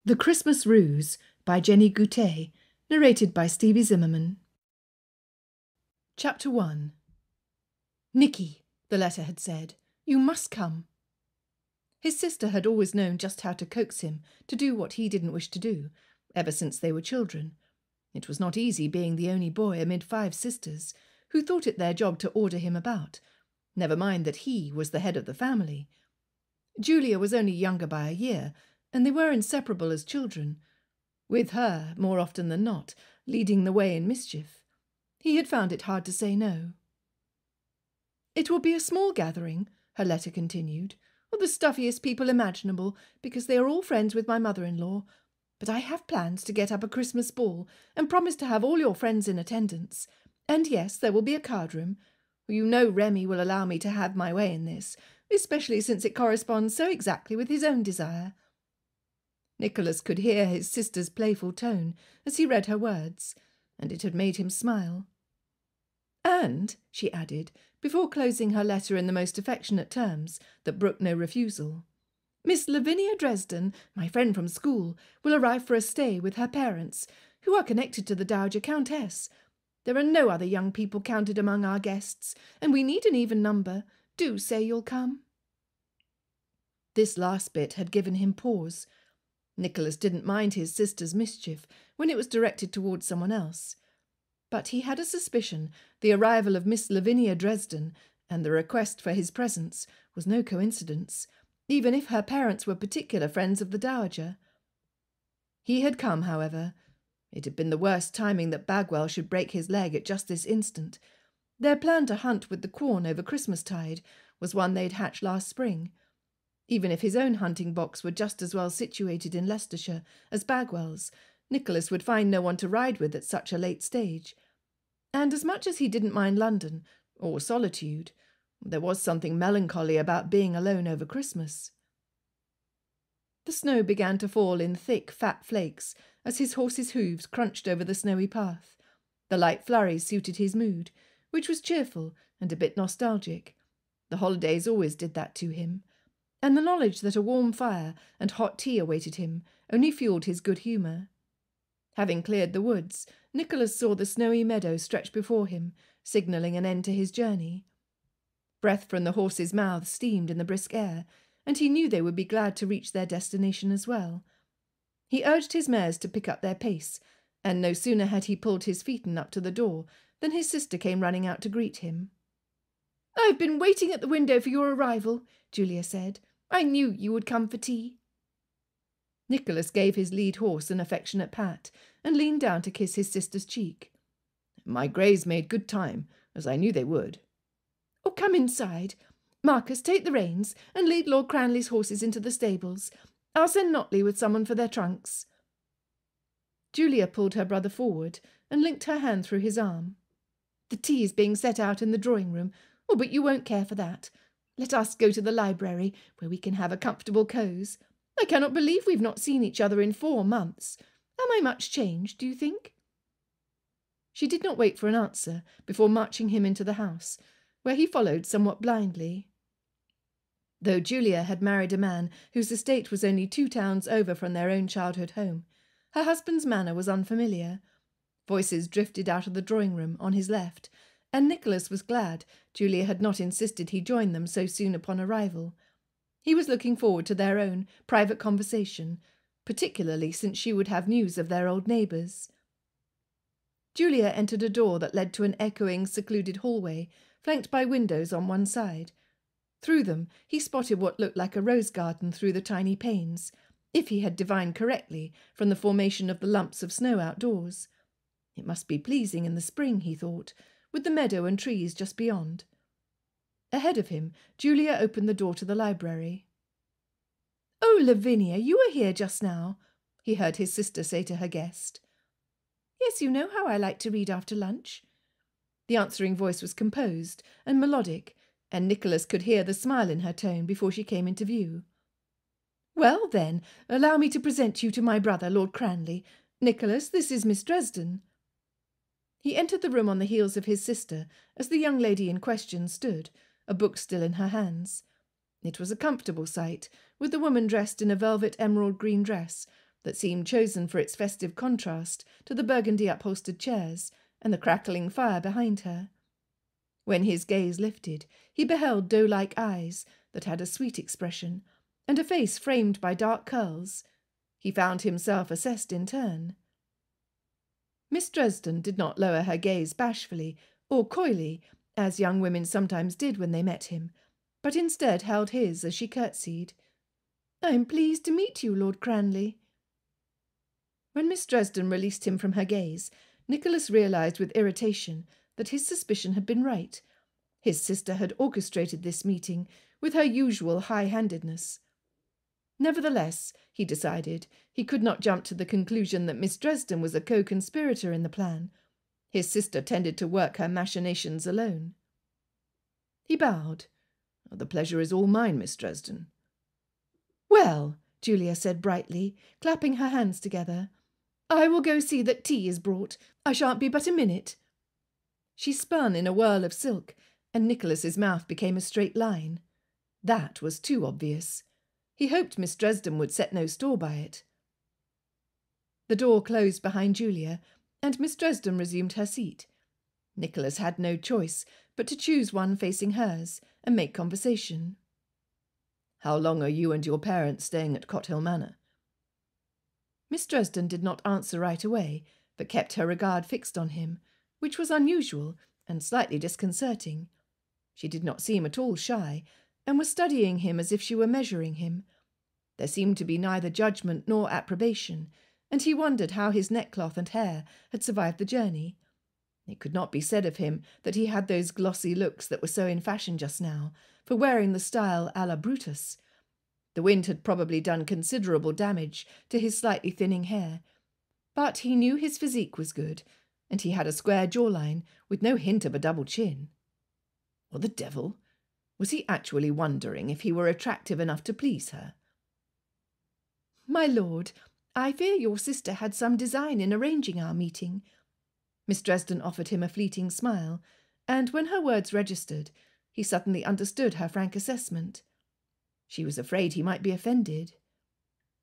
The Christmas Ruse by Jenny Goutet, narrated by Stevie Zimmerman. Chapter 1. "Nicky," the letter had said, "you must come." His sister had always known just how to coax him to do what he didn't wish to do, ever since they were children. It was not easy being the only boy amid 5 sisters, who thought it their job to order him about, never mind that he was the head of the family. Julia was only younger by a year, and they were inseparable as children, with her, more often than not, leading the way in mischief. He had found it hard to say no. "It will be a small gathering," her letter continued, "of the stuffiest people imaginable, because they are all friends with my mother-in-law. But I have plans to get up a Christmas ball, and promise to have all your friends in attendance. And yes, there will be a card-room. You know Remy will allow me to have my way in this, especially since it corresponds so exactly with his own desire." Nicholas could hear his sister's playful tone as he read her words, and it had made him smile. "And," she added, before closing her letter in the most affectionate terms that brooked no refusal, "Miss Lavinia Dresden, my friend from school, will arrive for a stay with her parents, who are connected to the Dowager Countess. There are no other young people counted among our guests, and we need an even number. Do say you'll come." This last bit had given him pause. Nicholas didn't mind his sister's mischief when it was directed towards someone else. But he had a suspicion the arrival of Miss Lavinia Dresden and the request for his presence was no coincidence, even if her parents were particular friends of the Dowager. He had come, however. It had been the worst timing that Bagwell should break his leg at just this instant. Their plan to hunt with the Quorn over Christmastide was one they'd hatched last spring. Even if his own hunting box were just as well situated in Leicestershire as Bagwell's, Nicholas would find no one to ride with at such a late stage. And as much as he didn't mind London, or solitude, there was something melancholy about being alone over Christmas. The snow began to fall in thick, fat flakes as his horse's hooves crunched over the snowy path. The light flurries suited his mood, which was cheerful and a bit nostalgic. The holidays always did that to him. And the knowledge that a warm fire and hot tea awaited him only fuelled his good humour. Having cleared the woods, Nicholas saw the snowy meadow stretch before him, signalling an end to his journey. Breath from the horses' mouths steamed in the brisk air, and he knew they would be glad to reach their destination as well. He urged his mares to pick up their pace, and no sooner had he pulled his phaeton up to the door than his sister came running out to greet him. "I've been waiting at the window for your arrival," Julia said. "I knew you would come for tea." Nicholas gave his lead horse an affectionate pat and leaned down to kiss his sister's cheek. "My greys made good time, as I knew they would." "Oh, come inside. Marcus, take the reins and lead Lord Cranleigh's horses into the stables. I'll send Notley with someone for their trunks." Julia pulled her brother forward and linked her hand through his arm. "The tea is being set out in the drawing-room. Oh, but you won't care for that. Let us go to the library, where we can have a comfortable cose. I cannot believe we've not seen each other in 4 months. Am I much changed, do you think?" She did not wait for an answer before marching him into the house, where he followed somewhat blindly. Though Julia had married a man whose estate was only 2 towns over from their own childhood home, her husband's manner was unfamiliar. Voices drifted out of the drawing-room on his left, and Nicholas was glad Julia had not insisted he join them so soon upon arrival. He was looking forward to their own private conversation, particularly since she would have news of their old neighbours. Julia entered a door that led to an echoing, secluded hallway, flanked by windows on one side. Through them he spotted what looked like a rose garden through the tiny panes, if he had divined correctly from the formation of the lumps of snow outdoors. It must be pleasing in the spring, he thought, with the meadow and trees just beyond. Ahead of him, Julia opened the door to the library. "Oh, Lavinia, you were here just now," he heard his sister say to her guest. "Yes, you know how I like to read after lunch." The answering voice was composed and melodic, and Nicholas could hear the smile in her tone before she came into view. "Well, then, allow me to present you to my brother, Lord Cranleigh. Nicholas, this is Miss Dresden." He entered the room on the heels of his sister as the young lady in question stood, a book still in her hands. It was a comfortable sight, with the woman dressed in a velvet emerald green dress, that seemed chosen for its festive contrast to the burgundy upholstered chairs and the crackling fire behind her. When his gaze lifted, he beheld doe-like eyes that had a sweet expression, and a face framed by dark curls. He found himself assessed in turn. Miss Dresden did not lower her gaze bashfully or coyly, as young women sometimes did when they met him, but instead held his as she curtsied. "I am pleased to meet you, Lord Cranleigh." When Miss Dresden released him from her gaze, Nicholas realised with irritation that his suspicion had been right. His sister had orchestrated this meeting with her usual high-handedness. Nevertheless, he decided, he could not jump to the conclusion that Miss Dresden was a co-conspirator in the plan. His sister tended to work her machinations alone. He bowed. "The pleasure is all mine, Miss Dresden." "Well," Julia said brightly, clapping her hands together, "I will go see that tea is brought. I shan't be but a minute." She spun in a whirl of silk, and Nicholas's mouth became a straight line. That was too obvious. He hoped Miss Dresden would set no store by it. The door closed behind Julia, and Miss Dresden resumed her seat. Nicholas had no choice but to choose one facing hers and make conversation. "How long are you and your parents staying at Cothill Manor?" Miss Dresden did not answer right away, but kept her regard fixed on him, which was unusual and slightly disconcerting. She did not seem at all shy, and was studying him as if she were measuring him. There seemed to be neither judgment nor approbation, and he wondered how his neckcloth and hair had survived the journey. It could not be said of him that he had those glossy looks that were so in fashion just now, for wearing the style à la Brutus. The wind had probably done considerable damage to his slightly thinning hair, but he knew his physique was good, and he had a square jawline with no hint of a double chin. What the devil? Was he actually wondering if he were attractive enough to please her? "My lord, I fear your sister had some design in arranging our meeting." Miss Dresden offered him a fleeting smile, and when her words registered, he suddenly understood her frank assessment. She was afraid he might be offended.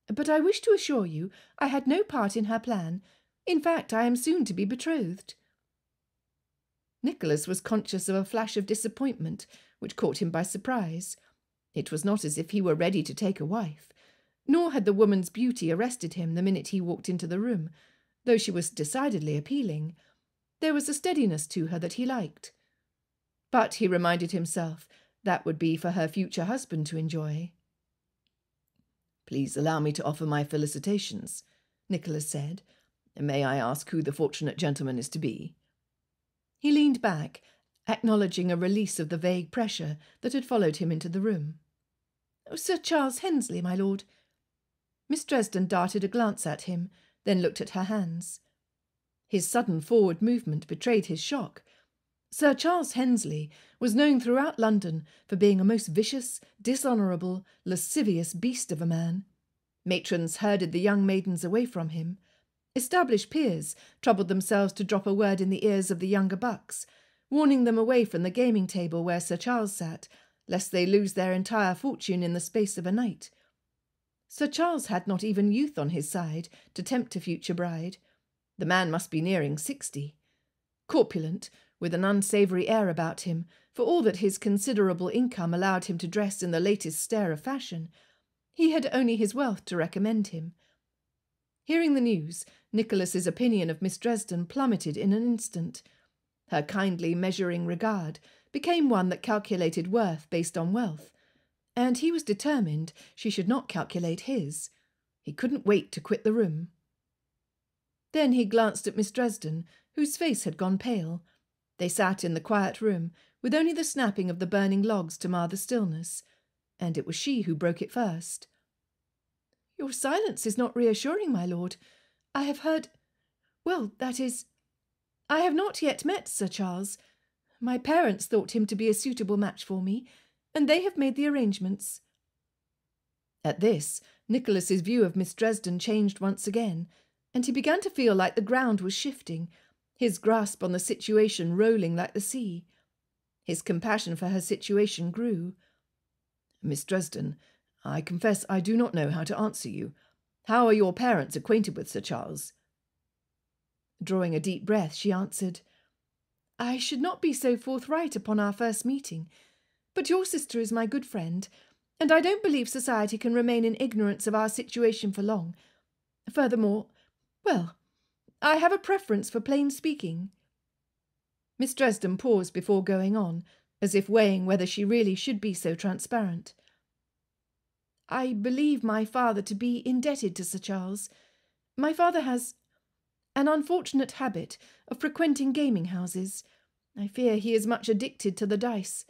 "But I wish to assure you I had no part in her plan. In fact, I am soon to be betrothed." Nicholas was conscious of a flash of disappointment which caught him by surprise. It was not as if he were ready to take a wife, nor had the woman's beauty arrested him the minute he walked into the room, though she was decidedly appealing. There was a steadiness to her that he liked. But he reminded himself that would be for her future husband to enjoy. "Please allow me to offer my felicitations," Nicholas said. "May I ask who the fortunate gentleman is to be?" He leaned back, acknowledging a release of the vague pressure that had followed him into the room. "Sir Charles Hensley, my lord." Miss Dresden darted a glance at him, then looked at her hands. His sudden forward movement betrayed his shock. Sir Charles Hensley was known throughout London for being a most vicious, dishonourable, lascivious beast of a man. Matrons herded the young maidens away from him. Established peers troubled themselves to drop a word in the ears of the younger bucks, warning them away from the gaming table where Sir Charles sat, lest they lose their entire fortune in the space of a night. Sir Charles had not even youth on his side to tempt a future bride. The man must be nearing 60. Corpulent, with an unsavoury air about him, for all that his considerable income allowed him to dress in the latest stare of fashion, he had only his wealth to recommend him. Hearing the news, Nicholas's opinion of Miss Dresden plummeted in an instant. Her kindly, measuring regard became one that calculated worth based on wealth, and he was determined she should not calculate his. He couldn't wait to quit the room. Then he glanced at Miss Dresden, whose face had gone pale. They sat in the quiet room, with only the snapping of the burning logs to mar the stillness, and it was she who broke it first. "Your silence is not reassuring, my lord. I have heard— well, that is, I have not yet met Sir Charles. My parents thought him to be a suitable match for me, and they have made the arrangements." At this, Nicholas's view of Miss Dresden changed once again, and he began to feel like the ground was shifting, his grasp on the situation rolling like the sea. His compassion for her situation grew. "Miss Dresden, I confess I do not know how to answer you. How are your parents acquainted with Sir Charles?" Drawing a deep breath, she answered, "I should not be so forthright upon our first meeting, but your sister is my good friend, and I don't believe society can remain in ignorance of our situation for long. Furthermore, well, I have a preference for plain speaking." Miss Dresden paused before going on, as if weighing whether she really should be so transparent. "I believe my father to be indebted to Sir Charles. My father has an unfortunate habit of frequenting gaming houses. I fear he is much addicted to the dice.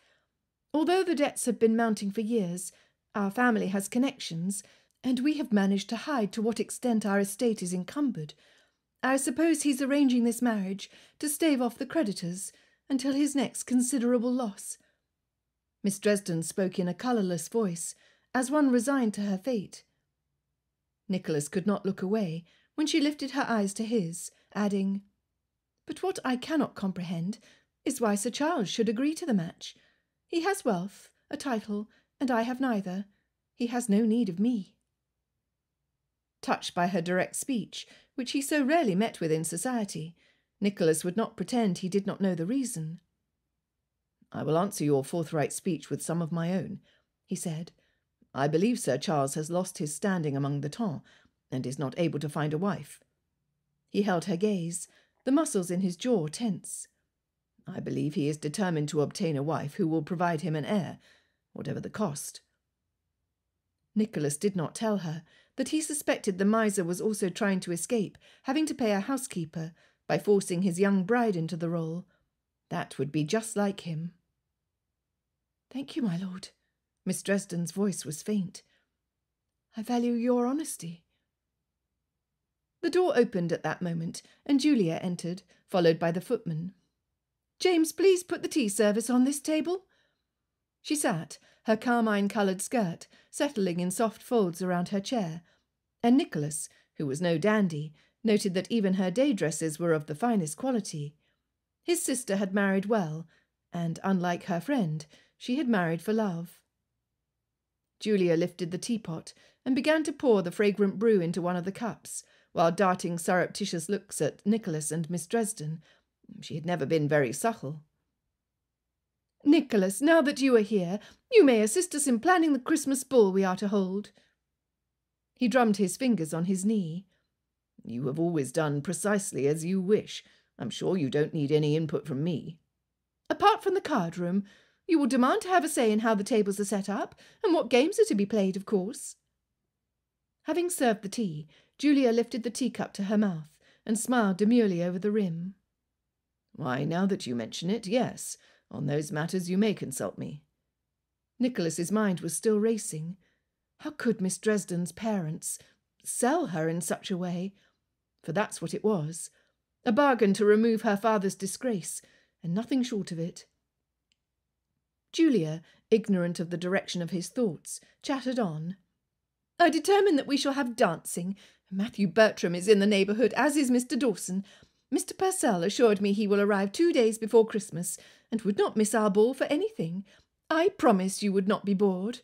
Although the debts have been mounting for years, our family has connections, and we have managed to hide to what extent our estate is encumbered. I suppose he's arranging this marriage to stave off the creditors until his next considerable loss." Miss Dresden spoke in a colourless voice, as one resigned to her fate. Nicholas could not look away when she lifted her eyes to his, adding, "But what I cannot comprehend is why Sir Charles should agree to the match. He has wealth, a title, and I have neither. He has no need of me." Touched by her direct speech, which he so rarely met with in society, Nicholas would not pretend he did not know the reason. "I will answer your forthright speech with some of my own," he said. "I believe Sir Charles has lost his standing among the temps, and is not able to find a wife." He held her gaze, the muscles in his jaw tense. "I believe he is determined to obtain a wife who will provide him an heir, whatever the cost." Nicholas did not tell her that he suspected the miser was also trying to escape having to pay a housekeeper by forcing his young bride into the role. That would be just like him. "Thank you, my lord." Miss Dresden's voice was faint. "I value your honesty." The door opened at that moment, and Julia entered, followed by the footman. "James, please put the tea service on this table." She sat, her carmine-coloured skirt settling in soft folds around her chair, and Nicholas, who was no dandy, noted that even her day dresses were of the finest quality. His sister had married well, and, unlike her friend, she had married for love. Julia lifted the teapot and began to pour the fragrant brew into one of the cups, while darting surreptitious looks at Nicholas and Miss Dresden. She had never been very subtle. "Nicholas, now that you are here, you may assist us in planning the Christmas ball we are to hold." He drummed his fingers on his knee. "You have always done precisely as you wish. I'm sure you don't need any input from me." "Apart from the card room, you will demand to have a say in how the tables are set up, and what games are to be played, of course." Having served the tea, Julia lifted the teacup to her mouth and smiled demurely over the rim. "Why, now that you mention it, yes. On those matters you may consult me." Nicholas's mind was still racing. How could Miss Dresden's parents sell her in such a way? For that's what it was. A bargain to remove her father's disgrace, and nothing short of it. Julia, ignorant of the direction of his thoughts, chattered on. "I determine that we shall have dancing. Matthew Bertram is in the neighbourhood, as is Mr. Dawson. Mr. Purcell assured me he will arrive 2 days before Christmas, and would not miss our ball for anything. I promise you would not be bored."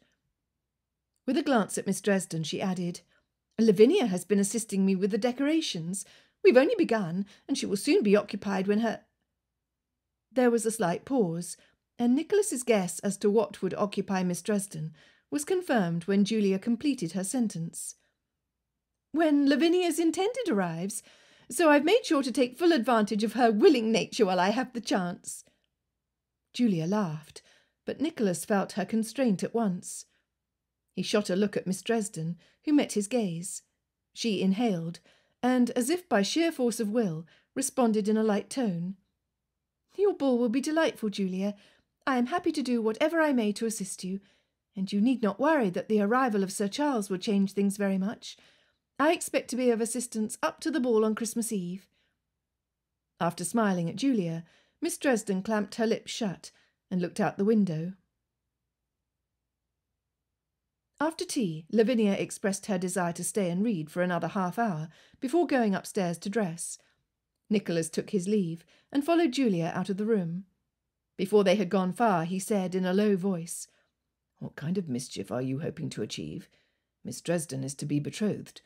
With a glance at Miss Dresden, she added, "Lavinia has been assisting me with the decorations. We've only begun, and she will soon be occupied when her—" There was a slight pause, and Nicholas's guess as to what would occupy Miss Dresden was confirmed when Julia completed her sentence. "When Lavinia's intended arrives, so I've made sure to take full advantage of her willing nature while I have the chance." Julia laughed, but Nicholas felt her constraint at once. He shot a look at Miss Dresden, who met his gaze. She inhaled, and, as if by sheer force of will, responded in a light tone. "Your ball will be delightful, Julia. I am happy to do whatever I may to assist you, and you need not worry that the arrival of Sir Charles will change things very much. I expect to be of assistance up to the ball on Christmas Eve." After smiling at Julia, Miss Dresden clamped her lips shut and looked out the window. After tea, Lavinia expressed her desire to stay and read for another half-hour before going upstairs to dress. Nicholas took his leave and followed Julia out of the room. Before they had gone far, he said in a low voice, "What kind of mischief are you hoping to achieve? Miss Dresden is to be betrothed.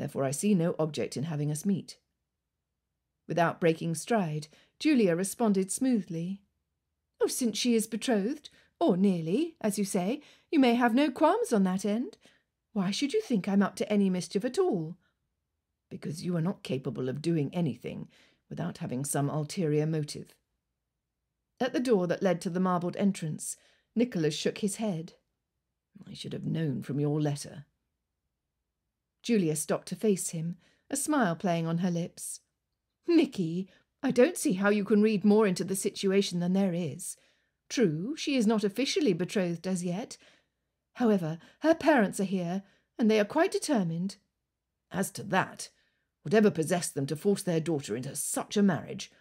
Therefore I see no object in having us meet." Without breaking stride, Julia responded smoothly. "Oh, since she is betrothed, or nearly, as you say, you may have no qualms on that end. Why should you think I'm up to any mischief at all?" "Because you are not capable of doing anything without having some ulterior motive." At the door that led to the marbled entrance, Nicholas shook his head. "I should have known from your letter." Julia stopped to face him, a smile playing on her lips. "Nicky, I don't see how you can read more into the situation than there is. True, she is not officially betrothed as yet. However, her parents are here, and they are quite determined." "As to that, whatever possessed them to force their daughter into such a marriage?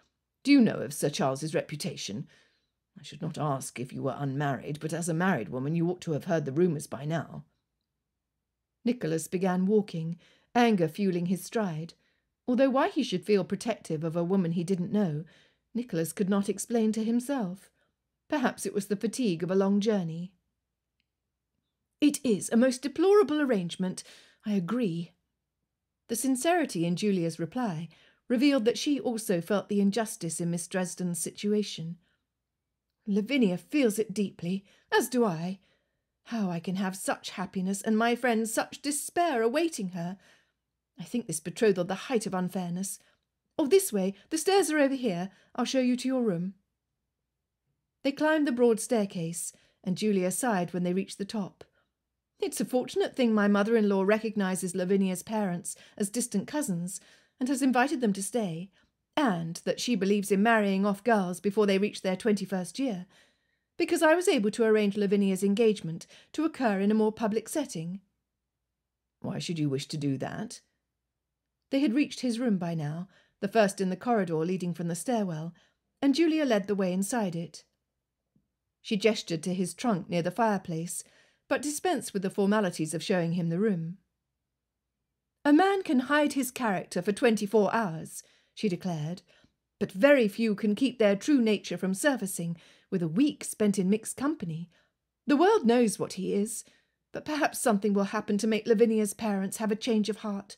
Do you know of Sir Charles's reputation? I should not ask if you were unmarried, but as a married woman you ought to have heard the rumours by now." Nicholas began walking, anger fueling his stride. Although why he should feel protective of a woman he didn't know, Nicholas could not explain to himself. Perhaps it was the fatigue of a long journey. "It is a most deplorable arrangement, I agree." The sincerity in Julia's reply revealed that she also felt the injustice in Miss Dresden's situation. "Lavinia feels it deeply, as do I. How I can have such happiness and my friends such despair awaiting her. I think this betrothal the height of unfairness. Oh, this way, the stairs are over here. I'll show you to your room." They climbed the broad staircase, and Julia sighed when they reached the top. "It's a fortunate thing my mother-in-law recognises Lavinia's parents as distant cousins, and has invited them to stay, and that she believes in marrying off girls before they reach their 21st year, because I was able to arrange Lavinia's engagement to occur in a more public setting." "Why should you wish to do that?" They had reached his room by now, the first in the corridor leading from the stairwell, and Julia led the way inside it. She gestured to his trunk near the fireplace, but dispensed with the formalities of showing him the room. "A man can hide his character for 24 hours, she declared, "but very few can keep their true nature from surfacing with a week spent in mixed company. The world knows what he is, but perhaps something will happen to make Lavinia's parents have a change of heart,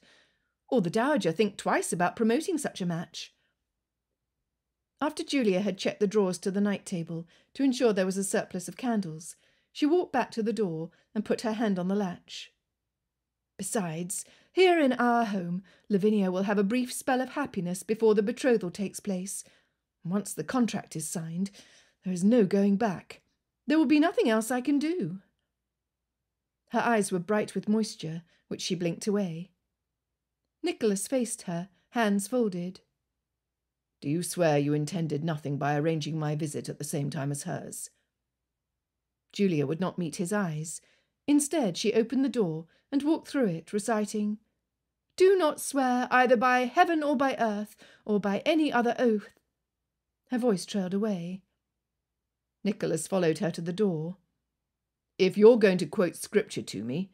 or the dowager think twice about promoting such a match." After Julia had checked the drawers to the night table to ensure there was a surplus of candles, she walked back to the door and put her hand on the latch. "Besides, here in our home, Lavinia will have a brief spell of happiness before the betrothal takes place. Once the contract is signed, there is no going back. There will be nothing else I can do." Her eyes were bright with moisture, which she blinked away. Nicholas faced her, hands folded. "Do you swear you intended nothing by arranging my visit at the same time as hers?" Julia would not meet his eyes. Instead, she opened the door and walked through it, reciting, "Do not swear either by heaven or by earth, or by any other oath." Her voice trailed away. Nicholas followed her to the door. "If you're going to quote scripture to me,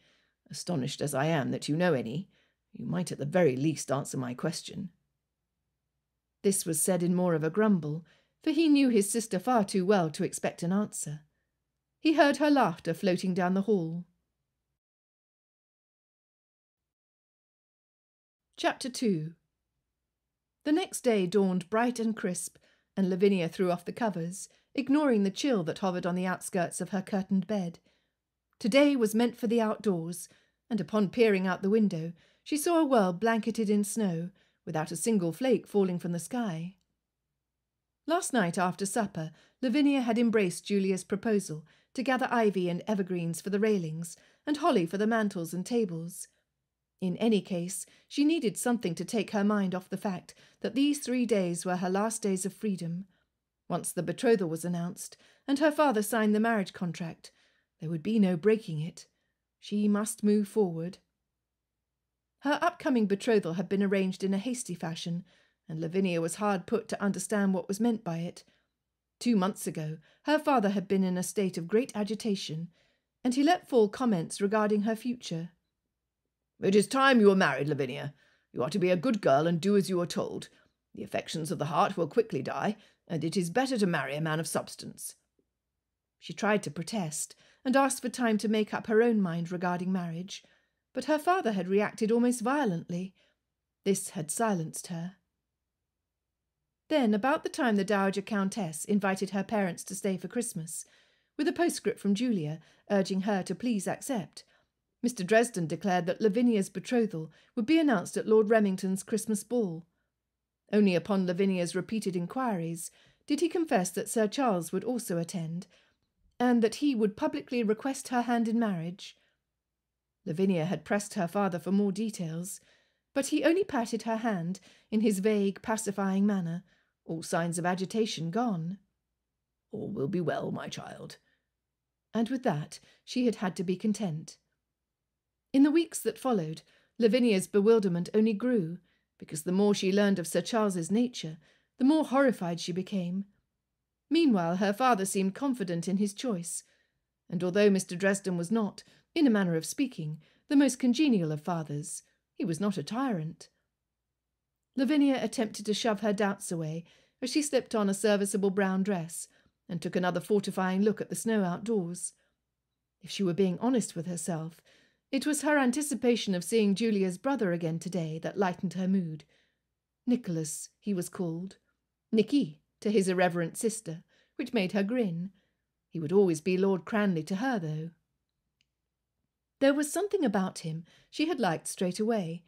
astonished as I am that you know any, you might at the very least answer my question." This was said in more of a grumble, for he knew his sister far too well to expect an answer. He heard her laughter floating down the hall. Chapter 2. The next day dawned bright and crisp, and Lavinia threw off the covers, ignoring the chill that hovered on the outskirts of her curtained bed. Today was meant for the outdoors, and upon peering out the window, she saw a world blanketed in snow, without a single flake falling from the sky. Last night after supper, Lavinia had embraced Julia's proposal to gather ivy and evergreens for the railings, and holly for the mantels and tables. In any case, she needed something to take her mind off the fact that these 3 days were her last days of freedom. Once the betrothal was announced, and her father signed the marriage contract, there would be no breaking it. She must move forward. Her upcoming betrothal had been arranged in a hasty fashion, and Lavinia was hard put to understand what was meant by it. 2 months ago, her father had been in a state of great agitation, and he let fall comments regarding her future. "It is time you were married, Lavinia. You are to be a good girl and do as you are told. The affections of the heart will quickly die, and it is better to marry a man of substance." She tried to protest, and asked for time to make up her own mind regarding marriage, but her father had reacted almost violently. This had silenced her. Then, about the time the Dowager Countess invited her parents to stay for Christmas, with a postscript from Julia urging her to please accept, Mr. Dresden declared that Lavinia's betrothal would be announced at Lord Remington's Christmas ball. Only upon Lavinia's repeated inquiries did he confess that Sir Charles would also attend, and that he would publicly request her hand in marriage. Lavinia had pressed her father for more details, but he only patted her hand in his vague, pacifying manner, all signs of agitation gone. "All will be well, my child." And with that she had had to be content. In the weeks that followed, Lavinia's bewilderment only grew, because the more she learned of Sir Charles's nature, the more horrified she became. Meanwhile, her father seemed confident in his choice, and although Mr. Dresden was not, in a manner of speaking, the most congenial of fathers, he was not a tyrant. Lavinia attempted to shove her doubts away as she slipped on a serviceable brown dress and took another fortifying look at the snow outdoors. If she were being honest with herself, it was her anticipation of seeing Julia's brother again today that lightened her mood. Nicholas, he was called. Nicky, to his irreverent sister, which made her grin. He would always be Lord Cranleigh to her, though. There was something about him she had liked straight away.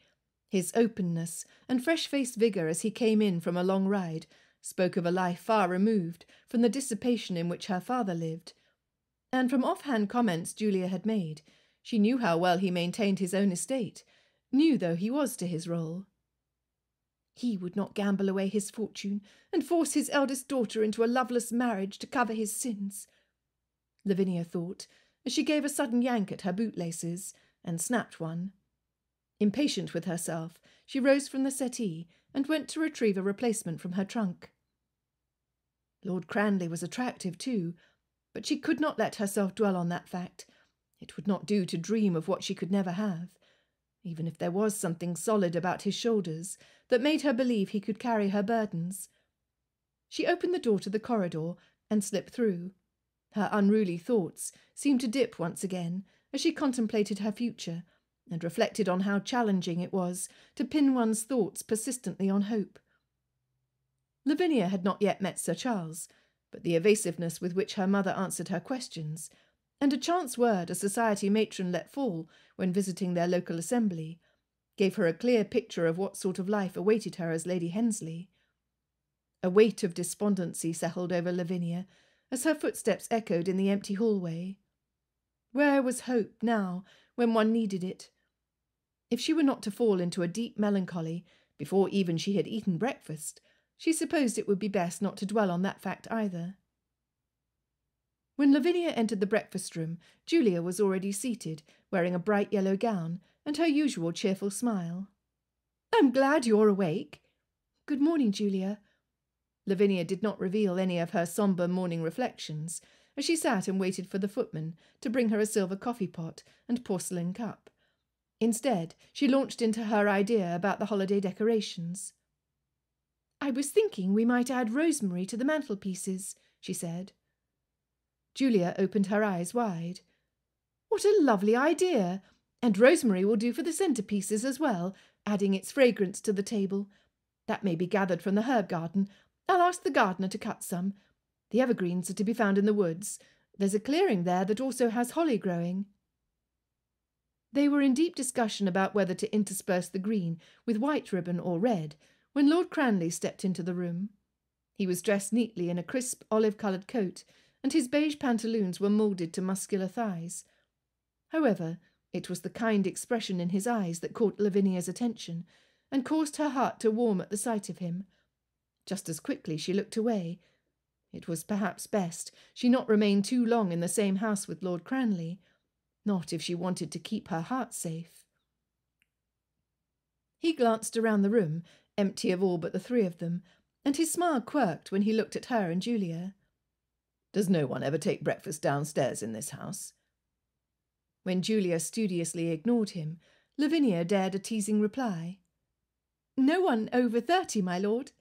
His openness and fresh-faced vigour as he came in from a long ride spoke of a life far removed from the dissipation in which her father lived. And from off-hand comments Julia had made, she knew how well he maintained his own estate, new though he was to his role. He would not gamble away his fortune and force his eldest daughter into a loveless marriage to cover his sins, Lavinia thought, as she gave a sudden yank at her bootlaces and snapped one. Impatient with herself, she rose from the settee and went to retrieve a replacement from her trunk. Lord Cranleigh was attractive too, but she could not let herself dwell on that fact. It would not do to dream of what she could never have, even if there was something solid about his shoulders that made her believe he could carry her burdens. She opened the door to the corridor and slipped through. Her unruly thoughts seemed to dip once again as she contemplated her future and reflected on how challenging it was to pin one's thoughts persistently on hope. Lavinia had not yet met Sir Charles, but the evasiveness with which her mother answered her questions, and a chance word a society matron let fall when visiting their local assembly, gave her a clear picture of what sort of life awaited her as Lady Hensley. A weight of despondency settled over Lavinia as her footsteps echoed in the empty hallway. Where was hope now when one needed it? If she were not to fall into a deep melancholy before even she had eaten breakfast, she supposed it would be best not to dwell on that fact either. When Lavinia entered the breakfast-room, Julia was already seated, wearing a bright yellow gown and her usual cheerful smile. "I'm glad you're awake." "Good morning, Julia." Lavinia did not reveal any of her sombre morning reflections, as she sat and waited for the footman to bring her a silver coffee-pot and porcelain cup. Instead, she launched into her idea about the holiday decorations. "I was thinking we might add rosemary to the mantelpieces," she said. Julia opened her eyes wide. "What a lovely idea! And rosemary will do for the centrepieces as well, adding its fragrance to the table. That may be gathered from the herb garden. I'll ask the gardener to cut some. The evergreens are to be found in the woods. There's a clearing there that also has holly growing." They were in deep discussion about whether to intersperse the green with white ribbon or red, when Lord Cranleigh stepped into the room. He was dressed neatly in a crisp olive-coloured coat, and his beige pantaloons were moulded to muscular thighs. However, it was the kind expression in his eyes that caught Lavinia's attention, and caused her heart to warm at the sight of him. Just as quickly she looked away. It was perhaps best she not remain too long in the same house with Lord Cranleigh, not if she wanted to keep her heart safe. He glanced around the room, empty of all but the three of them, and his smile quirked when he looked at her and Julia. "Does no one ever take breakfast downstairs in this house?" When Julia studiously ignored him, Lavinia dared a teasing reply. "No one over 30, my lord."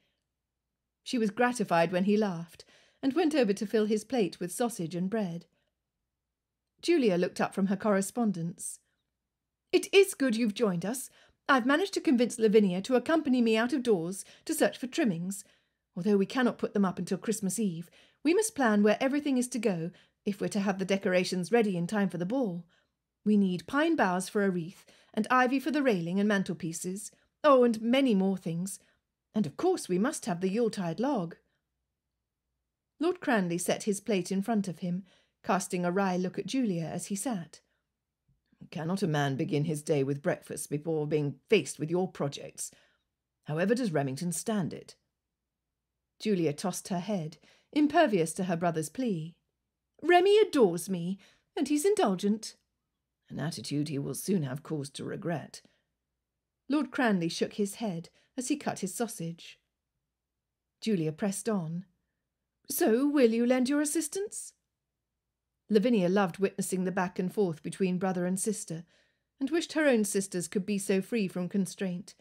She was gratified when he laughed, and went over to fill his plate with sausage and bread. Julia looked up from her correspondence. It is good you've joined us. I've managed to convince Lavinia to accompany me out of doors to search for trimmings. Although we cannot put them up until Christmas Eve, we must plan where everything is to go if we're to have the decorations ready in time for the ball. We need pine boughs for a wreath, and ivy for the railing and mantelpieces. Oh, and many more things. And of course we must have the Yuletide log. Lord Cranleigh set his plate in front of him, casting a wry look at Julia as he sat. Cannot a man begin his day with breakfast before being faced with your projects? However does Remington stand it? Julia tossed her head, impervious to her brother's plea. Remy adores me, and he's indulgent. An attitude he will soon have cause to regret. Lord Cranleigh shook his head as he cut his sausage. Julia pressed on. So, will you lend your assistance? Lavinia loved witnessing the back and forth between brother and sister, and wished her own sisters could be so free from constraint,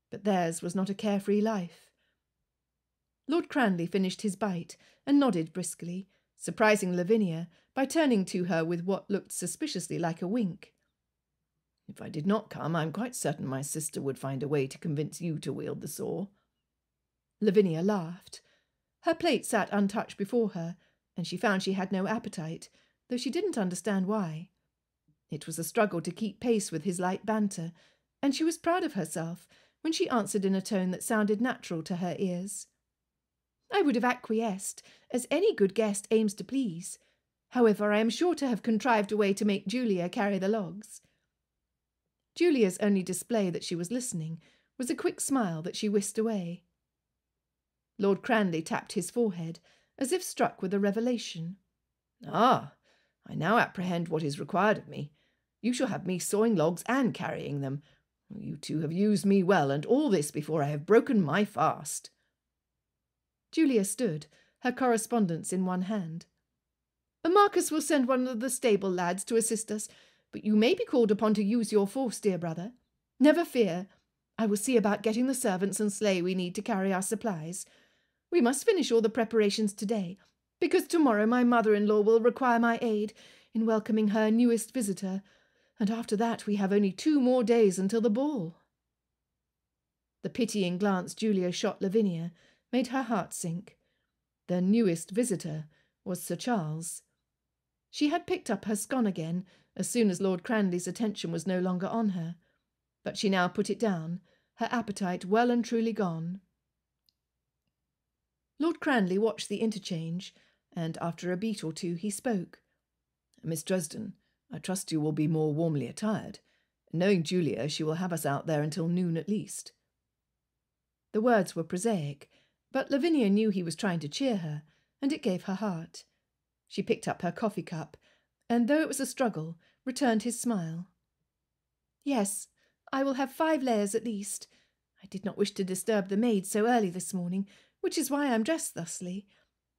but theirs was not a carefree life. Lord Cranleigh finished his bite and nodded briskly, surprising Lavinia by turning to her with what looked suspiciously like a wink. If I did not come, I am quite certain my sister would find a way to convince you to wield the saw. Lavinia laughed. Her plate sat untouched before her, and she found she had no appetite, though she didn't understand why. It was a struggle to keep pace with his light banter, and she was proud of herself when she answered in a tone that sounded natural to her ears. I would have acquiesced, as any good guest aims to please. However, I am sure to have contrived a way to make Julia carry the logs. Julia's only display that she was listening was a quick smile that she whisked away. Lord Cranleigh tapped his forehead, as if struck with a revelation. Ah, I now apprehend what is required of me. You shall have me sawing logs and carrying them. You two have used me well, and all this before I have broken my fast. Julia stood, her correspondence in one hand. Marcus will send one of the stable lads to assist us, but you may be called upon to use your force, dear brother. Never fear. I will see about getting the servants and sleigh we need to carry our supplies. We must finish all the preparations today, because tomorrow my mother-in-law will require my aid in welcoming her newest visitor, and after that we have only 2 more days until the ball. The pitying glance Julia shot Lavinia made her heart sink. The newest visitor was Sir Charles. She had picked up her scone again as soon as Lord Cranleigh's attention was no longer on her, but she now put it down, her appetite well and truly gone. Lord Cranleigh watched the interchange, and after a beat or two he spoke. Miss Dresden, I trust you will be more warmly attired. Knowing Julia, she will have us out there until noon at least. The words were prosaic, but Lavinia knew he was trying to cheer her, and it gave her heart. She picked up her coffee cup, and though it was a struggle, returned his smile. Yes, I will have 5 layers at least. I did not wish to disturb the maids so early this morning, which is why I am dressed thusly.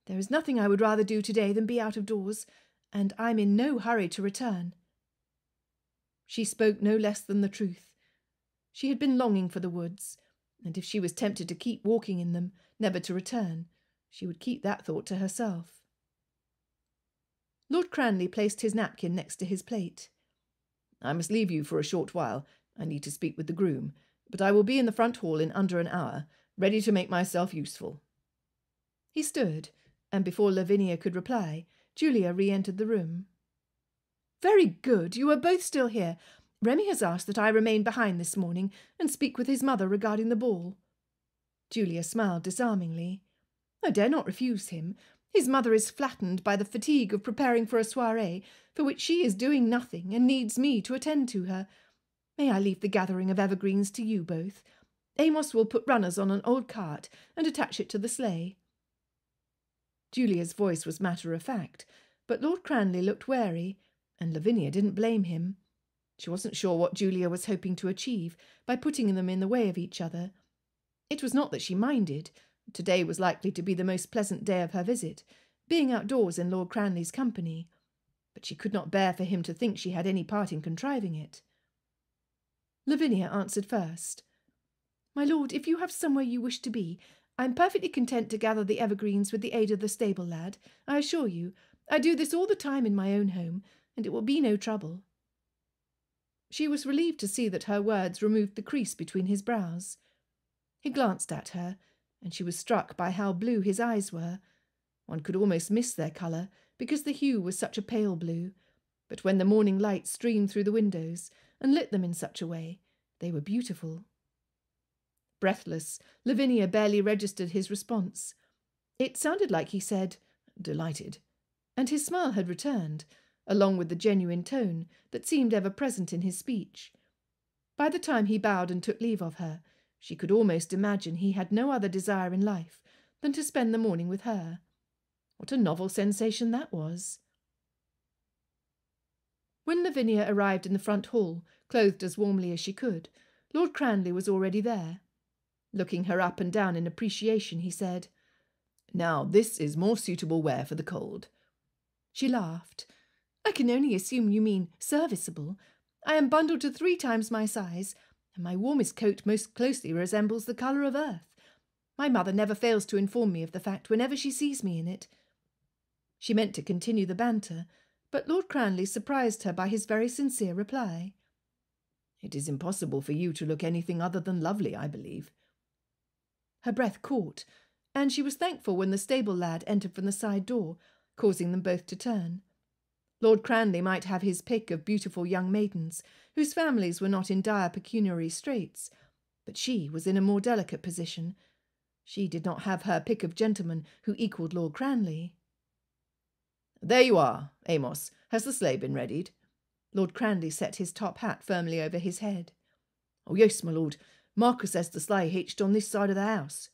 There is nothing I would rather do today than be out of doors, and I'm in no hurry to return. She spoke no less than the truth. She had been longing for the woods, and if she was tempted to keep walking in them, never to return, she would keep that thought to herself. Lord Cranleigh placed his napkin next to his plate. I must leave you for a short while. I need to speak with the groom, but I will be in the front hall in under an hour, ready to make myself useful. He stood, and before Lavinia could reply, Julia re-entered the room. Very good, you are both still here. Remy has asked that I remain behind this morning and speak with his mother regarding the ball. Julia smiled disarmingly. I dare not refuse him. His mother is flattened by the fatigue of preparing for a soirée, for which she is doing nothing and needs me to attend to her. May I leave the gathering of evergreens to you both? Amos will put runners on an old cart and attach it to the sleigh. Julia's voice was matter-of-fact, but Lord Cranleigh looked wary, and Lavinia didn't blame him. She wasn't sure what Julia was hoping to achieve by putting them in the way of each other. It was not that she minded. Today was likely to be the most pleasant day of her visit, being outdoors in Lord Cranleigh's company, but she could not bear for him to think she had any part in contriving it. Lavinia answered first. My lord, if you have somewhere you wish to be, I am perfectly content to gather the evergreens with the aid of the stable lad. I assure you, I do this all the time in my own home, and it will be no trouble. She was relieved to see that her words removed the crease between his brows. He glanced at her, and she was struck by how blue his eyes were. One could almost miss their colour, because the hue was such a pale blue, but when the morning light streamed through the windows and lit them in such a way, they were beautiful. Breathless, Lavinia barely registered his response. It sounded like he said, "Delighted," and his smile had returned, along with the genuine tone that seemed ever present in his speech. By the time he bowed and took leave of her, she could almost imagine he had no other desire in life than to spend the morning with her. What a novel sensation that was! When Lavinia arrived in the front hall, clothed as warmly as she could, Lord Cranleigh was already there. Looking her up and down in appreciation, he said, "Now this is more suitable wear for the cold." She laughed. "I can only assume you mean serviceable. I am bundled to 3 times my size, and my warmest coat most closely resembles the colour of earth. My mother never fails to inform me of the fact whenever she sees me in it." She meant to continue the banter, but Lord Cranleigh surprised her by his very sincere reply. "It is impossible for you to look anything other than lovely, I believe." Her breath caught, and she was thankful when the stable lad entered from the side door, causing them both to turn. Lord Cranleigh might have his pick of beautiful young maidens, whose families were not in dire pecuniary straits, but she was in a more delicate position. She did not have her pick of gentlemen who equalled Lord Cranleigh. "There you are, Amos. Has the sleigh been readied?" Lord Cranleigh set his top hat firmly over his head. "Oh, yes, my lord. Marcus has the sleigh hitched on this side of the house."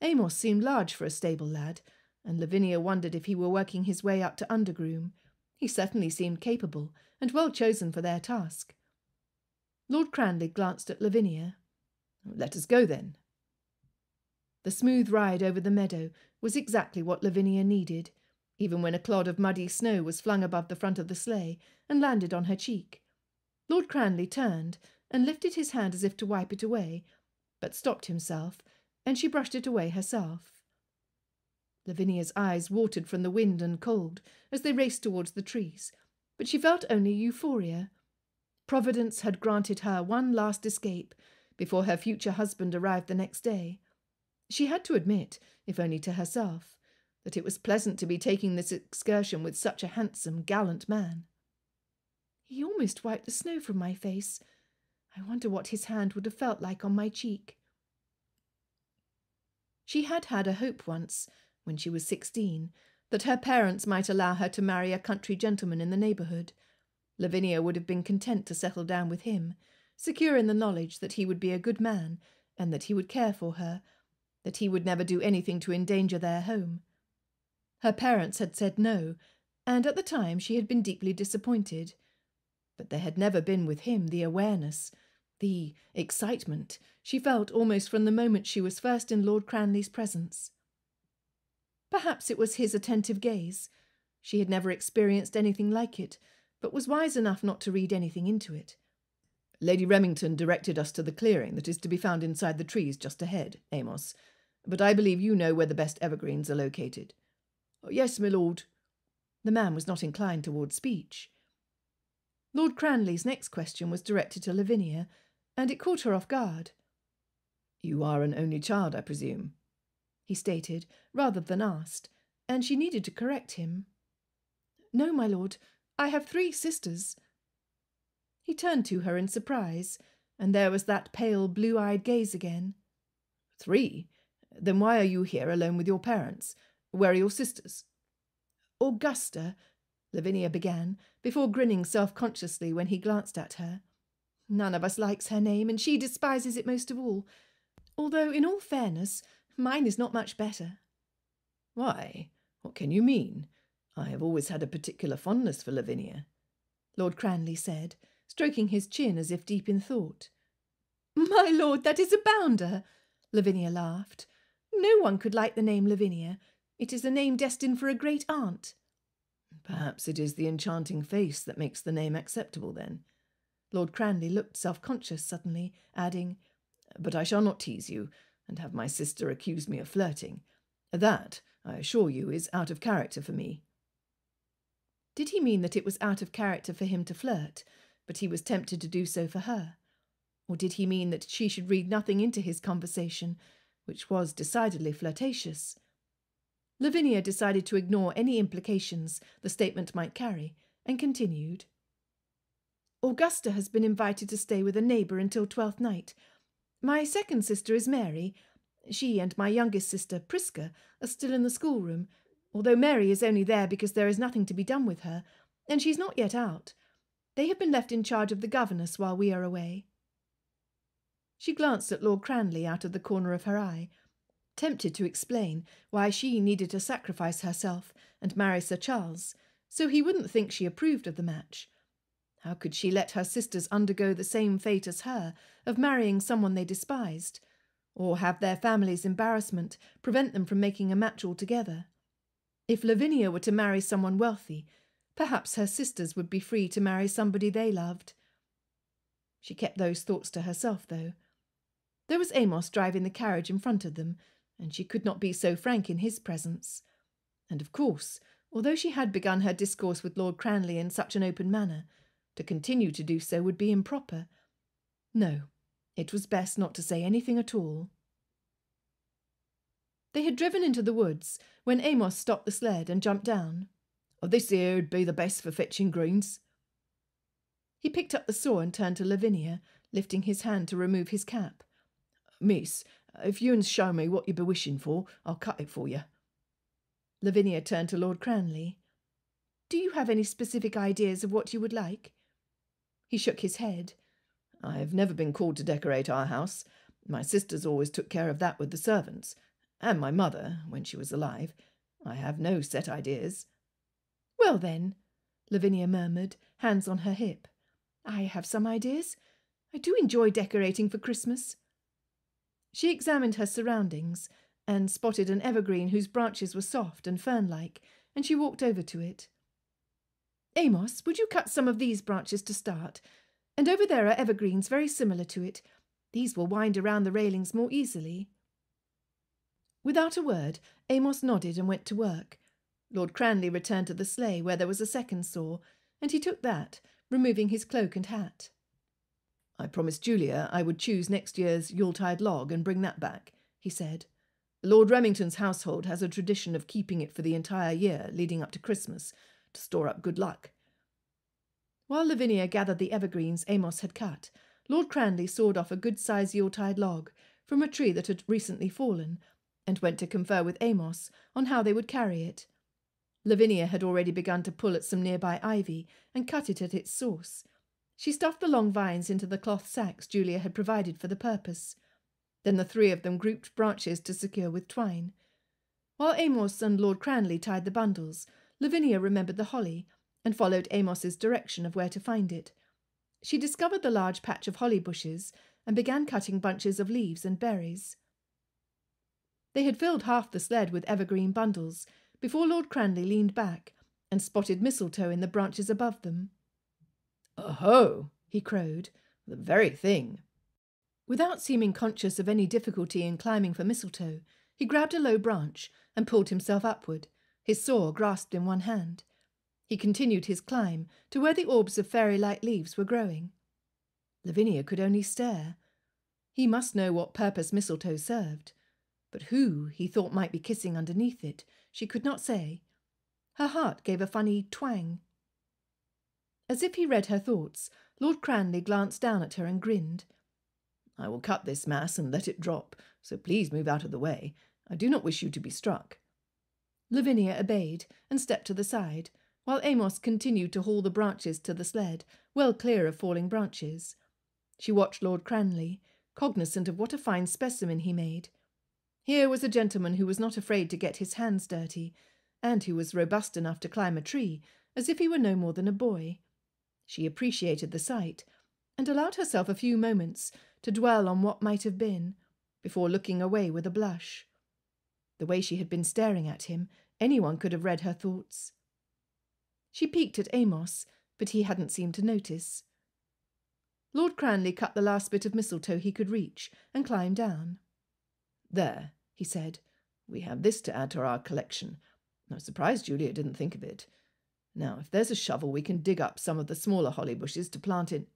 Amos seemed large for a stable lad, and Lavinia wondered if he were working his way up to undergroom. He certainly seemed capable, and well chosen for their task. Lord Cranleigh glanced at Lavinia. "Let us go, then." The smooth ride over the meadow was exactly what Lavinia needed, even when a clod of muddy snow was flung above the front of the sleigh and landed on her cheek. Lord Cranleigh turned and lifted his hand as if to wipe it away, but stopped himself, and she brushed it away herself. Lavinia's eyes watered from the wind and cold as they raced towards the trees, but she felt only euphoria. Providence had granted her one last escape before her future husband arrived the next day. She had to admit, if only to herself, that it was pleasant to be taking this excursion with such a handsome, gallant man. "He almost wiped the snow from my face. I wonder what his hand would have felt like on my cheek." She had had a hope once, when she was 16, that her parents might allow her to marry a country gentleman in the neighbourhood. Lavinia would have been content to settle down with him, secure in the knowledge that he would be a good man, and that he would care for her, that he would never do anything to endanger their home. Her parents had said no, and at the time she had been deeply disappointed. But there had never been with him the awareness, the excitement she felt almost from the moment she was first in Lord Cranleigh's presence. Perhaps it was his attentive gaze. She had never experienced anything like it, but was wise enough not to read anything into it. "Lady Remington directed us to the clearing that is to be found inside the trees just ahead, Amos, but I believe you know where the best evergreens are located." "Oh, yes, my lord." The man was not inclined toward speech. Lord Cranleigh's next question was directed to Lavinia, and it caught her off guard. "You are an only child, I presume?" he stated, rather than asked, and she needed to correct him. "No, my lord, I have 3 sisters." He turned to her in surprise, and there was that pale, blue-eyed gaze again. 3? Then why are you here alone with your parents? Where are your sisters?" "Augusta," Lavinia began, before grinning self-consciously when he glanced at her. "None of us likes her name, and she despises it most of all. Although, in all fairness, mine is not much better." "Why? What can you mean? I have always had a particular fondness for Lavinia," Lord Cranleigh said, stroking his chin as if deep in thought. "My lord, that is a bounder!" Lavinia laughed. "No one could like the name Lavinia. It is a name destined for a great aunt." "Perhaps it is the enchanting face that makes the name acceptable, then." Lord Cranleigh looked self-conscious suddenly, adding, "But I shall not tease you, and have my sister accuse me of flirting. That, I assure you, is out of character for me." Did he mean that it was out of character for him to flirt? but he was tempted to do so for her. Or did he mean that she should read nothing into his conversation, which was decidedly flirtatious? Lavinia decided to ignore any implications the statement might carry, and continued. Augusta has been invited to stay with a neighbour until Twelfth Night. My second sister is Mary. She and my youngest sister, Prisca, are still in the schoolroom, although Mary is only there because there is nothing to be done with her, and she's not yet out. They have been left in charge of the governess while we are away. She glanced at Lord Cranleigh out of the corner of her eye, tempted to explain why she needed to sacrifice herself and marry Sir Charles, so he wouldn't think she approved of the match. How could she let her sisters undergo the same fate as her of marrying someone they despised, or have their family's embarrassment prevent them from making a match altogether? If Lavinia were to marry someone wealthy, perhaps her sisters would be free to marry somebody they loved. She kept those thoughts to herself, though. There was Amos driving the carriage in front of them, and she could not be so frank in his presence. And of course, although she had begun her discourse with Lord Cranleigh in such an open manner, to continue to do so would be improper. No, it was best not to say anything at all. They had driven into the woods when Amos stopped the sled and jumped down. This here'd be the best for fetching greens. He picked up the saw and turned to Lavinia, lifting his hand to remove his cap. Miss, if you uns show me what you be wishing for, I'll cut it for you. Lavinia turned to Lord Cranleigh. Do you have any specific ideas of what you would like? He shook his head. I have never been called to decorate our house. My sisters always took care of that with the servants, and my mother, when she was alive. I have no set ideas. Well then, Lavinia murmured, hands on her hip. I have some ideas. I do enjoy decorating for Christmas. She examined her surroundings and spotted an evergreen whose branches were soft and fern-like, and she walked over to it. Amos, would you cut some of these branches to start? And over there are evergreens very similar to it. These will wind around the railings more easily. Without a word, Amos nodded and went to work. Lord Cranleigh returned to the sleigh where there was a second saw, and he took that, removing his cloak and hat. I promised Julia I would choose next year's Yuletide log and bring that back, he said. Lord Remington's household has a tradition of keeping it for the entire year leading up to Christmas, to store up good luck. While Lavinia gathered the evergreens Amos had cut, Lord Cranleigh sawed off a good-sized Yuletide log from a tree that had recently fallen, and went to confer with Amos on how they would carry it. Lavinia had already begun to pull at some nearby ivy and cut it at its source. She stuffed the long vines into the cloth sacks Julia had provided for the purpose. Then the three of them grouped branches to secure with twine. While Amos and Lord Cranleigh tied the bundles, Lavinia remembered the holly and followed Amos's direction of where to find it. She discovered the large patch of holly bushes and began cutting bunches of leaves and berries. They had filled half the sled with evergreen bundles before Lord Cranleigh leaned back and spotted mistletoe in the branches above them. "Oh-ho!" he crowed. "The very thing." Without seeming conscious of any difficulty in climbing for mistletoe, he grabbed a low branch and pulled himself upward, his saw grasped in one hand. He continued his climb to where the orbs of fairy-like leaves were growing. Lavinia could only stare. He must know what purpose mistletoe served, but who he thought might be kissing underneath it, she could not say. Her heart gave a funny twang. As if he read her thoughts, Lord Cranleigh glanced down at her and grinned. "I will cut this mass and let it drop, so please move out of the way. I do not wish you to be struck." Lavinia obeyed and stepped to the side, while Amos continued to haul the branches to the sled, well clear of falling branches. She watched Lord Cranleigh, cognizant of what a fine specimen he made. Here was a gentleman who was not afraid to get his hands dirty, and who was robust enough to climb a tree, as if he were no more than a boy. She appreciated the sight, and allowed herself a few moments to dwell on what might have been, before looking away with a blush. The way she had been staring at him, anyone could have read her thoughts. She peeked at Amos, but he hadn't seemed to notice. Lord Cranleigh cut the last bit of mistletoe he could reach and climbed down. "There," he said, "we have this to add to our collection. I'm surprised Julia didn't think of it. Now, if there's a shovel, we can dig up some of the smaller holly bushes to plant in.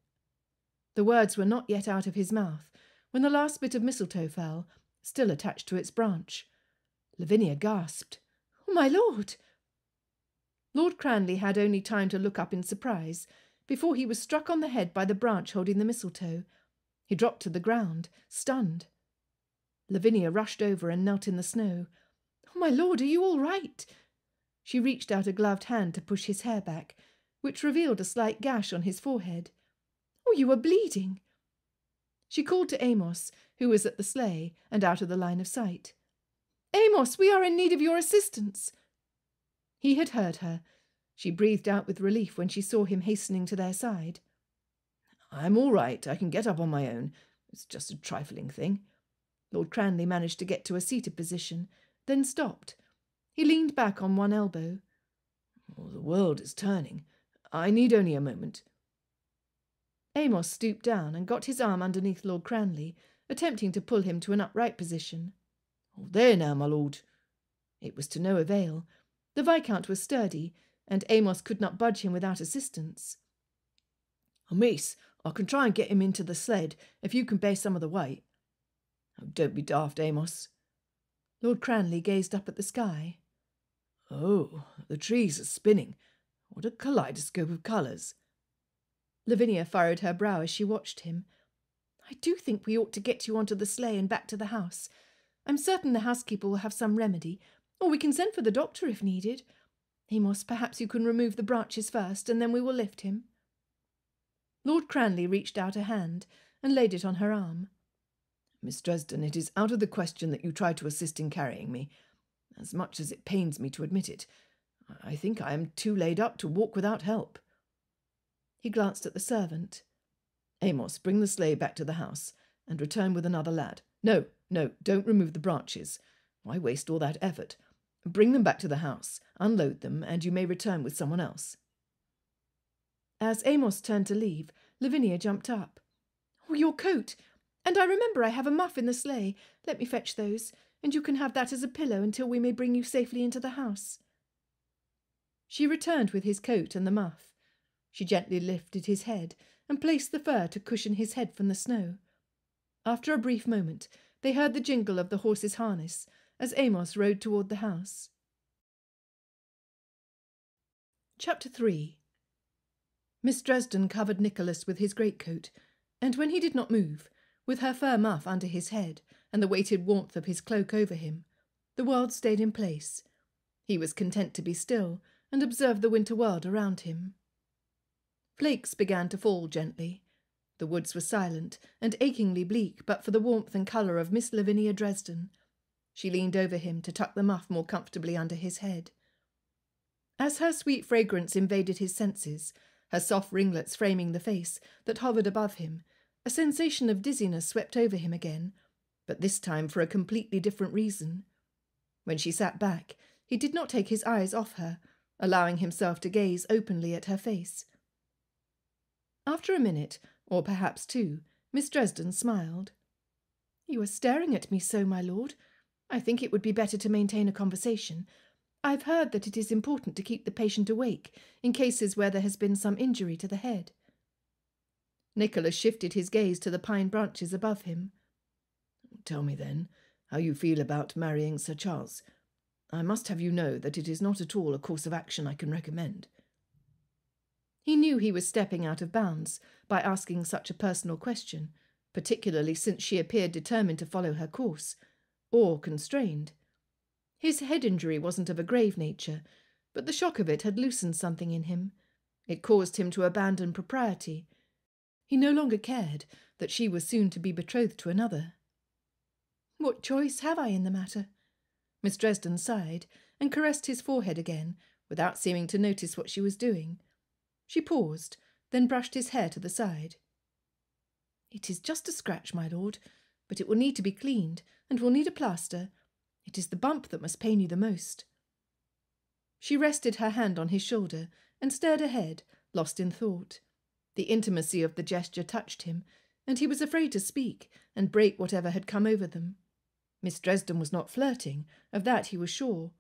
The words were not yet out of his mouth when the last bit of mistletoe fell, still attached to its branch. Lavinia gasped. "Oh, my lord!" Lord Cranleigh had only time to look up in surprise before he was struck on the head by the branch holding the mistletoe. He dropped to the ground, stunned. Lavinia rushed over and knelt in the snow. "Oh, my lord, are you all right?" She reached out a gloved hand to push his hair back, which revealed a slight gash on his forehead. "Oh, you are bleeding." She called to Amos, who was at the sleigh and out of the line of sight. "Amos, we are in need of your assistance." He had heard her. She breathed out with relief when she saw him hastening to their side. "I'm all right. I can get up on my own. It's just a trifling thing." Lord Cranleigh managed to get to a seated position, then stopped. He leaned back on one elbow. "Oh, the world is turning. I need only a moment." Amos stooped down and got his arm underneath Lord Cranleigh, attempting to pull him to an upright position. "Oh, there now, my lord." It was to no avail. The Viscount was sturdy, and Amos could not budge him without assistance. "Oh, miss, I can try and get him into the sled if you can bear some of the weight." "Oh, don't be daft, Amos." Lord Cranleigh gazed up at the sky. "Oh, the trees are spinning. What a kaleidoscope of colours." Lavinia furrowed her brow as she watched him. "I do think we ought to get you onto the sleigh and back to the house. I'm certain the housekeeper will have some remedy, or we can send for the doctor if needed. Amos, perhaps you can remove the branches first, and then we will lift him." Lord Cranleigh reached out a hand and laid it on her arm. "Miss Dresden, it is out of the question that you try to assist in carrying me. As much as it pains me to admit it, I think I am too laid up to walk without help." He glanced at the servant. "Amos, bring the sleigh back to the house, and return with another lad. No, don't remove the branches. Why waste all that effort? Bring them back to the house, unload them, and you may return with someone else." As Amos turned to leave, Lavinia jumped up. "Oh, your coat! And I remember I have a muff in the sleigh. Let me fetch those, and you can have that as a pillow until we may bring you safely into the house." She returned with his coat and the muff. She gently lifted his head and placed the fur to cushion his head from the snow. After a brief moment, they heard the jingle of the horse's harness as Amos rode toward the house. Chapter 3. Miss Dresden covered Nicholas with his greatcoat, and when he did not move, with her fur muff under his head and the weighted warmth of his cloak over him, the world stayed in place. He was content to be still and observe the winter world around him. Flakes began to fall gently. The woods were silent and achingly bleak but for the warmth and colour of Miss Lavinia Dresden. She leaned over him to tuck the muff more comfortably under his head. As her sweet fragrance invaded his senses, her soft ringlets framing the face that hovered above him, a sensation of dizziness swept over him again, but this time for a completely different reason. When she sat back, he did not take his eyes off her, allowing himself to gaze openly at her face. After a minute, or perhaps two, Miss Dresden smiled. "You are staring at me so, my lord. I think it would be better to maintain a conversation. I've heard that it is important to keep the patient awake in cases where there has been some injury to the head." Nicholas shifted his gaze to the pine branches above him. "Tell me, then, how you feel about marrying Sir Charles. I must have you know that it is not at all a course of action I can recommend." He knew he was stepping out of bounds by asking such a personal question, particularly since she appeared determined to follow her course, or constrained. His head injury wasn't of a grave nature, but the shock of it had loosened something in him. It caused him to abandon propriety. He no longer cared that she was soon to be betrothed to another. "What choice have I in the matter?" Miss Dresden sighed and caressed his forehead again, without seeming to notice what she was doing. She paused, then brushed his hair to the side. "It is just a scratch, my lord, but it will need to be cleaned, and will need a plaster. It is the bump that must pain you the most." She rested her hand on his shoulder and stared ahead, lost in thought. The intimacy of the gesture touched him, and he was afraid to speak and break whatever had come over them. Miss Dresden was not flirting, of that he was sure.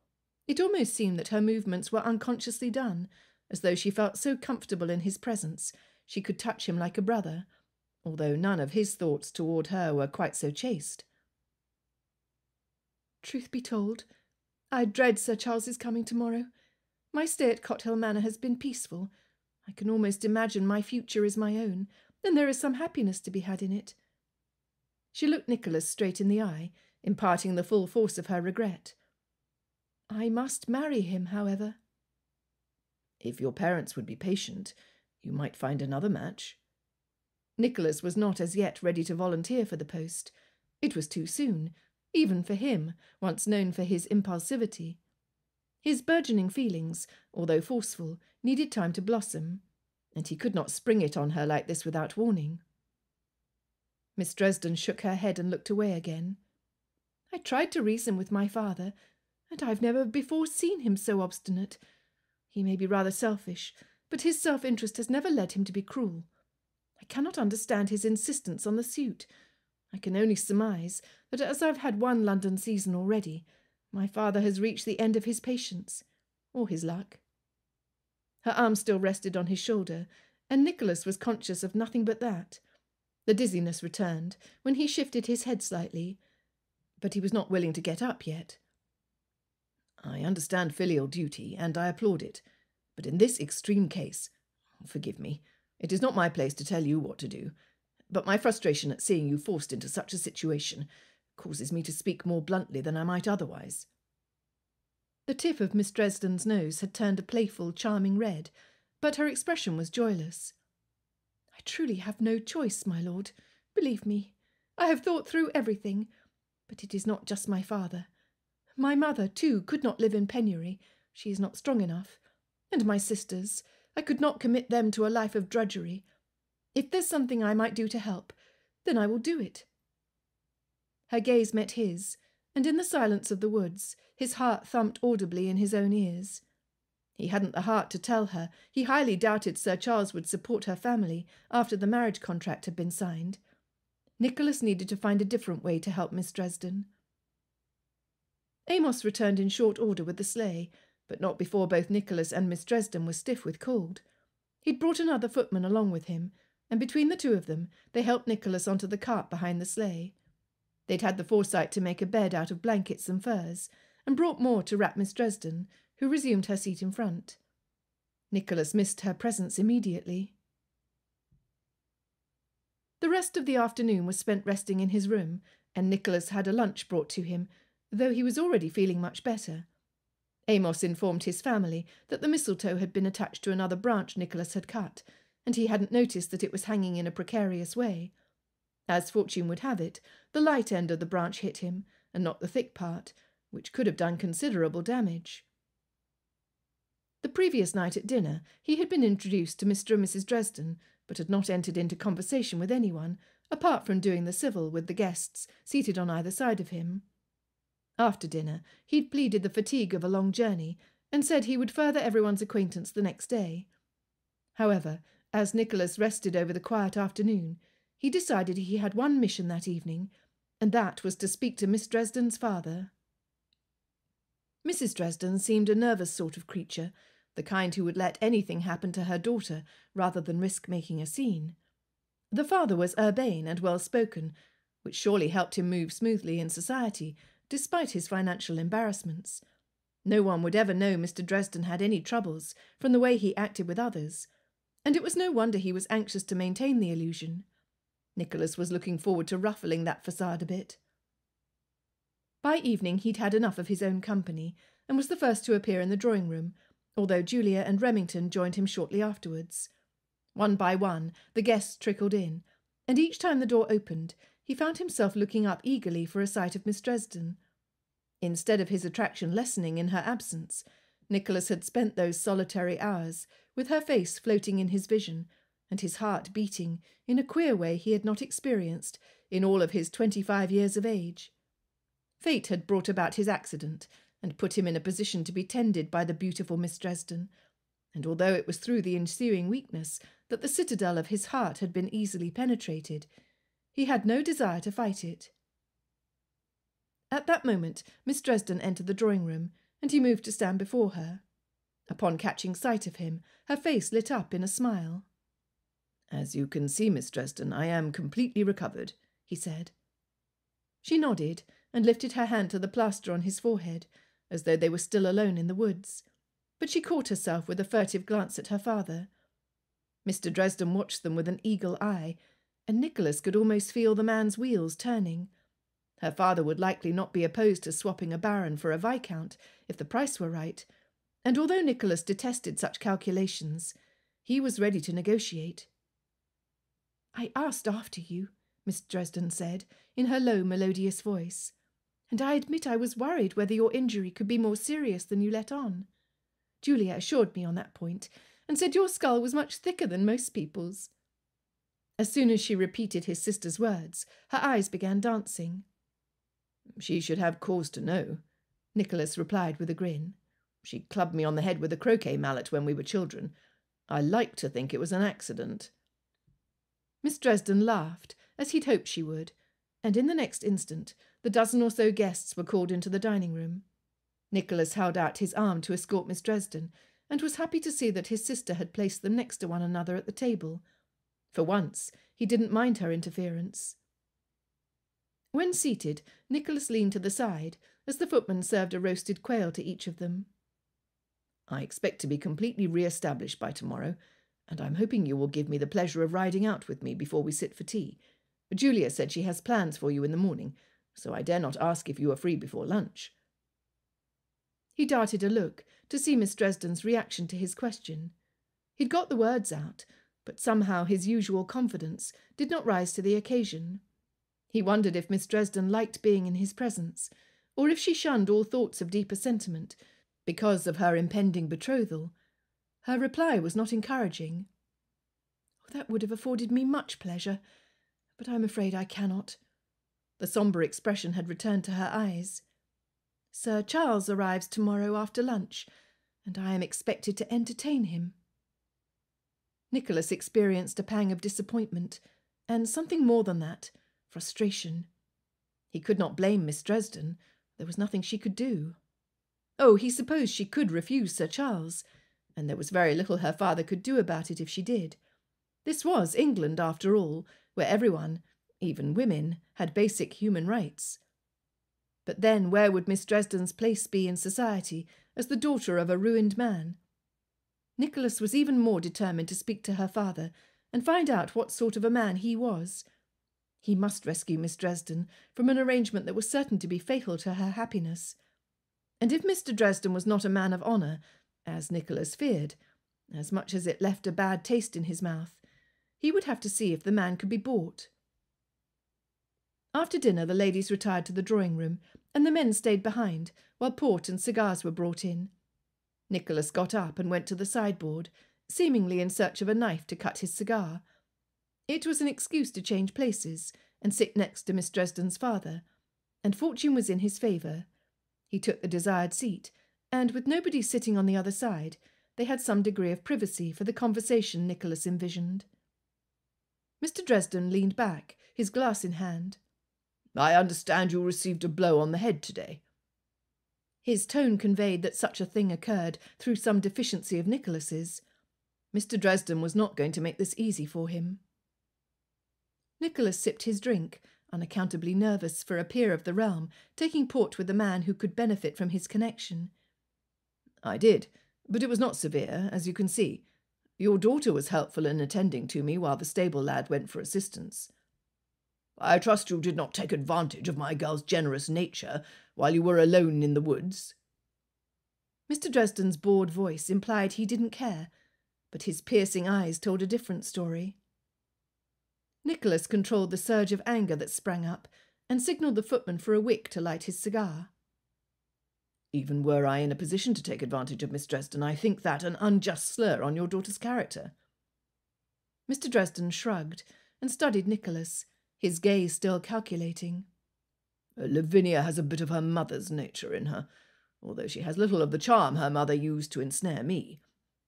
It almost seemed that her movements were unconsciously done, as though she felt so comfortable in his presence she could touch him like a brother, although none of his thoughts toward her were quite so chaste. Truth be told, I dread Sir Charles's coming tomorrow. My stay at Cothill Manor has been peaceful. I can almost imagine my future is my own, and there is some happiness to be had in it. She looked Nicholas straight in the eye, imparting the full force of her regret. I must marry him, however. If your parents would be patient, you might find another match. Nicholas was not as yet ready to volunteer for the post. It was too soon, even for him, once known for his impulsivity. His burgeoning feelings, although forceful, needed time to blossom, and he could not spring it on her like this without warning. Miss Dresden shook her head and looked away again. I tried to reason with my father, and I've never before seen him so obstinate. He may be rather selfish, but his self-interest has never led him to be cruel. I cannot understand his insistence on the suit. I can only surmise that as I've had one London season already, my father has reached the end of his patience, or his luck. Her arm still rested on his shoulder, and Nicholas was conscious of nothing but that. The dizziness returned when he shifted his head slightly, but he was not willing to get up yet. I understand filial duty, and I applaud it, but in this extreme case, forgive me, it is not my place to tell you what to do, but my frustration at seeing you forced into such a situation causes me to speak more bluntly than I might otherwise. The tip of Miss Dresden's nose had turned a playful, charming red, but her expression was joyless. I truly have no choice, my lord. Believe me, I have thought through everything, but it is not just my father. My mother, too, could not live in penury. She is not strong enough. And my sisters, I could not commit them to a life of drudgery. If there's something I might do to help, then I will do it. Her gaze met his, and in the silence of the woods, his heart thumped audibly in his own ears. He hadn't the heart to tell her he highly doubted Sir Charles would support her family after the marriage contract had been signed. Nicholas needed to find a different way to help Miss Dresden. Amos returned in short order with the sleigh, but not before both Nicholas and Miss Dresden were stiff with cold. He'd brought another footman along with him, and between the two of them they helped Nicholas onto the cart behind the sleigh. They'd had the foresight to make a bed out of blankets and furs, and brought more to wrap Miss Dresden, who resumed her seat in front. Nicholas missed her presence immediately. The rest of the afternoon was spent resting in his room, and Nicholas had a lunch brought to him, though he was already feeling much better. Amos informed his family that the mistletoe had been attached to another branch Nicholas had cut, and he hadn't noticed that it was hanging in a precarious way. As fortune would have it, the light end of the branch hit him, and not the thick part, which could have done considerable damage. The previous night at dinner he had been introduced to Mr. and Mrs. Dresden, but had not entered into conversation with anyone, apart from doing the civil with the guests seated on either side of him. After dinner he'd pleaded the fatigue of a long journey, and said he would further everyone's acquaintance the next day. However, as Nicholas rested over the quiet afternoon, he decided he had one mission that evening, and that was to speak to Miss Dresden's father. Mrs. Dresden seemed a nervous sort of creature, the kind who would let anything happen to her daughter rather than risk making a scene. The father was urbane and well-spoken, which surely helped him move smoothly in society, despite his financial embarrassments. No one would ever know Mr. Dresden had any troubles from the way he acted with others, and it was no wonder he was anxious to maintain the illusion. Nicholas was looking forward to ruffling that facade a bit. By evening he'd had enough of his own company, and was the first to appear in the drawing-room, although Julia and Remington joined him shortly afterwards. One by one the guests trickled in, and each time the door opened he found himself looking up eagerly for a sight of Miss Dresden. Instead of his attraction lessening in her absence, Nicholas had spent those solitary hours with her face floating in his vision, and his heart beating in a queer way he had not experienced in all of his 25 years of age. Fate had brought about his accident, and put him in a position to be tended by the beautiful Miss Dresden, and although it was through the ensuing weakness that the citadel of his heart had been easily penetrated, he had no desire to fight it. At that moment Miss Dresden entered the drawing-room, and he moved to stand before her. Upon catching sight of him, her face lit up in a smile. "As you can see, Miss Dresden, I am completely recovered," he said. She nodded and lifted her hand to the plaster on his forehead, as though they were still alone in the woods, but she caught herself with a furtive glance at her father. Mr. Dresden watched them with an eagle eye, and Nicholas could almost feel the man's wheels turning. Her father would likely not be opposed to swapping a baron for a viscount if the price were right, and although Nicholas detested such calculations, he was ready to negotiate. "I asked after you," Miss Dresden said, in her low, melodious voice, "and I admit I was worried whether your injury could be more serious than you let on. Julia assured me on that point, and said your skull was much thicker than most people's." As soon as she repeated his sister's words, her eyes began dancing. "She should have cause to know," Nicholas replied with a grin. "She clubbed me on the head with a croquet mallet when we were children. I like to think it was an accident." Miss Dresden laughed, as he'd hoped she would, and in the next instant the dozen or so guests were called into the dining-room. Nicholas held out his arm to escort Miss Dresden, and was happy to see that his sister had placed them next to one another at the table. For once, he didn't mind her interference. When seated, Nicholas leaned to the side, as the footman served a roasted quail to each of them. "I expect to be completely re-established by tomorrow, and I'm hoping you will give me the pleasure of riding out with me before we sit for tea. Julia said she has plans for you in the morning, so I dare not ask if you are free before lunch." He darted a look to see Miss Dresden's reaction to his question. He'd got the words out, but somehow his usual confidence did not rise to the occasion. He wondered if Miss Dresden liked being in his presence, or if she shunned all thoughts of deeper sentiment because of her impending betrothal. Her reply was not encouraging. "That would have afforded me much pleasure, but I'm afraid I cannot." The sombre expression had returned to her eyes. "Sir Charles arrives tomorrow after lunch, and I am expected to entertain him." Nicholas experienced a pang of disappointment, and something more than that, frustration. He could not blame Miss Dresden. There was nothing she could do. Oh, he supposed she could refuse Sir Charles, and there was very little her father could do about it if she did. This was England, after all, where everyone, even women, had basic human rights. But then where would Miss Dresden's place be in society as the daughter of a ruined man? Nicholas was even more determined to speak to her father and find out what sort of a man he was. He must rescue Miss Dresden from an arrangement that was certain to be fatal to her happiness. And if Mr. Dresden was not a man of honour, as Nicholas feared, as much as it left a bad taste in his mouth, he would have to see if the man could be bought. After dinner the ladies retired to the drawing-room, and the men stayed behind, while port and cigars were brought in. Nicholas got up and went to the sideboard, seemingly in search of a knife to cut his cigar. It was an excuse to change places and sit next to Miss Dresden's father, and fortune was in his favour. He took the desired seat, and with nobody sitting on the other side, they had some degree of privacy for the conversation Nicholas envisioned. Mr. Dresden leaned back, his glass in hand. "I understand you received a blow on the head today." His tone conveyed that such a thing occurred through some deficiency of Nicholas's. Mr. Dresden was not going to make this easy for him. Nicholas sipped his drink, unaccountably nervous for a peer of the realm, taking port with a man who could benefit from his connection. "I did, but it was not severe, as you can see. Your daughter was helpful in attending to me while the stable lad went for assistance." "I trust you did not take advantage of my girl's generous nature while you were alone in the woods." Mr. Dresden's bored voice implied he didn't care, but his piercing eyes told a different story. Nicholas controlled the surge of anger that sprang up, and signalled the footman for a wick to light his cigar. "Even were I in a position to take advantage of Miss Dresden, I think that an unjust slur on your daughter's character." Mr. Dresden shrugged and studied Nicholas, his gaze still calculating. "Lavinia has a bit of her mother's nature in her, although she has little of the charm her mother used to ensnare me,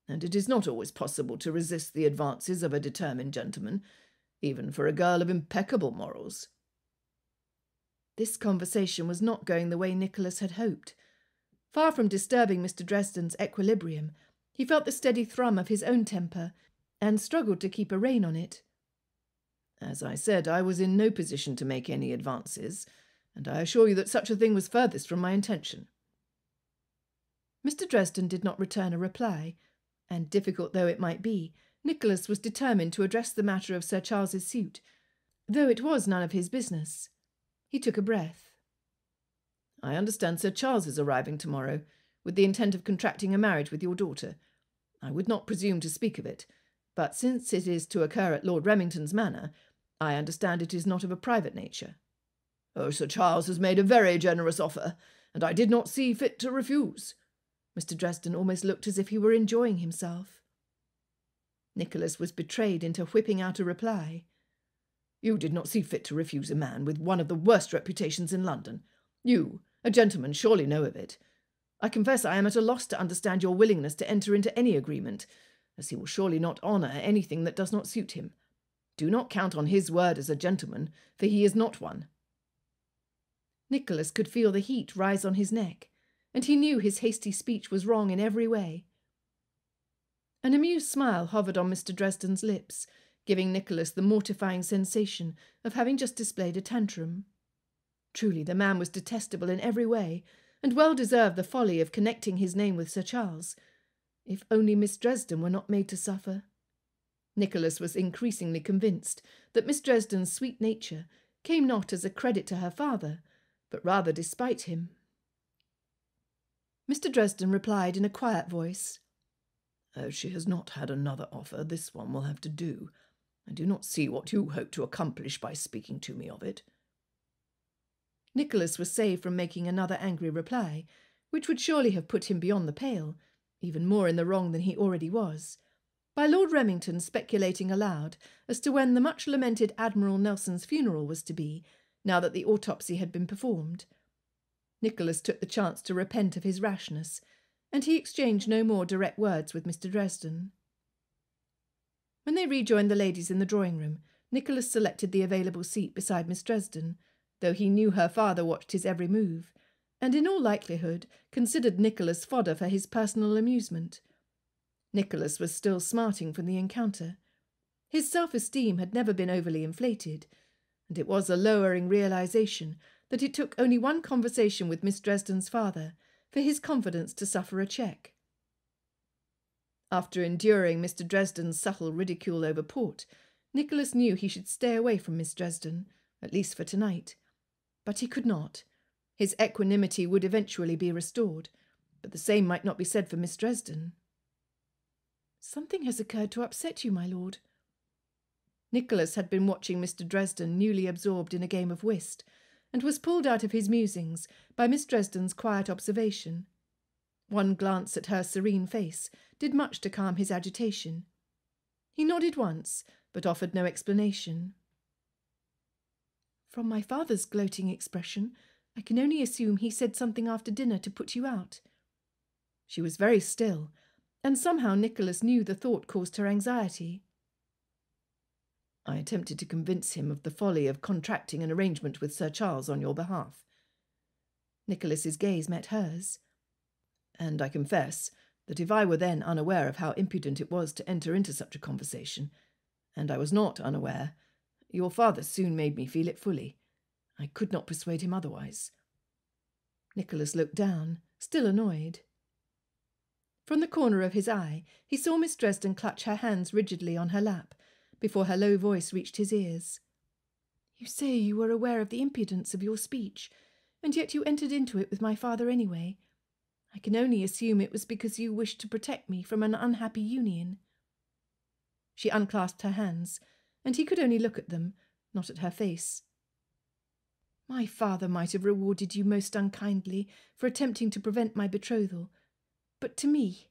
and it is not always possible to resist the advances of a determined gentleman, even for a girl of impeccable morals." This conversation was not going the way Nicholas had hoped. Far from disturbing Mr. Dresden's equilibrium, He felt the steady thrum of his own temper, and struggled to keep a rein on it. As I said, I was in no position to make any advances, and I assure you that such a thing was furthest from my intention. Mr. Dresden did not return a reply, and difficult though it might be, Nicholas was determined to address the matter of Sir Charles's suit, though it was none of his business. He took a breath. I understand Sir Charles is arriving tomorrow, with the intent of contracting a marriage with your daughter. I would not presume to speak of it, but since it is to occur at Lord Remington's manor, I understand it is not of a private nature. Oh, Sir Charles has made a very generous offer, and I did not see fit to refuse. Mr. Dresden almost looked as if he were enjoying himself. Nicholas was betrayed into whipping out a reply. You did not see fit to refuse a man with one of the worst reputations in London. You, a gentleman, surely know of it. I confess I am at a loss to understand your willingness to enter into any agreement, as he will surely not honour anything that does not suit him. Do not count on his word as a gentleman, for he is not one. Nicholas could feel the heat rise on his neck, and he knew his hasty speech was wrong in every way. An amused smile hovered on Mr. Dresden's lips, giving Nicholas the mortifying sensation of having just displayed a tantrum. Truly, the man was detestable in every way, and well deserved the folly of connecting his name with Sir Charles. If only Miss Dresden were not made to suffer. Nicholas was increasingly convinced that Miss Dresden's sweet nature came not as a credit to her father, but rather despite him. Mr. Dresden replied in a quiet voice, As she has not had another offer, this one will have to do. I do not see what you hope to accomplish by speaking to me of it. Nicholas was saved from making another angry reply, which would surely have put him beyond the pale, even more in the wrong than he already was, by Lord Remington speculating aloud as to when the much-lamented Admiral Nelson's funeral was to be, now that the autopsy had been performed. Nicholas took the chance to repent of his rashness, and he exchanged no more direct words with Mr. Dresden. When they rejoined the ladies in the drawing-room, Nicholas selected the available seat beside Miss Dresden, though he knew her father watched his every move, and in all likelihood considered Nicholas fodder for his personal amusement. Nicholas was still smarting from the encounter. His self-esteem had never been overly inflated, and it was a lowering realization that it took only one conversation with Miss Dresden's father for his confidence to suffer a check. After enduring Mr. Dresden's subtle ridicule over port, Nicholas knew he should stay away from Miss Dresden, at least for tonight. But he could not. His equanimity would eventually be restored, but the same might not be said for Miss Dresden. Something has occurred to upset you, my lord. Nicholas had been watching Mr. Dresden newly absorbed in a game of whist, and was pulled out of his musings by Miss Dresden's quiet observation. One glance at her serene face did much to calm his agitation. He nodded once, but offered no explanation. From my father's gloating expression, I can only assume he said something after dinner to put you out. She was very still, and somehow Nicholas knew the thought caused her anxiety. I attempted to convince him of the folly of contracting an arrangement with Sir Charles on your behalf. Nicholas's gaze met hers. And I confess that if I were then unaware of how impudent it was to enter into such a conversation, and I was not unaware, your father soon made me feel it fully. I could not persuade him otherwise. Nicholas looked down, still annoyed. From the corner of his eye, he saw Miss Dresden clutch her hands rigidly on her lap, before her low voice reached his ears. You say you were aware of the impudence of your speech, and yet you entered into it with my father anyway. I can only assume it was because you wished to protect me from an unhappy union. She unclasped her hands, and he could only look at them, not at her face. My father might have rewarded you most unkindly for attempting to prevent my betrothal, but to me...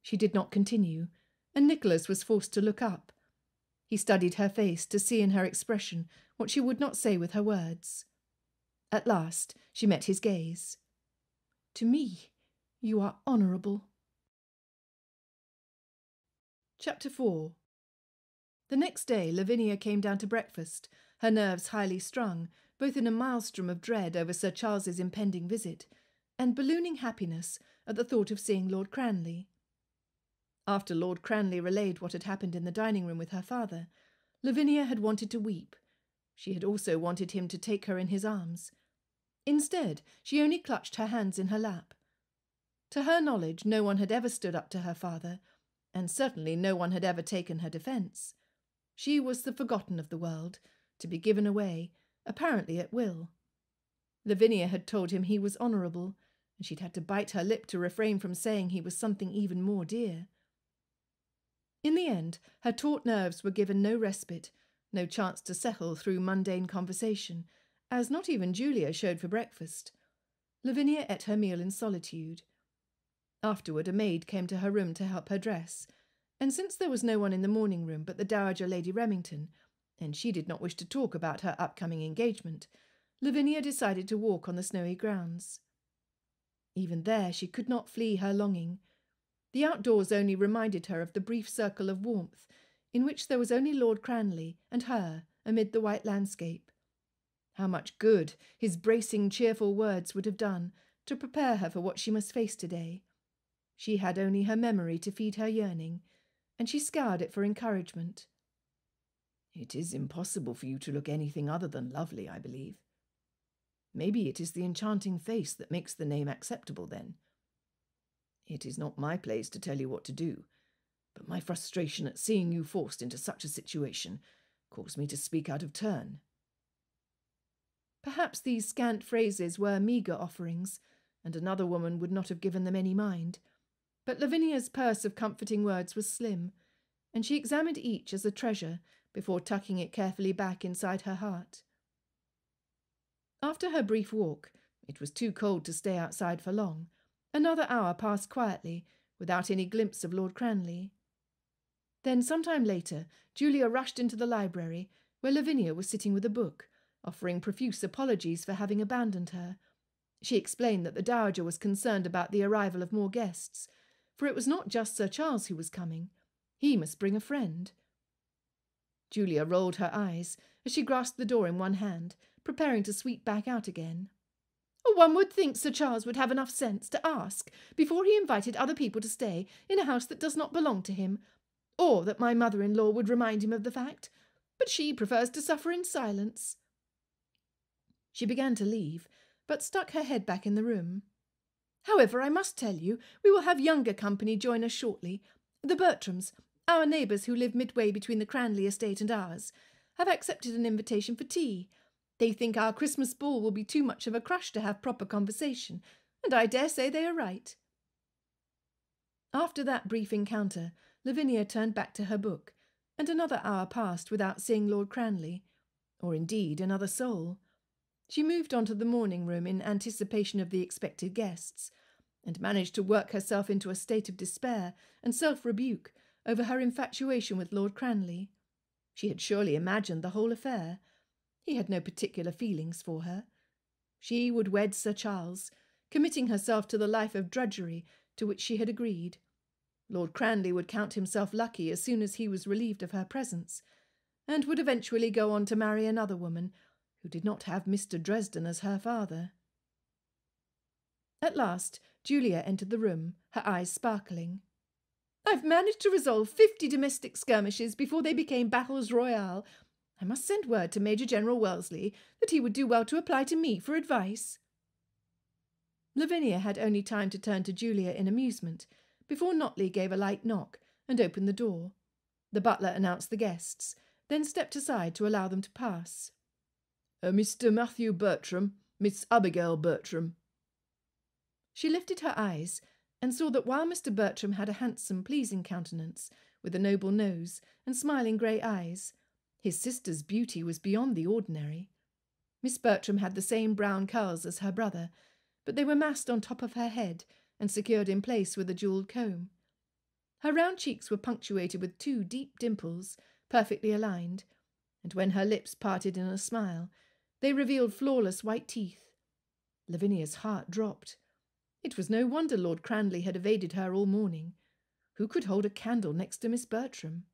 She did not continue, and Nicholas was forced to look up. He studied her face to see in her expression what she would not say with her words. At last she met his gaze. To me, you are honourable. Chapter 4. The next day Lavinia came down to breakfast, her nerves highly strung, both in a maelstrom of dread over Sir Charles's impending visit, and ballooning happiness at the thought of seeing Lord Cranleigh. After Lord Cranleigh relayed what had happened in the dining room with her father, Lavinia had wanted to weep. She had also wanted him to take her in his arms. Instead, she only clutched her hands in her lap. To her knowledge, no one had ever stood up to her father, and certainly no one had ever taken her defence. She was the forgotten of the world, to be given away, apparently at will. Lavinia had told him he was honourable, and she'd had to bite her lip to refrain from saying he was something even more dear. In the end, her taut nerves were given no respite, no chance to settle through mundane conversation, as not even Julia showed for breakfast. Lavinia ate her meal in solitude. Afterward, a maid came to her room to help her dress, and since there was no one in the morning room but the Dowager Lady Remington, and she did not wish to talk about her upcoming engagement, Lavinia decided to walk on the snowy grounds. Even there she could not flee her longing. The outdoors only reminded her of the brief circle of warmth in which there was only Lord Cranleigh and her amid the white landscape. How much good his bracing, cheerful words would have done to prepare her for what she must face today. She had only her memory to feed her yearning, and she scoured it for encouragement. "It is impossible for you to look anything other than lovely, I believe. Maybe it is the enchanting face that makes the name acceptable, then. It is not my place to tell you what to do, but my frustration at seeing you forced into such a situation caused me to speak out of turn." Perhaps these scant phrases were meagre offerings, and another woman would not have given them any mind. But Lavinia's purse of comforting words was slim, and she examined each as a treasure before tucking it carefully back inside her heart. After her brief walk, it was too cold to stay outside for long. Another hour passed quietly, without any glimpse of Lord Cranleigh. Then, some time later, Julia rushed into the library, where Lavinia was sitting with a book, offering profuse apologies for having abandoned her. She explained that the Dowager was concerned about the arrival of more guests, for it was not just Sir Charles who was coming. He must bring a friend. Julia rolled her eyes as she grasped the door in one hand, preparing to sweep back out again. "One would think Sir Charles would have enough sense to ask before he invited other people to stay in a house that does not belong to him, or that my mother-in-law would remind him of the fact, but she prefers to suffer in silence." She began to leave, but stuck her head back in the room. "However, I must tell you, we will have younger company join us shortly. The Bertrams, our neighbours who live midway between the Cranleigh estate and ours, have accepted an invitation for tea. They think our Christmas ball will be too much of a crush to have proper conversation, and I dare say they are right." After that brief encounter, Lavinia turned back to her book, and another hour passed without seeing Lord Cranleigh, or indeed another soul. She moved on to the morning room in anticipation of the expected guests, and managed to work herself into a state of despair and self-rebuke over her infatuation with Lord Cranleigh. She had surely imagined the whole affair. He had no particular feelings for her. She would wed Sir Charles, committing herself to the life of drudgery to which she had agreed. Lord Cranleigh would count himself lucky as soon as he was relieved of her presence, and would eventually go on to marry another woman who did not have Mr. Dresden as her father. At last, Julia entered the room, her eyes sparkling. "I've managed to resolve 50 domestic skirmishes before they became battles royale. I must send word to Major General Wellesley that he would do well to apply to me for advice." Lavinia had only time to turn to Julia in amusement before Notley gave a light knock and opened the door. The butler announced the guests, then stepped aside to allow them to pass. "Mr. Matthew Bertram, Miss Abigail Bertram." She lifted her eyes and saw that while Mr. Bertram had a handsome, pleasing countenance, with a noble nose and smiling grey eyes, his sister's beauty was beyond the ordinary. Miss Bertram had the same brown curls as her brother, but they were massed on top of her head and secured in place with a jewelled comb. Her round cheeks were punctuated with 2 deep dimples, perfectly aligned, and when her lips parted in a smile, they revealed flawless white teeth. Lavinia's heart dropped. It was no wonder Lord Cranleigh had evaded her all morning. Who could hold a candle next to Miss Bertram?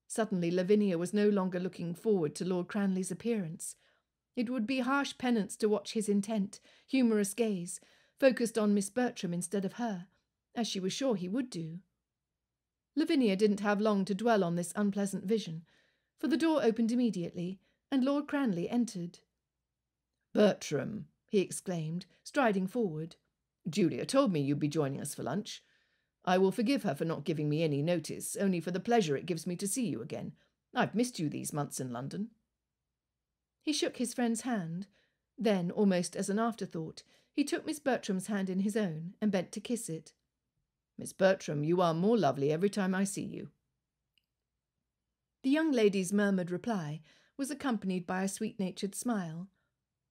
Suddenly Lavinia was no longer looking forward to Lord Cranleigh's appearance. It would be harsh penance to watch his intent, humorous gaze, focused on Miss Bertram instead of her, as she was sure he would do. Lavinia didn't have long to dwell on this unpleasant vision, for the door opened immediately, and Lord Cranleigh entered. "Bertram," he exclaimed, striding forward. "Julia told me you'd be joining us for lunch. I will forgive her for not giving me any notice, only for the pleasure it gives me to see you again. I've missed you these months in London." He shook his friend's hand. Then, almost as an afterthought, he took Miss Bertram's hand in his own and bent to kiss it. "Miss Bertram, you are more lovely every time I see you." The young lady's murmured reply was accompanied by a sweet-natured smile.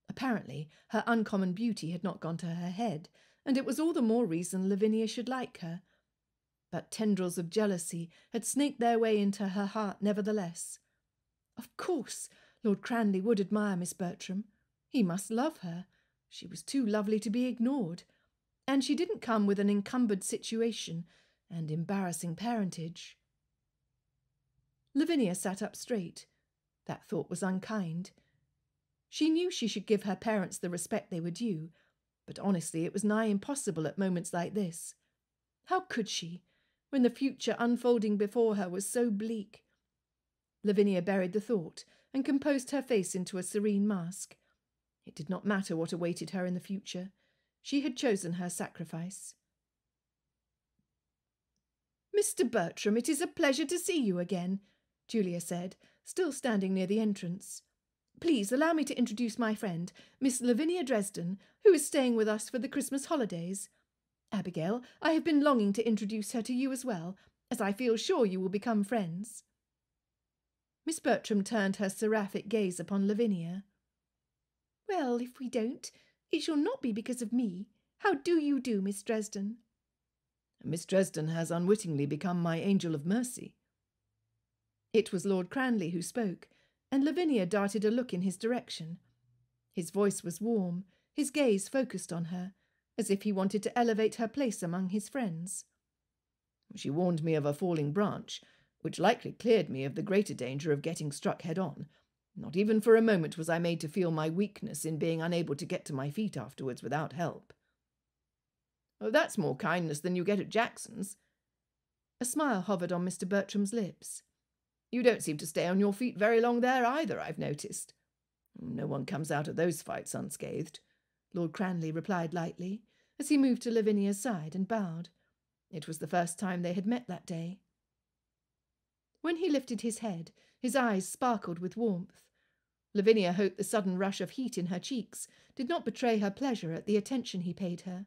Apparently, her uncommon beauty had not gone to her head, and it was all the more reason Lavinia should like her. But tendrils of jealousy had snaked their way into her heart nevertheless. Of course, Lord Cranleigh would admire Miss Bertram. He must love her. She was too lovely to be ignored. And she didn't come with an encumbered situation and embarrassing parentage. Lavinia sat up straight. That thought was unkind. She knew she should give her parents the respect they were due, but honestly it was nigh impossible at moments like this. How could she, when the future unfolding before her was so bleak? Lavinia buried the thought and composed her face into a serene mask. It did not matter what awaited her in the future. She had chosen her sacrifice. "Mr. Bertram, it is a pleasure to see you again," Julia said, still standing near the entrance. "Please allow me to introduce my friend, Miss Lavinia Dresden, who is staying with us for the Christmas holidays. Abigail, I have been longing to introduce her to you as well, as I feel sure you will become friends." Miss Bertram turned her seraphic gaze upon Lavinia. "Well, if we don't, it shall not be because of me. How do you do, Miss Dresden?" "Miss Dresden has unwittingly become my angel of mercy." It was Lord Cranleigh who spoke, and Lavinia darted a look in his direction. His voice was warm, his gaze focused on her, as if he wanted to elevate her place among his friends. "She warned me of a falling branch, which likely cleared me of the greater danger of getting struck head-on. Not even for a moment was I made to feel my weakness in being unable to get to my feet afterwards without help." "Oh, that's more kindness than you get at Jackson's." A smile hovered on Mr. Bertram's lips. "You don't seem to stay on your feet very long there either, I've noticed." "No one comes out of those fights unscathed," Lord Cranleigh replied lightly, as he moved to Lavinia's side and bowed. It was the first time they had met that day. When he lifted his head, his eyes sparkled with warmth. Lavinia hoped the sudden rush of heat in her cheeks did not betray her pleasure at the attention he paid her.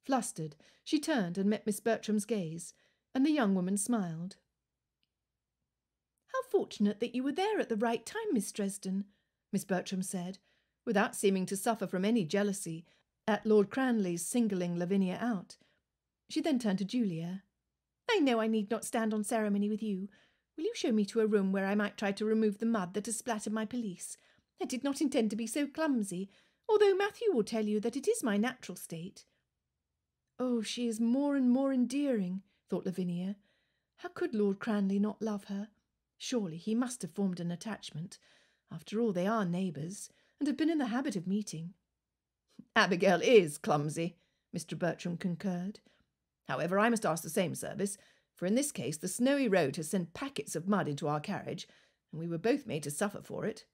Flustered, she turned and met Miss Bertram's gaze, and the young woman smiled. "How fortunate that you were there at the right time, Miss Dresden," Miss Bertram said, without seeming to suffer from any jealousy at Lord Cranleigh's singling Lavinia out. She then turned to Julia. "I know I need not stand on ceremony with you. Will you show me to a room where I might try to remove the mud that has splattered my pelisse? I did not intend to be so clumsy, although Matthew will tell you that it is my natural state." "Oh, she is more and more endearing," thought Lavinia. How could Lord Cranleigh not love her? Surely he must have formed an attachment. After all, they are neighbours, and have been in the habit of meeting. "Abigail is clumsy," Mr. Bertram concurred. "However, I must ask the same service, for in this case the snowy road has sent packets of mud into our carriage, and we were both made to suffer for it."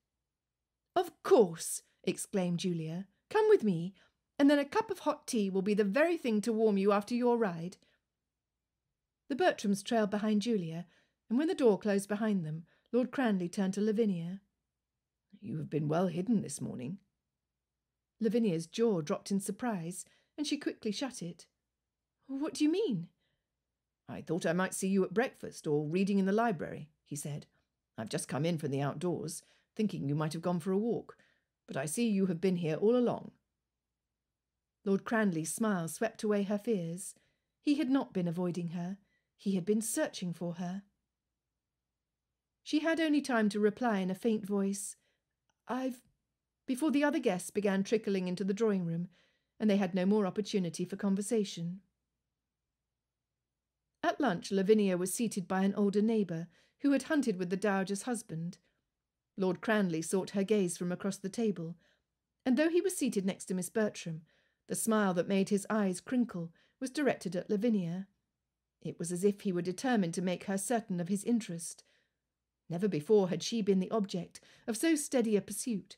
"Of course," exclaimed Julia. "Come with me, and then a cup of hot tea will be the very thing to warm you after your ride." The Bertrams trailed behind Julia, and when the door closed behind them, Lord Cranleigh turned to Lavinia. "You have been well hidden this morning." Lavinia's jaw dropped in surprise, and she quickly shut it. "What do you mean?" "I thought I might see you at breakfast or reading in the library," he said. "I've just come in from the outdoors, thinking you might have gone for a walk, but I see you have been here all along." Lord Cranleigh's smile swept away her fears. He had not been avoiding her. He had been searching for her. She had only time to reply in a faint voice, before the other guests began trickling into the drawing-room, and they had no more opportunity for conversation. At lunch, Lavinia was seated by an older neighbour who had hunted with the dowager's husband. Lord Cranleigh sought her gaze from across the table, and though he was seated next to Miss Bertram, the smile that made his eyes crinkle was directed at Lavinia. It was as if he were determined to make her certain of his interest. Never before had she been the object of so steady a pursuit,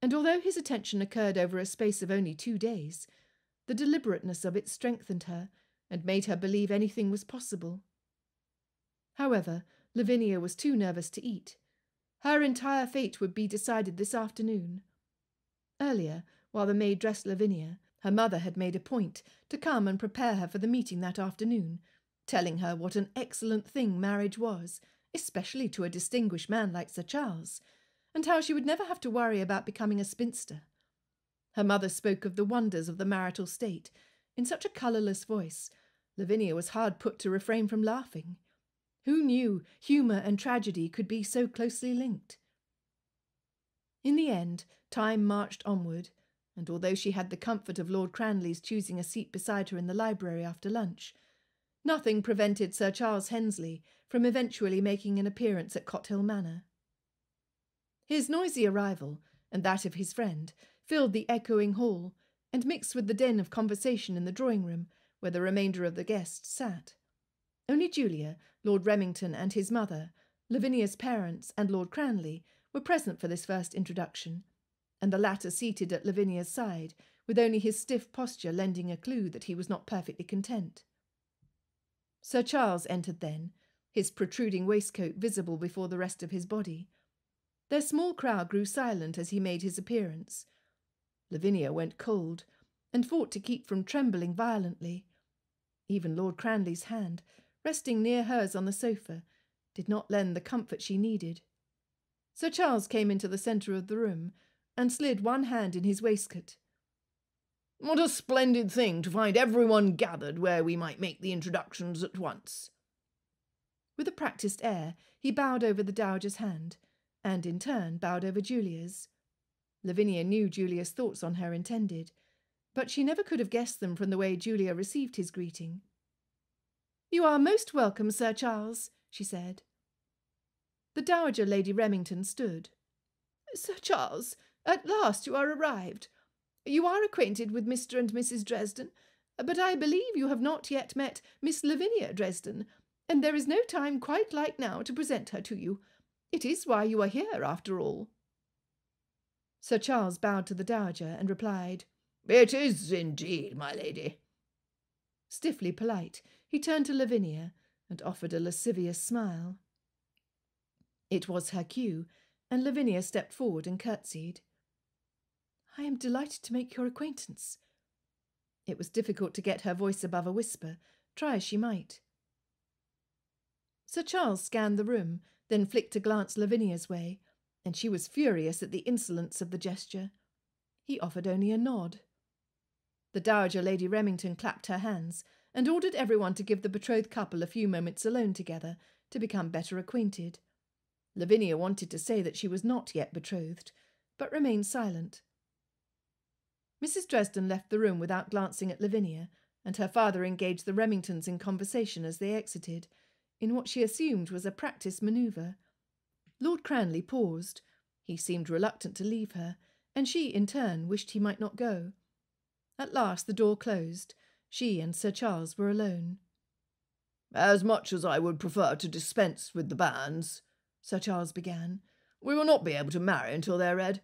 and although his attention occurred over a space of only 2 days, the deliberateness of it strengthened her and made her believe anything was possible. However, Lavinia was too nervous to eat. Her entire fate would be decided this afternoon. Earlier, while the maid dressed Lavinia, her mother had made a point to come and prepare her for the meeting that afternoon, telling her what an excellent thing marriage was, especially to a distinguished man like Sir Charles, and how she would never have to worry about becoming a spinster. Her mother spoke of the wonders of the marital state in such a colourless voice, Lavinia was hard put to refrain from laughing. Who knew humour and tragedy could be so closely linked? In the end, time marched onward, and although she had the comfort of Lord Cranleigh's choosing a seat beside her in the library after lunch, nothing prevented Sir Charles Hensley from eventually making an appearance at Cothill Manor. His noisy arrival, and that of his friend, filled the echoing hall, and mixed with the din of conversation in the drawing-room, where the remainder of the guests sat. Only Julia, Lord Remington and his mother, Lavinia's parents and Lord Cranleigh were present for this first introduction, and the latter seated at Lavinia's side, with only his stiff posture lending a clue that he was not perfectly content. Sir Charles entered then, his protruding waistcoat visible before the rest of his body. Their small crowd grew silent as he made his appearance. Lavinia went cold, and fought to keep from trembling violently. Even Lord Cranleigh's hand, resting near hers on the sofa, did not lend the comfort she needed. Sir Charles came into the centre of the room, and slid one hand in his waistcoat. "What a splendid thing to find everyone gathered where we might make the introductions at once." With a practised air, he bowed over the dowager's hand, and in turn bowed over Julia's. Lavinia knew Julia's thoughts on her intended, but she never could have guessed them from the way Julia received his greeting. "You are most welcome, Sir Charles," she said. The Dowager Lady Remington stood. "Sir Charles, at last you are arrived. You are acquainted with Mr. and Mrs. Dresden, but I believe you have not yet met Miss Lavinia Dresden, and there is no time quite like now to present her to you. It is why you are here, after all." Sir Charles bowed to the Dowager and replied, "It is indeed, my lady." Stiffly polite, he turned to Lavinia and offered a lascivious smile. It was her cue, and Lavinia stepped forward and curtsied. "I am delighted to make your acquaintance." It was difficult to get her voice above a whisper, try as she might. Sir Charles scanned the room, then flicked a glance Lavinia's way, and she was furious at the insolence of the gesture. He offered only a nod. The Dowager Lady Remington clapped her hands and ordered everyone to give the betrothed couple a few moments alone together to become better acquainted. Lavinia wanted to say that she was not yet betrothed, but remained silent. Mrs. Dresden left the room without glancing at Lavinia, and her father engaged the Remingtons in conversation as they exited, in what she assumed was a practised manoeuvre. Lord Cranleigh paused. He seemed reluctant to leave her, and she, in turn, wished he might not go. At last the door closed. She and Sir Charles were alone. "As much as I would prefer to dispense with the banns," Sir Charles began, "we will not be able to marry until they're read.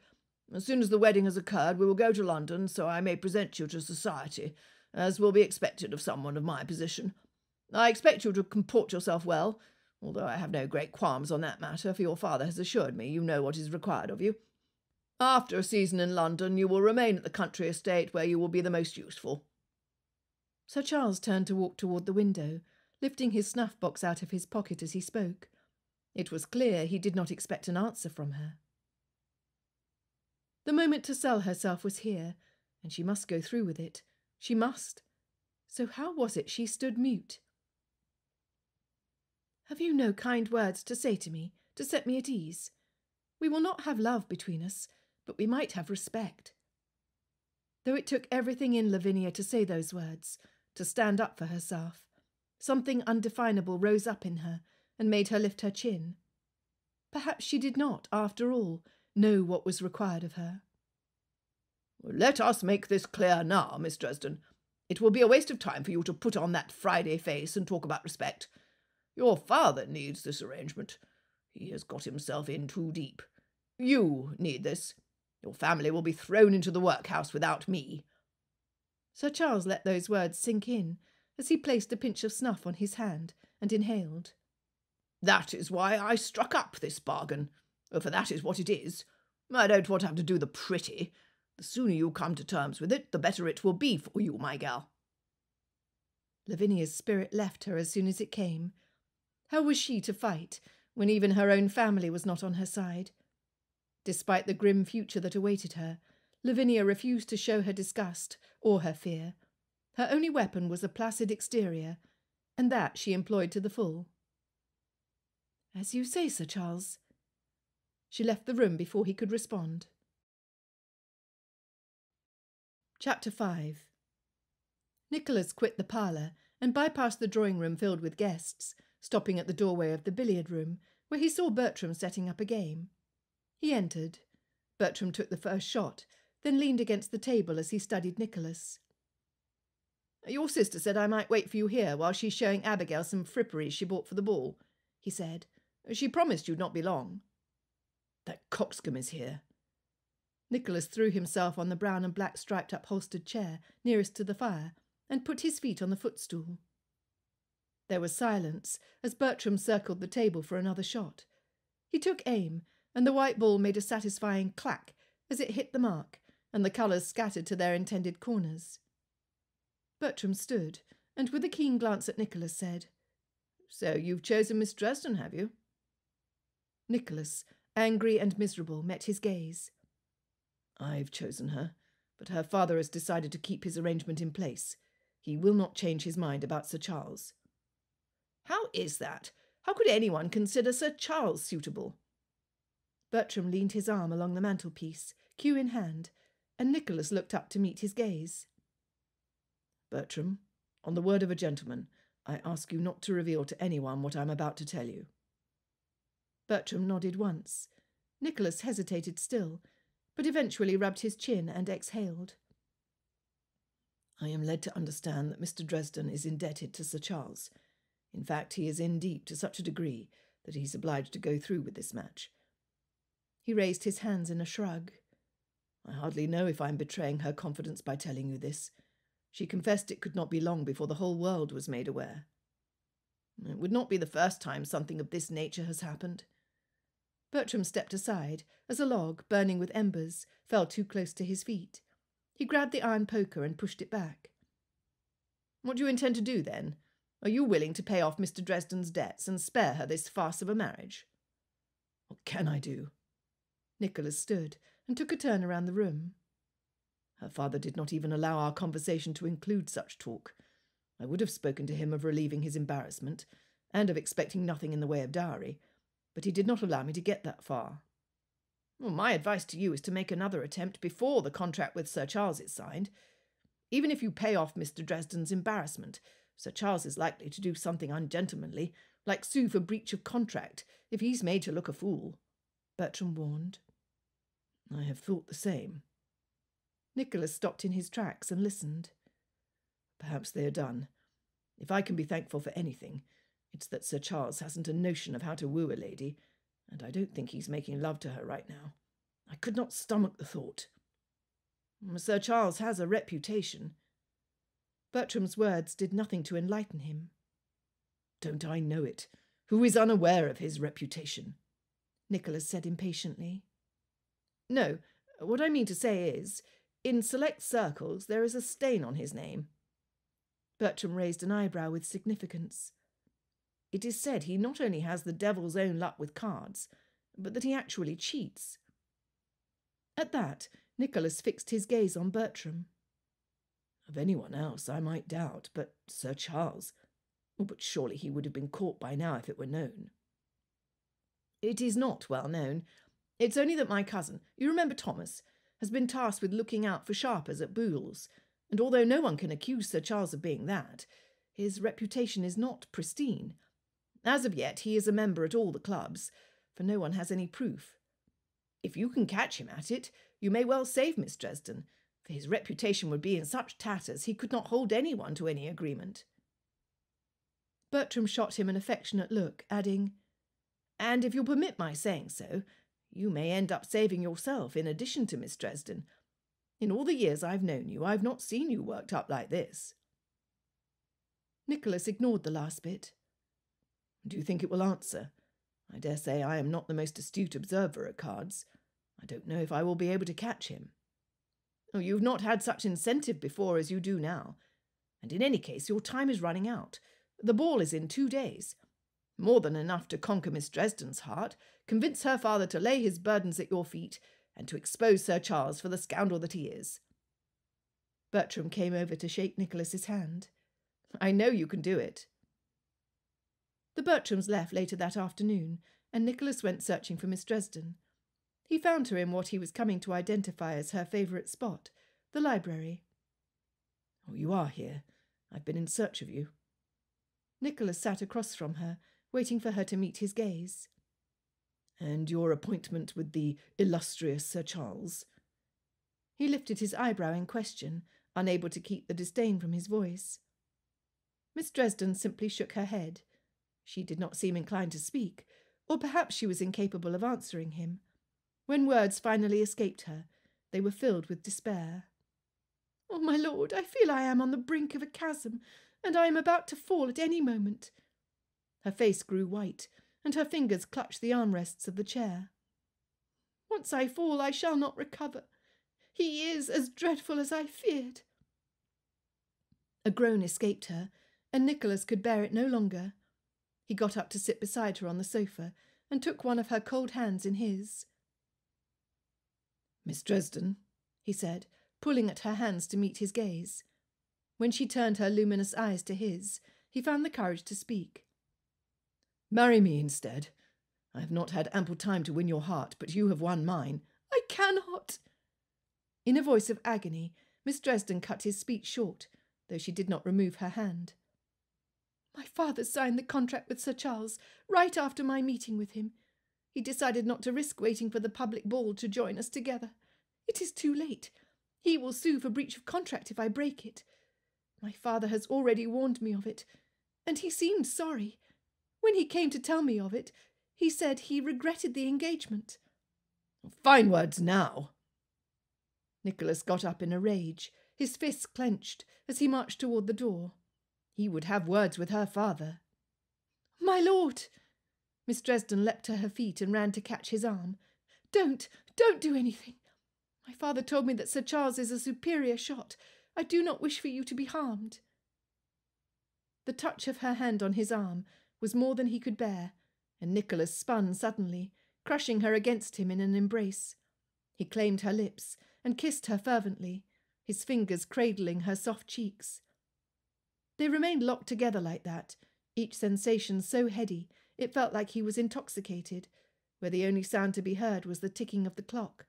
As soon as the wedding has occurred, we will go to London, so I may present you to society, as will be expected of someone of my position. I expect you to comport yourself well, although I have no great qualms on that matter, for your father has assured me you know what is required of you. After a season in London, you will remain at the country estate where you will be the most useful." Sir Charles turned to walk toward the window, lifting his snuff-box out of his pocket as he spoke. It was clear he did not expect an answer from her. The moment to sell herself was here, and she must go through with it. She must. So how was it she stood mute? "Have you no kind words to say to me, to set me at ease? We will not have love between us, but we might have respect." Though it took everything in Lavinia to say those words, to stand up for herself, something undefinable rose up in her and made her lift her chin. Perhaps she did not, after all, know what was required of her. "Let us make this clear now, Miss Dresden. It will be a waste of time for you to put on that Friday face and talk about respect. Your father needs this arrangement. He has got himself in too deep. You need this. Your family will be thrown into the workhouse without me." Sir Charles let those words sink in as he placed a pinch of snuff on his hand and inhaled. "That is why I struck up this bargain, for that is what it is. I don't want to have to do the pretty. The sooner you come to terms with it, the better it will be for you, my gal." Lavinia's spirit left her as soon as it came. How was she to fight when even her own family was not on her side? Despite the grim future that awaited her, Lavinia refused to show her disgust or her fear. Her only weapon was a placid exterior, and that she employed to the full. "As you say, Sir Charles." She left the room before he could respond. Chapter 5. Nicholas quit the parlour and bypassed the drawing-room filled with guests, stopping at the doorway of the billiard-room, where he saw Bertram setting up a game. He entered. Bertram took the first shot, then leaned against the table as he studied Nicholas. "Your sister said I might wait for you here while she's showing Abigail some fripperies she bought for the ball," he said. "She promised you'd not be long." "That coxcomb is here." Nicholas threw himself on the brown and black striped upholstered chair nearest to the fire and put his feet on the footstool. There was silence as Bertram circled the table for another shot. He took aim, and the white ball made a satisfying clack as it hit the mark, and the colours scattered to their intended corners. Bertram stood, and with a keen glance at Nicholas said, "So you've chosen Miss Dresden, have you?" Nicholas, angry and miserable, met his gaze. "I've chosen her, but her father has decided to keep his arrangement in place. He will not change his mind about Sir Charles." "How is that? How could anyone consider Sir Charles suitable?" Bertram leaned his arm along the mantelpiece, cue in hand, and Nicholas looked up to meet his gaze. "Bertram, on the word of a gentleman, I ask you not to reveal to anyone what I'm about to tell you." Bertram nodded once. Nicholas hesitated still, but eventually rubbed his chin and exhaled. "I am led to understand that Mr. Dresden is indebted to Sir Charles. In fact, he is in deep to such a degree that he's obliged to go through with this match." He raised his hands in a shrug. "I hardly know if I'm betraying her confidence by telling you this. She confessed it could not be long before the whole world was made aware. It would not be the first time something of this nature has happened." Bertram stepped aside as a log, burning with embers, fell too close to his feet. He grabbed the iron poker and pushed it back. "What do you intend to do, then? Are you willing to pay off Mr. Dresden's debts and spare her this farce of a marriage?" "What can I do?" Nicholas stood and took a turn around the room. "Her father did not even allow our conversation to include such talk. I would have spoken to him of relieving his embarrassment, and of expecting nothing in the way of dowry, but he did not allow me to get that far. Well, my advice to you is to make another attempt before the contract with Sir Charles is signed. Even if you pay off Mr. Dresden's embarrassment, Sir Charles is likely to do something ungentlemanly, like sue for breach of contract, if he's made to look a fool," Bertram warned. "I have thought the same." Nicholas stopped in his tracks and listened. "Perhaps they are done. If I can be thankful for anything, it's that Sir Charles hasn't a notion of how to woo a lady, and I don't think he's making love to her right now. I could not stomach the thought." "Sir Charles has a reputation." Bertram's words did nothing to enlighten him. "Don't I know it? Who is unaware of his reputation?" Nicholas said impatiently. "No, what I mean to say is, in select circles there is a stain on his name." Bertram raised an eyebrow with significance. "It is said he not only has the devil's own luck with cards, but that he actually cheats." At that, Nicholas fixed his gaze on Bertram. "Of anyone else I might doubt, but Sir Charles... Oh, but surely he would have been caught by now if it were known." "It is not well known. It's only that my cousin, you remember Thomas, has been tasked with looking out for sharpers at Boole's, and although no one can accuse Sir Charles of being that, his reputation is not pristine. As of yet, he is a member at all the clubs, for no one has any proof. If you can catch him at it, you may well save Miss Dresden, For his reputation would be in such tatters he could not hold anyone to any agreement. Bertram shot him an affectionate look, adding, And if you'll permit my saying so, you may end up saving yourself in addition to Miss Dresden. In all the years I've known you, I've not seen you worked up like this. Nicholas ignored the last bit. Do you think it will answer? I dare say I am not the most astute observer at cards. I don't know if I will be able to catch him. Oh, you've not had such incentive before as you do now. And in any case, your time is running out. The ball is in 2 days. More than enough to conquer Miss Dresden's heart, convince her father to lay his burdens at your feet, and to expose Sir Charles for the scoundrel that he is. Bertram came over to shake Nicholas's hand. I know you can do it. The Bertrams left later that afternoon, and Nicholas went searching for Miss Dresden. He found her in what he was coming to identify as her favourite spot, the library. Oh, you are here. I've been in search of you. Nicholas sat across from her, waiting for her to meet his gaze. And your appointment with the illustrious Sir Charles? He lifted his eyebrow in question, unable to keep the disdain from his voice. Miss Dresden simply shook her head. She did not seem inclined to speak, or perhaps she was incapable of answering him. When words finally escaped her, they were filled with despair. "Oh, my lord, I feel I am on the brink of a chasm, and I am about to fall at any moment." Her face grew white, and her fingers clutched the armrests of the chair. "Once I fall, I shall not recover. He is as dreadful as I feared." A groan escaped her, and Nicholas could bear it no longer. He got up to sit beside her on the sofa, and took one of her cold hands in his. "Miss Dresden," he said, pulling at her hands to meet his gaze. When she turned her luminous eyes to his, he found the courage to speak. "Marry me instead. I have not had ample time to win your heart, but you have won mine." "I cannot!" In a voice of agony, Miss Dresden cut his speech short, though she did not remove her hand. "My father signed the contract with Sir Charles right after my meeting with him. He decided not to risk waiting for the public ball to join us together. It is too late. He will sue for breach of contract if I break it. My father has already warned me of it, and he seemed sorry. When he came to tell me of it, he said he regretted the engagement." "Fine words now!" Nicholas got up in a rage, his fists clenched, as he marched toward the door. He would have words with her father. "My lord!" Miss Dresden leapt to her feet and ran to catch his arm. Don't do anything. My father told me that Sir Charles is a superior shot. I do not wish for you to be harmed." The touch of her hand on his arm was more than he could bear, and Nicholas spun suddenly, crushing her against him in an embrace. He claimed her lips and kissed her fervently, his fingers cradling her soft cheeks. They remained locked together like that, each sensation so heady it felt like he was intoxicated, where the only sound to be heard was the ticking of the clock.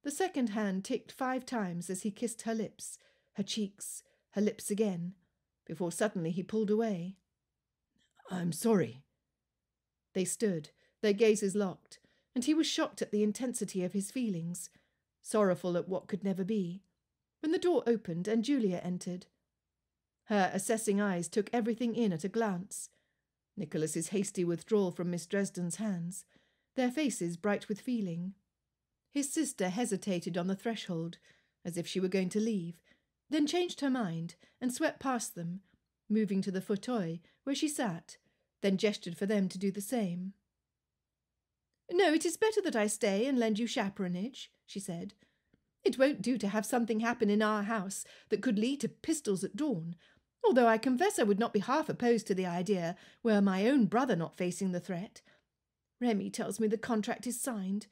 The second hand ticked 5 times as he kissed her lips, her cheeks, her lips again, before suddenly he pulled away. "I'm sorry." They stood, their gazes locked, and he was shocked at the intensity of his feelings, sorrowful at what could never be, when the door opened and Julia entered. Her assessing eyes took everything in at a glance. Nicholas's hasty withdrawal from Miss Dresden's hands, their faces bright with feeling. His sister hesitated on the threshold, as if she were going to leave, then changed her mind and swept past them, moving to the fauteuil where she sat, then gestured for them to do the same. "No, it is better that I stay and lend you chaperonage," she said. "It won't do to have something happen in our house that could lead to pistols at dawn, although I confess I would not be half opposed to the idea were my own brother not facing the threat. Remy tells me the contract is signed.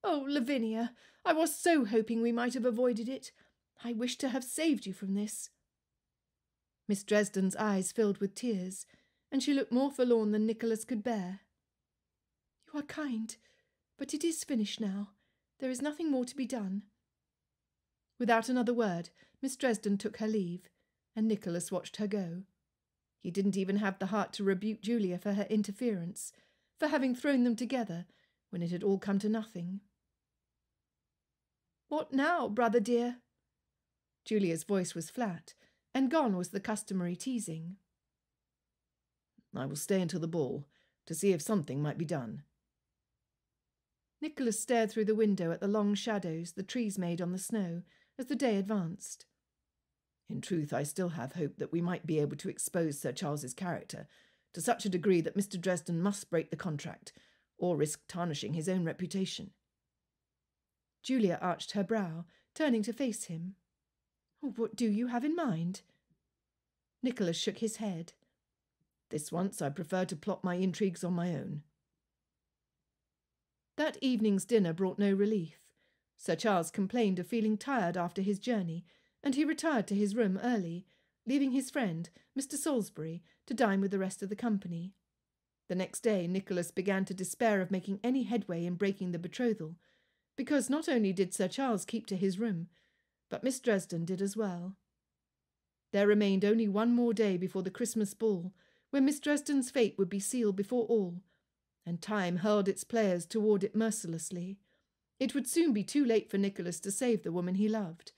Oh, Lavinia, I was so hoping we might have avoided it. I wish to have saved you from this." Miss Dresden's eyes filled with tears, and she looked more forlorn than Nicholas could bear. "You are kind, but it is finished now. There is nothing more to be done." Without another word, Miss Dresden took her leave, and Nicholas watched her go. He didn't even have the heart to rebuke Julia for her interference, for having thrown them together when it had all come to nothing. What now, brother dear? Julia's voice was flat, and gone was the customary teasing. I will stay until the ball, to see if something might be done. Nicholas stared through the window at the long shadows the trees made on the snow as the day advanced. In truth, I still have hope that we might be able to expose Sir Charles's character to such a degree that Mr. Dresden must break the contract, or risk tarnishing his own reputation. Julia arched her brow, turning to face him. What do you have in mind? Nicholas shook his head. This once I prefer to plot my intrigues on my own. That evening's dinner brought no relief. Sir Charles complained of feeling tired after his journey, and he retired to his room early, leaving his friend, Mr. Salisbury, to dine with the rest of the company. The next day Nicholas began to despair of making any headway in breaking the betrothal, because not only did Sir Charles keep to his room, but Miss Dresden did as well. There remained only one more day before the Christmas ball, when Miss Dresden's fate would be sealed before all, and time hurled its players toward it mercilessly. It would soon be too late for Nicholas to save the woman he loved.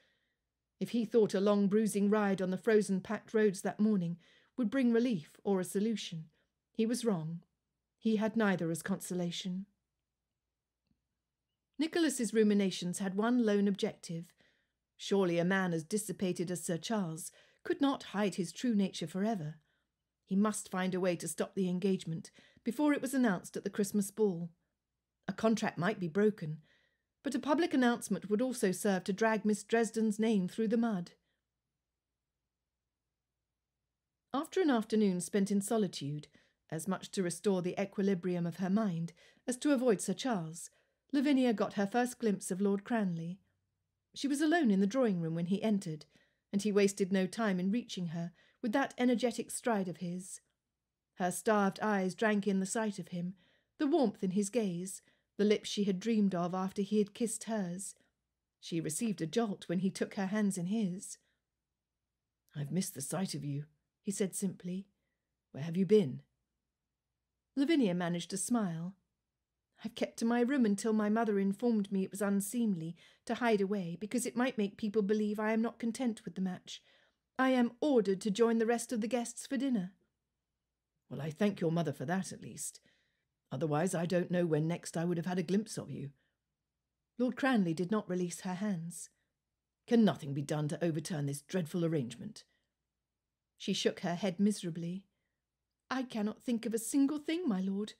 If he thought a long bruising ride on the frozen packed roads that morning would bring relief or a solution, he was wrong. He had neither as consolation. Nicholas's ruminations had one lone objective. Surely a man as dissipated as Sir Charles could not hide his true nature forever. He must find a way to stop the engagement before it was announced at the Christmas ball. A contract might be broken, but a public announcement would also serve to drag Miss Dresden's name through the mud. After an afternoon spent in solitude, as much to restore the equilibrium of her mind as to avoid Sir Charles, Lavinia got her first glimpse of Lord Cranleigh. She was alone in the drawing-room when he entered, and he wasted no time in reaching her with that energetic stride of his. Her starved eyes drank in the sight of him, the warmth in his gaze, the lips she had dreamed of after he had kissed hers. She received a jolt when he took her hands in his. "I've missed the sight of you," he said simply. "Where have you been?" Lavinia managed to smile. "I've kept to my room until my mother informed me it was unseemly to hide away because it might make people believe I am not content with the match. I am ordered to join the rest of the guests for dinner." "Well, I thank your mother for that, at least. Otherwise I don't know when next I would have had a glimpse of you." Lord Cranleigh did not release her hands. "Can nothing be done to overturn this dreadful arrangement?" She shook her head miserably. "I cannot think of a single thing, my lord."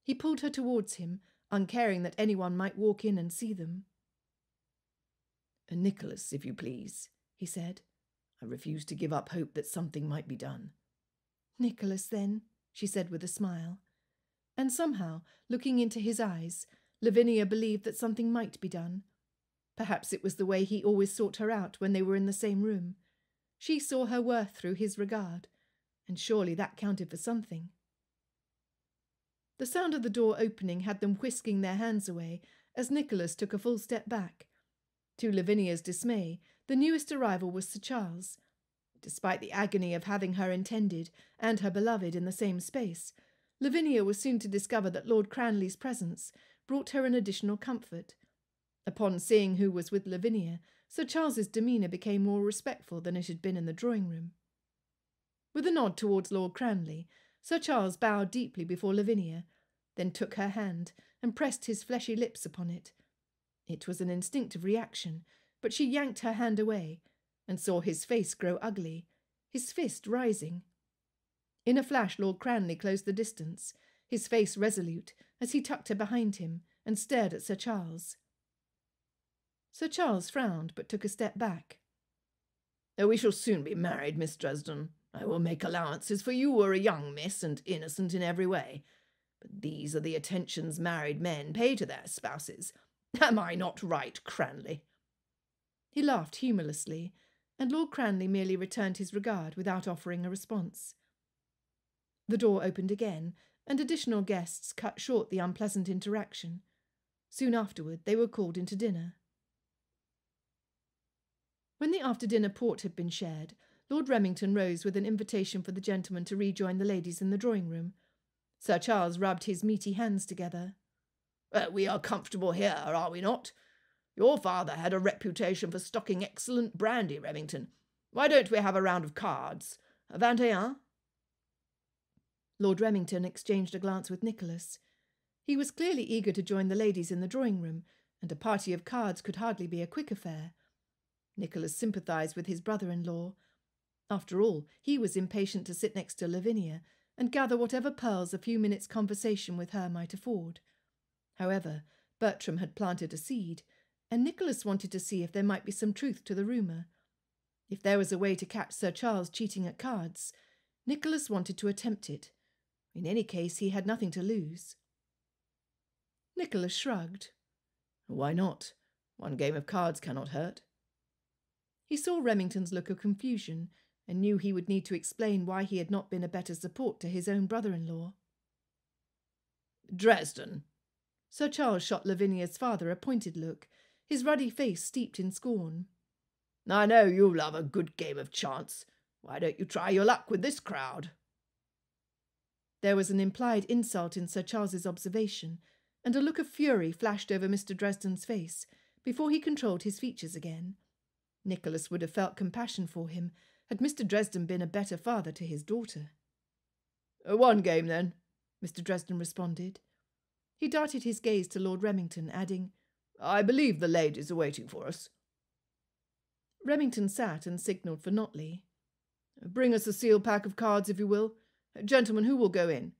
He pulled her towards him, uncaring that anyone might walk in and see them. "Nicholas, if you please," he said. "I refuse to give up hope that something might be done." "Nicholas, then," she said with a smile. And somehow, looking into his eyes, Lavinia believed that something might be done. Perhaps it was the way he always sought her out when they were in the same room. She saw her worth through his regard, and surely that counted for something. The sound of the door opening had them whisking their hands away as Nicholas took a full step back. To Lavinia's dismay, the newest arrival was Sir Charles. Despite the agony of having her intended and her beloved in the same space, Lavinia was soon to discover that Lord Cranleigh's presence brought her an additional comfort. Upon seeing who was with Lavinia, Sir Charles's demeanour became more respectful than it had been in the drawing-room. With a nod towards Lord Cranleigh, Sir Charles bowed deeply before Lavinia, then took her hand and pressed his fleshy lips upon it. It was an instinctive reaction, but she yanked her hand away, and saw his face grow ugly, his fist rising. In a flash Lord Cranleigh closed the distance, his face resolute, as he tucked her behind him and stared at Sir Charles. Sir Charles frowned, but took a step back. "We shall soon be married, Miss Dresden. I will make allowances, for you were a young miss and innocent in every way. But these are the attentions married men pay to their spouses. Am I not right, Cranleigh?" He laughed humorlessly, and Lord Cranleigh merely returned his regard without offering a response. The door opened again, and additional guests cut short the unpleasant interaction. Soon afterward they were called into dinner. When the after-dinner port had been shared, Lord Remington rose with an invitation for the gentlemen to rejoin the ladies in the drawing-room. Sir Charles rubbed his meaty hands together. "We are comfortable here, are we not? Your father had a reputation for stocking excellent brandy, Remington. Why don't we have a round of cards? 21? Lord Remington exchanged a glance with Nicholas. He was clearly eager to join the ladies in the drawing-room, and a party of cards could hardly be a quick affair. Nicholas sympathised with his brother-in-law. After all, he was impatient to sit next to Lavinia and gather whatever pearls a few minutes' conversation with her might afford. However, Bertram had planted a seed, and Nicholas wanted to see if there might be some truth to the rumour. If there was a way to catch Sir Charles cheating at cards, Nicholas wanted to attempt it. In any case, he had nothing to lose. Nicholas shrugged. Why not? One game of cards cannot hurt. He saw Remington's look of confusion and knew he would need to explain why he had not been a better support to his own brother-in-law. Dresden. Sir Charles shot Lavinia's father a pointed look, his ruddy face steeped in scorn. I know you love a good game of chance. Why don't you try your luck with this crowd? There was an implied insult in Sir Charles's observation, and a look of fury flashed over Mr. Dresden's face before he controlled his features again. Nicholas would have felt compassion for him had Mr. Dresden been a better father to his daughter. One game, then, Mr. Dresden responded. He darted his gaze to Lord Remington, adding, I believe the ladies are waiting for us. Remington sat and signalled for Notley. Bring us a sealed pack of cards, if you will. Gentlemen, who will go in?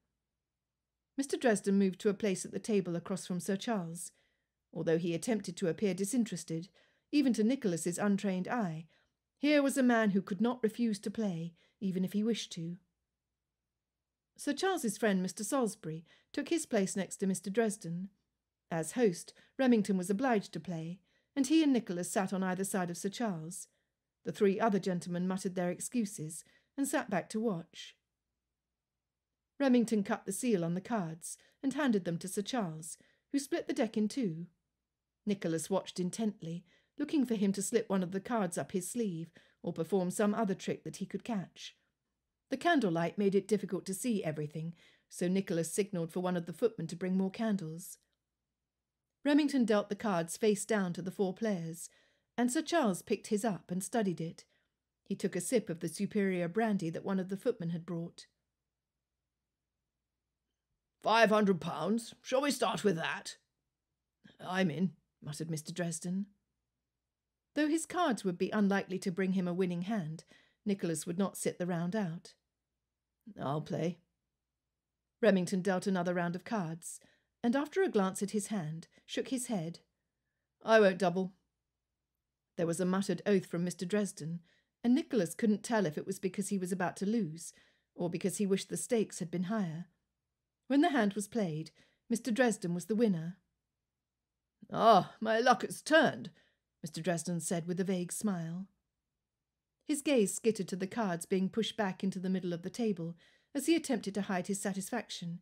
Mr. Dresden moved to a place at the table across from Sir Charles. Although he attempted to appear disinterested, even to Nicholas's untrained eye, here was a man who could not refuse to play, even if he wished to. Sir Charles's friend Mr. Salisbury took his place next to Mr. Dresden. As host, Remington was obliged to play, and he and Nicholas sat on either side of Sir Charles. The three other gentlemen muttered their excuses and sat back to watch. Remington cut the seal on the cards and handed them to Sir Charles, who split the deck in two. Nicholas watched intently, looking for him to slip one of the cards up his sleeve or perform some other trick that he could catch. The candlelight made it difficult to see everything, so Nicholas signalled for one of the footmen to bring more candles. Remington dealt the cards face down to the four players, and Sir Charles picked his up and studied it. He took a sip of the superior brandy that one of the footmen had brought. £500. Shall we start with that? I'm in, muttered Mr. Dresden. Though his cards would be unlikely to bring him a winning hand, Nicholas would not sit the round out. I'll play. Remington dealt another round of cards, and after a glance at his hand, shook his head. I won't double. There was a muttered oath from Mr. Dresden, and Nicholas couldn't tell if it was because he was about to lose, or because he wished the stakes had been higher. When the hand was played, Mr. Dresden was the winner. Ah, my luck has turned, Mr. Dresden said with a vague smile. His gaze skittered to the cards being pushed back into the middle of the table as he attempted to hide his satisfaction.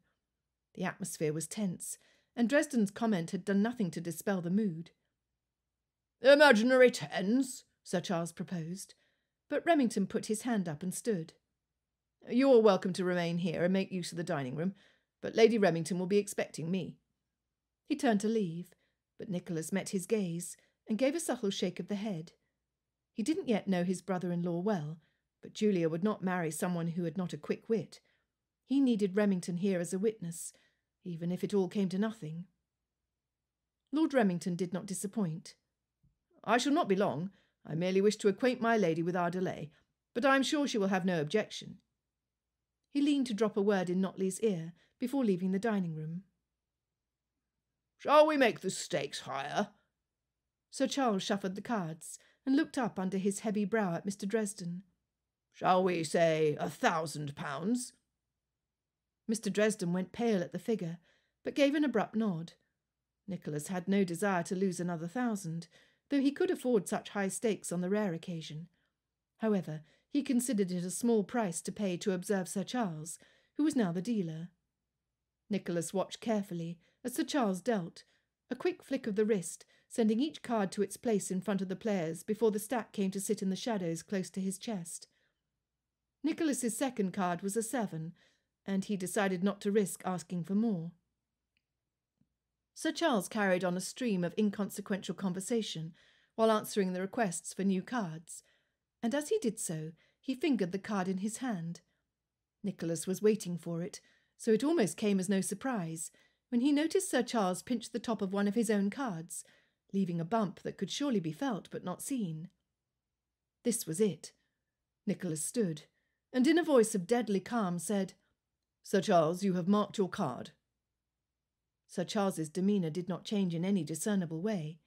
The atmosphere was tense, and Dresden's comment had done nothing to dispel the mood. Imaginary tens, Sir Charles proposed, but Remington put his hand up and stood. You are welcome to remain here and make use of the dining-room, but Lady Remington will be expecting me. He turned to leave, but Nicholas met his gaze and gave a subtle shake of the head. He didn't yet know his brother-in-law well, but Julia would not marry someone who had not a quick wit. He needed Remington here as a witness, even if it all came to nothing. Lord Remington did not disappoint. I shall not be long. I merely wish to acquaint my lady with our delay, but I am sure she will have no objection. He leaned to drop a word in Notley's ear before leaving the dining-room. Shall we make the stakes higher? Sir Charles shuffled the cards and looked up under his heavy brow at Mr. Dresden. Shall we say £1,000? Mr. Dresden went pale at the figure, but gave an abrupt nod. Nicholas had no desire to lose another 1,000, though he could afford such high stakes on the rare occasion. However, he considered it a small price to pay to observe Sir Charles, who was now the dealer. Nicholas watched carefully as Sir Charles dealt, a quick flick of the wrist, sending each card to its place in front of the players before the stack came to sit in the shadows close to his chest. Nicholas's second card was a 7, and he decided not to risk asking for more. Sir Charles carried on a stream of inconsequential conversation while answering the requests for new cards, and as he did so, he fingered the card in his hand. Nicholas was waiting for it, so it almost came as no surprise when he noticed Sir Charles pinch the top of one of his own cards, leaving a bump that could surely be felt but not seen. This was it. Nicholas stood, and in a voice of deadly calm said, "Sir Charles, you have marked your card." Sir Charles's demeanour did not change in any discernible way.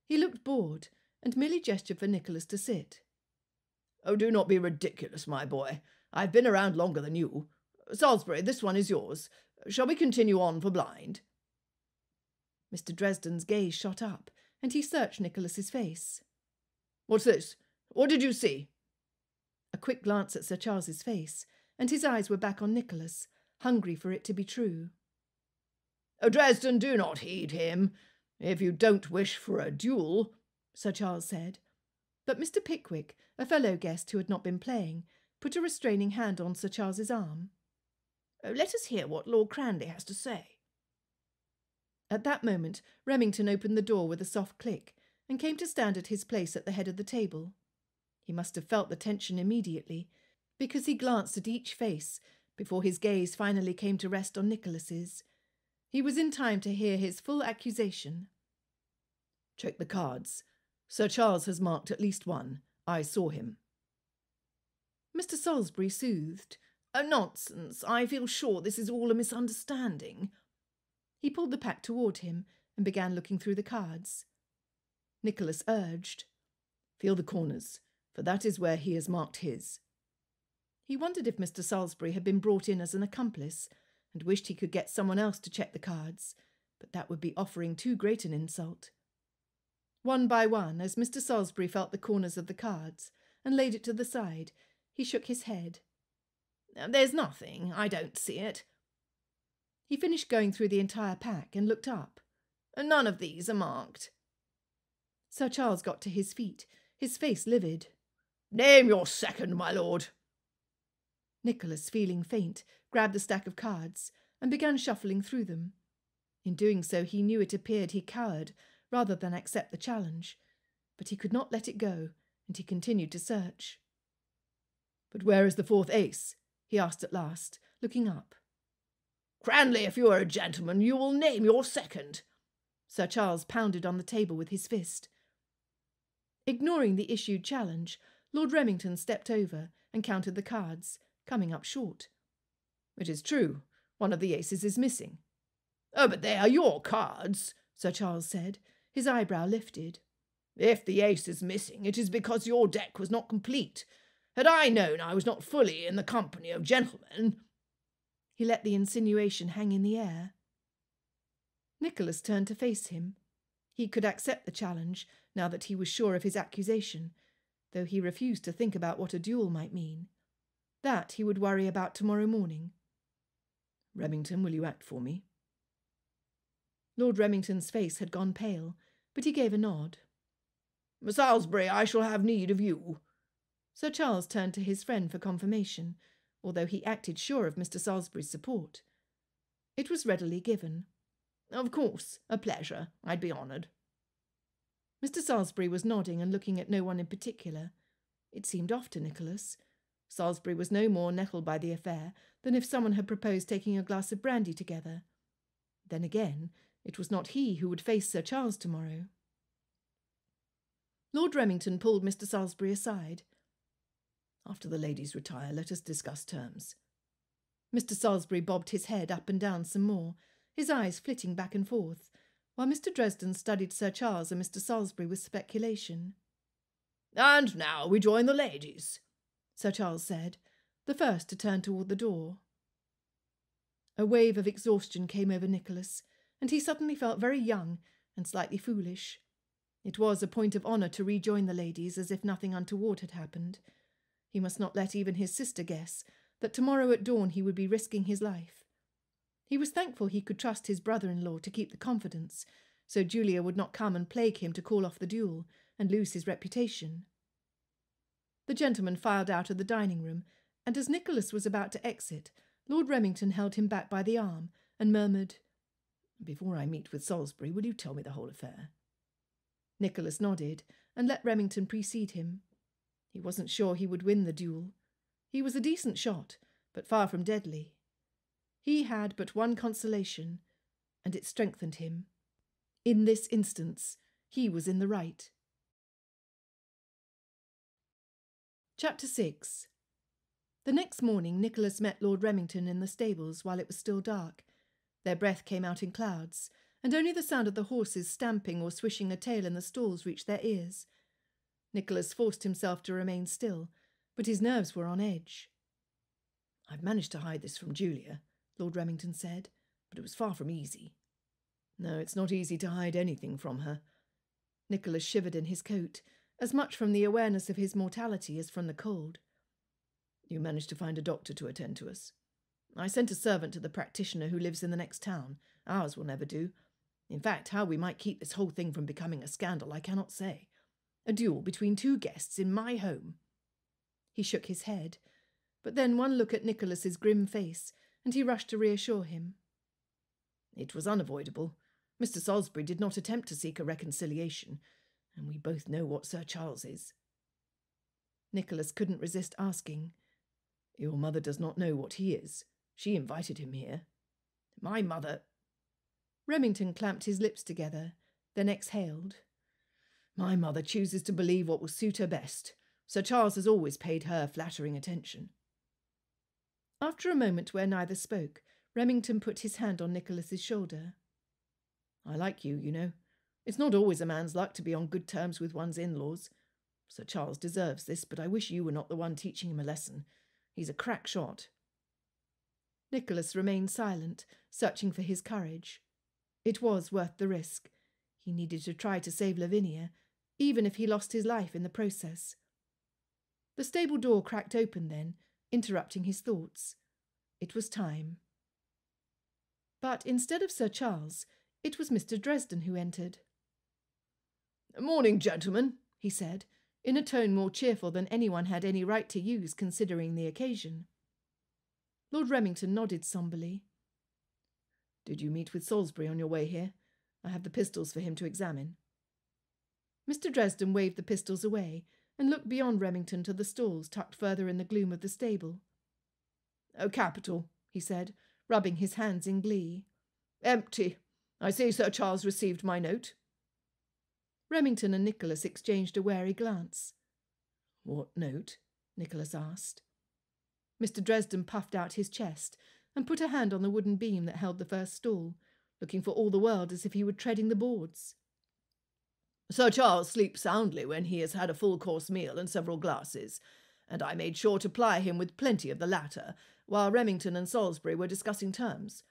He looked bored, and merely gestured for Nicholas to sit. "Oh, do not be ridiculous, my boy. I've been around longer than you. Salisbury, this one is yours. Shall we continue on for blind?" Mr. Dresden's gaze shot up, and he searched Nicholas's face. "What's this? What did you see?" A quick glance at Sir Charles's face, and his eyes were back on Nicholas, hungry for it to be true. "Oh, Dresden, do not heed him. If you don't wish for a duel," Sir Charles said. But Mr. Pickwick, a fellow guest who had not been playing, put a restraining hand on Sir Charles's arm. "Oh, let us hear what Lord Cranleigh has to say." At that moment, Remington opened the door with a soft click and came to stand at his place at the head of the table. He must have felt the tension immediately, because he glanced at each face before his gaze finally came to rest on Nicholas's. He was in time to hear his full accusation. "Check the cards. Sir Charles has marked at least one. I saw him." Mr. Salisbury soothed. "Oh, nonsense. I feel sure this is all a misunderstanding." He pulled the pack toward him and began looking through the cards. Nicholas urged, "Feel the corners, for that is where he has marked his." He wondered if Mr. Salisbury had been brought in as an accomplice, and wished he could get someone else to check the cards, but that would be offering too great an insult. One by one, as Mr. Salisbury felt the corners of the cards and laid it to the side, he shook his head. "There's nothing. I don't see it." He finished going through the entire pack and looked up. "None of these are marked." Sir Charles got to his feet, his face livid. "Name your second, my lord." Nicholas, feeling faint, grabbed the stack of cards and began shuffling through them. In doing so, he knew it appeared he cowered rather than accept the challenge, but he could not let it go, and he continued to search. "But where is the fourth ace?" he asked at last, looking up. "Cranleigh, if you are a gentleman, you will name your second." Sir Charles pounded on the table with his fist. Ignoring the issued challenge, Lord Remington stepped over and counted the cards, coming up short. "It is true, one of the aces is missing." "Oh, but they are your cards," Sir Charles said, his eyebrow lifted. "If the ace is missing, it is because your deck was not complete. Had I known I was not fully in the company of gentlemen—" He let the insinuation hang in the air. Nicholas turned to face him. He could accept the challenge, now that he was sure of his accusation, though he refused to think about what a duel might mean. That he would worry about tomorrow morning. "Remington, will you act for me?" Lord Remington's face had gone pale, but he gave a nod. "Salisbury, I shall have need of you." Sir Charles turned to his friend for confirmation, although he acted sure of Mr. Salisbury's support. It was readily given. "Of course, a pleasure. I'd be honoured." Mr. Salisbury was nodding and looking at no one in particular. It seemed off to Nicholas. Salisbury was no more nettled by the affair than if someone had proposed taking a glass of brandy together. Then again, it was not he who would face Sir Charles tomorrow. Lord Remington pulled Mr. Salisbury aside. "After the ladies retire, let us discuss terms." Mr. Salisbury bobbed his head up and down some more, his eyes flitting back and forth, while Mr. Dresden studied Sir Charles and Mr. Salisbury with speculation. "And now we join the ladies," Sir Charles said, the first to turn toward the door. A wave of exhaustion came over Nicholas, and he suddenly felt very young and slightly foolish. It was a point of honour to rejoin the ladies as if nothing untoward had happened. He must not let even his sister guess that tomorrow at dawn he would be risking his life. He was thankful he could trust his brother-in-law to keep the confidence, so Julia would not come and plague him to call off the duel and lose his reputation. The gentleman filed out of the dining-room, and as Nicholas was about to exit, Lord Remington held him back by the arm and murmured, Before I meet with Salisbury, will you tell me the whole affair?" Nicholas nodded and let Remington precede him. He wasn't sure he would win the duel. He was a decent shot, but far from deadly. He had but one consolation, and it strengthened him. In this instance, he was in the right. Chapter 6. The next morning Nicholas met Lord Remington in the stables while it was still dark. Their breath came out in clouds, and only the sound of the horses stamping or swishing a tail in the stalls reached their ears. Nicholas forced himself to remain still, but his nerves were on edge. "I've managed to hide this from Julia," Lord Remington said, "but it was far from easy." "No, it's not easy to hide anything from her." Nicholas shivered in his coat, as much from the awareness of his mortality as from the cold. "You managed to find a doctor to attend to us?" "I sent a servant to the practitioner who lives in the next town. Ours will never do. In fact, how we might keep this whole thing from becoming a scandal I cannot say. A duel between two guests in my home." He shook his head, but then one look at Nicholas's grim face, and he rushed to reassure him. "It was unavoidable. Mr. Salisbury did not attempt to seek a reconciliation, and we both know what Sir Charles is." Nicholas couldn't resist asking, "Your mother does not know what he is. She invited him here." "My mother—" Remington clamped his lips together, then exhaled. "My mother chooses to believe what will suit her best. Sir Charles has always paid her flattering attention." After a moment where neither spoke, Remington put his hand on Nicholas's shoulder. "I like you, you know. It's not always a man's luck to be on good terms with one's in-laws. Sir Charles deserves this, but I wish you were not the one teaching him a lesson. He's a crack shot." Nicholas remained silent, searching for his courage. It was worth the risk. He needed to try to save Lavinia, even if he lost his life in the process. The stable door cracked open then, interrupting his thoughts. It was time. But instead of Sir Charles, it was Mr. Dresden who entered. "Morning, gentlemen," he said, in a tone more cheerful than anyone had any right to use considering the occasion. Lord Remington nodded sombrely. "Did you meet with Salisbury on your way here? I have the pistols for him to examine." Mr. Dresden waved the pistols away and looked beyond Remington to the stalls tucked further in the gloom of the stable. "Oh, capital," he said, rubbing his hands in glee. "Empty. I see Sir Charles received my note." Remington and Nicholas exchanged a wary glance. "What note?" Nicholas asked. Mr. Dresden puffed out his chest and put a hand on the wooden beam that held the first stall, looking for all the world as if he were treading the boards. "Sir Charles sleeps soundly when he has had a full-course meal and several glasses, and I made sure to ply him with plenty of the latter, while Remington and Salisbury were discussing terms.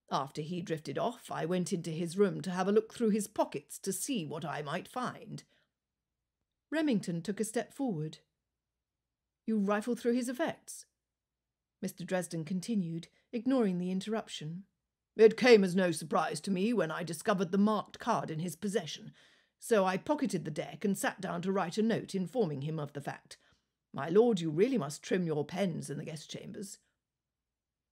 After he drifted off, I went into his room to have a look through his pockets to see what I might find." Remington took a step forward. "You rifled through his effects?" Mr. Dresden continued, ignoring the interruption. "It came as no surprise to me when I discovered the marked card in his possession, so I pocketed the deck and sat down to write a note informing him of the fact. My lord, you really must trim your pens in the guest chambers."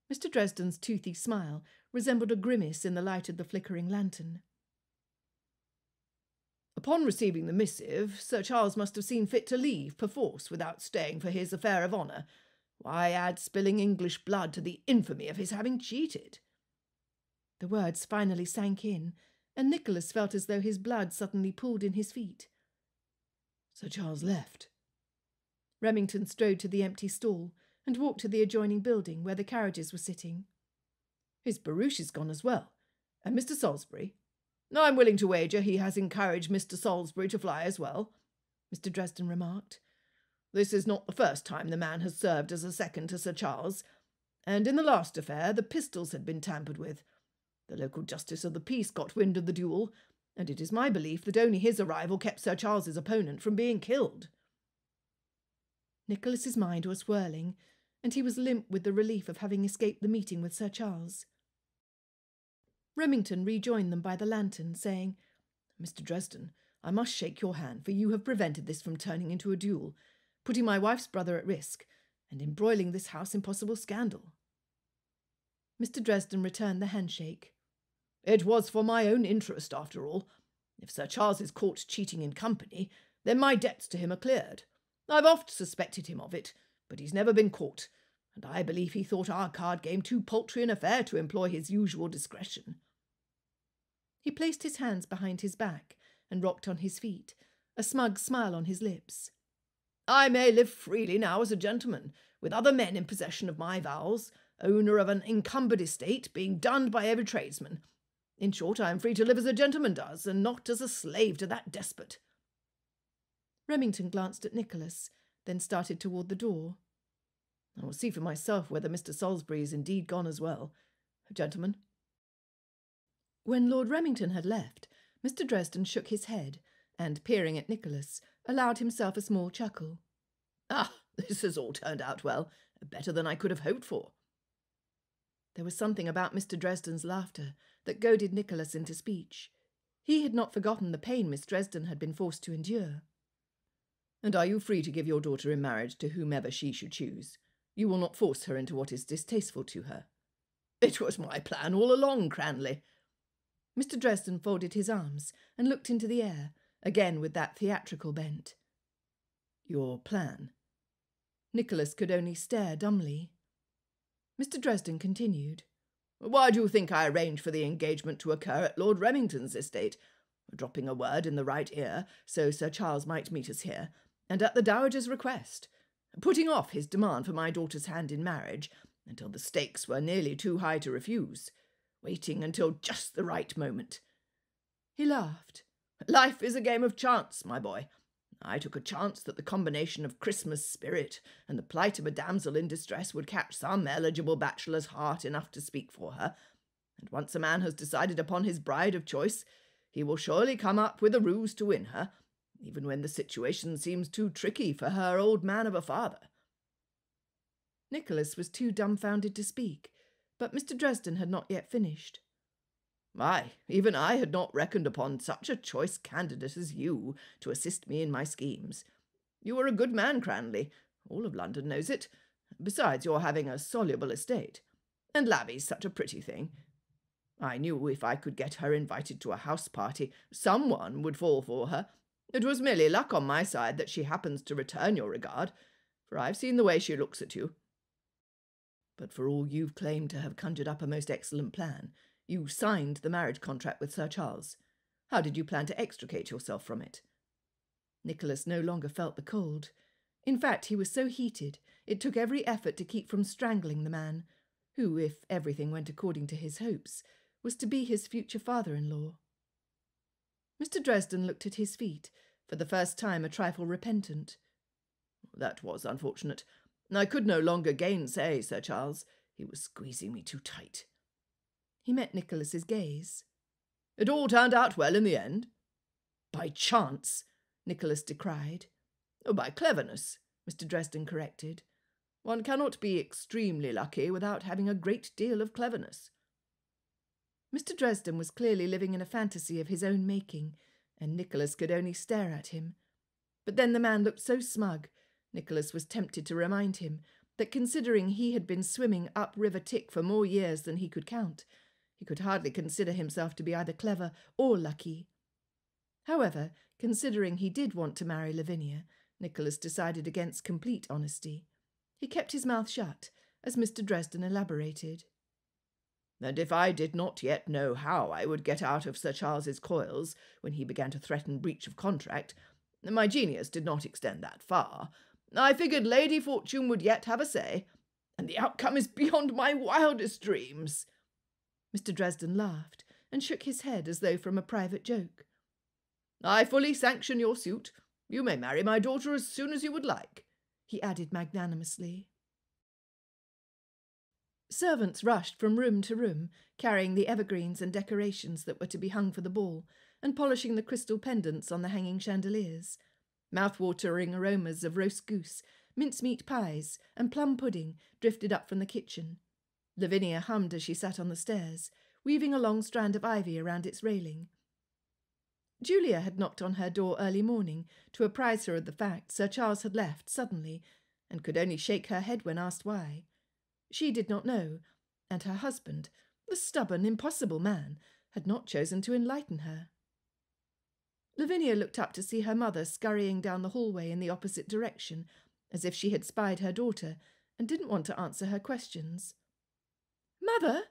Mr. Dresden's toothy smile resembled a grimace in the light of the flickering lantern. "Upon receiving the missive, Sir Charles must have seen fit to leave, perforce, without staying for his affair of honour. Why add spilling English blood to the infamy of his having cheated?" The words finally sank in, and Nicholas felt as though his blood suddenly pooled in his feet. "Sir Charles left." Remington strode to the empty stall and walked to the adjoining building where the carriages were sitting. "His barouche is gone as well. And Mr. Salisbury?" "I'm willing to wager he has encouraged Mr. Salisbury to fly as well," Mr. Dresden remarked. "This is not the first time the man has served as a second to Sir Charles, and in the last affair the pistols had been tampered with. The local justice of the peace got wind of the duel, and it is my belief that only his arrival kept Sir Charles's opponent from being killed." Nicholas's mind was whirling, and he was limp with the relief of having escaped the meeting with Sir Charles. Remington rejoined them by the lantern, saying, "Mr. Dresden, I must shake your hand, for you have prevented this from turning into a duel, putting my wife's brother at risk, and embroiling this house in possible scandal." Mr. Dresden returned the handshake. It was for my own interest, after all. If Sir Charles is caught cheating in company, then my debts to him are cleared. I've oft suspected him of it, but he's never been caught, and I believe he thought our card game too paltry an affair to employ his usual discretion." He placed his hands behind his back and rocked on his feet, a smug smile on his lips. "I may live freely now as a gentleman, with other men in possession of my vowels, owner of an encumbered estate, being dunned by every tradesman. In short, I am free to live as a gentleman does, and not as a slave to that despot." Remington glanced at Nicholas, then started toward the door. "I will see for myself whether Mr. Salisbury is indeed gone as well. Gentlemen." When Lord Remington had left, Mr. Dresden shook his head, and, peering at Nicholas, allowed himself a small chuckle. "Ah, this has all turned out well, better than I could have hoped for." There was something about Mr. Dresden's laughter that goaded Nicholas into speech. He had not forgotten the pain Miss Dresden had been forced to endure. "And are you free to give your daughter in marriage to whomever she should choose? You will not force her into what is distasteful to her?" "It was my plan all along, Cranleigh." Mr. Dresden folded his arms and looked into the air, again with that theatrical bent. "Your plan?" Nicholas could only stare dumbly. Mr. Dresden continued. "Why do you think I arranged for the engagement to occur at Lord Remington's estate, dropping a word in the right ear so Sir Charles might meet us here, and at the Dowager's request, putting off his demand for my daughter's hand in marriage until the stakes were nearly too high to refuse, waiting until just the right moment." He laughed. "Life is a game of chance, my boy. I took a chance that the combination of Christmas spirit and the plight of a damsel in distress would catch some eligible bachelor's heart enough to speak for her, and once a man has decided upon his bride of choice, he will surely come up with a ruse to win her, even when the situation seems too tricky for her old man of a father." Nicholas was too dumbfounded to speak, but Mr. Dresden had not yet finished. "Why, even I had not reckoned upon such a choice candidate as you to assist me in my schemes. You are a good man, Cranleigh. All of London knows it. Besides your having a soluble estate. And Lavvy's such a pretty thing. I knew if I could get her invited to a house party, someone would fall for her. It was merely luck on my side that she happens to return your regard, for I've seen the way she looks at you. But for all you've claimed to have conjured up a most excellent plan, you signed the marriage contract with Sir Charles. How did you plan to extricate yourself from it?" Nicholas no longer felt the cold. In fact, he was so heated, it took every effort to keep from strangling the man, who, if everything went according to his hopes, was to be his future father-in-law. Mr. Dresden looked at his feet, for the first time a trifle repentant. "That was unfortunate. I could no longer gainsay Sir Charles. He was squeezing me too tight." He met Nicholas's gaze. "It all turned out well in the end?" "By chance," Nicholas decried. "By cleverness," Mr. Dresden corrected. "One cannot be extremely lucky without having a great deal of cleverness." Mr. Dresden was clearly living in a fantasy of his own making, and Nicholas could only stare at him. But then the man looked so smug, Nicholas was tempted to remind him that considering he had been swimming up River Tick for more years than he could count, he could hardly consider himself to be either clever or lucky. However, considering he did want to marry Lavinia, Nicholas decided against complete honesty. He kept his mouth shut, as Mr. Dresden elaborated. "And if I did not yet know how I would get out of Sir Charles's coils when he began to threaten breach of contract, my genius did not extend that far. I figured Lady Fortune would yet have a say, and the outcome is beyond my wildest dreams." Mr. Dresden laughed and shook his head as though from a private joke. "I fully sanction your suit. You may marry my daughter as soon as you would like," he added magnanimously. Servants rushed from room to room, carrying the evergreens and decorations that were to be hung for the ball, and polishing the crystal pendants on the hanging chandeliers. Mouth-watering aromas of roast goose, mincemeat pies, and plum pudding drifted up from the kitchen. Lavinia hummed as she sat on the stairs, weaving a long strand of ivy around its railing. Julia had knocked on her door early morning to apprise her of the fact Sir Charles had left suddenly, and could only shake her head when asked why. She did not know, and her husband, the stubborn, impossible man, had not chosen to enlighten her. Lavinia looked up to see her mother scurrying down the hallway in the opposite direction, as if she had spied her daughter and didn't want to answer her questions. "Mother!"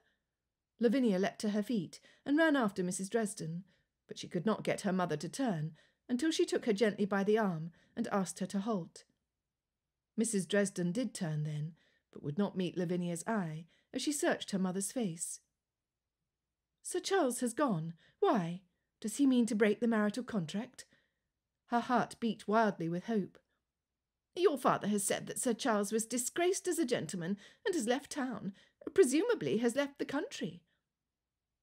Lavinia leapt to her feet and ran after Mrs. Dresden, but she could not get her mother to turn until she took her gently by the arm and asked her to halt. Mrs. Dresden did turn then, but would not meet Lavinia's eye as she searched her mother's face. "Sir Charles has gone. Why? Does he mean to break the marital contract?" Her heart beat wildly with hope. "Your father has said that Sir Charles was disgraced as a gentleman and has left town, presumably has left the country."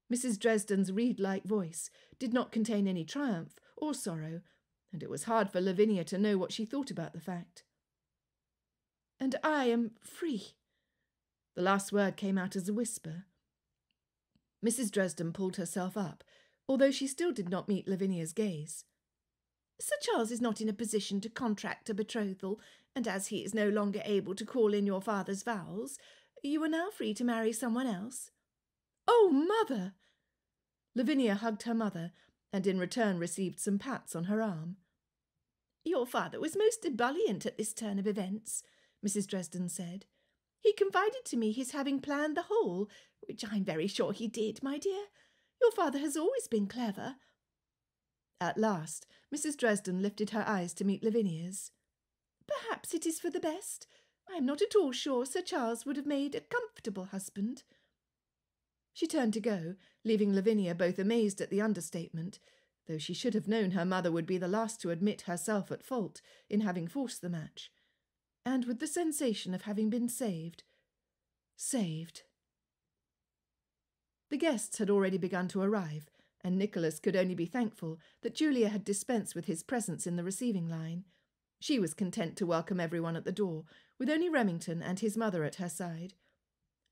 Mrs. Dresden's reed-like voice did not contain any triumph or sorrow, and it was hard for Lavinia to know what she thought about the fact. "And I am free." The last word came out as a whisper. Mrs. Dresden pulled herself up, although she still did not meet Lavinia's gaze. "Sir Charles is not in a position to contract a betrothal, and as he is no longer able to call in your father's vows, you are now free to marry someone else." "Oh, mother!" Lavinia hugged her mother, and in return received some pats on her arm. "Your father was most ebullient at this turn of events," Mrs. Dresden said. "He confided to me his having planned the whole, which I'm very sure he did, my dear. Your father has always been clever." At last, Mrs. Dresden lifted her eyes to meet Lavinia's. "Perhaps it is for the best. I am not at all sure Sir Charles would have made a comfortable husband." She turned to go, leaving Lavinia both amazed at the understatement, though she should have known her mother would be the last to admit herself at fault in having forced the match, and with the sensation of having been saved. Saved. The guests had already begun to arrive, and Nicholas could only be thankful that Julia had dispensed with his presence in the receiving line. She was content to welcome everyone at the door, with only Remington and his mother at her side.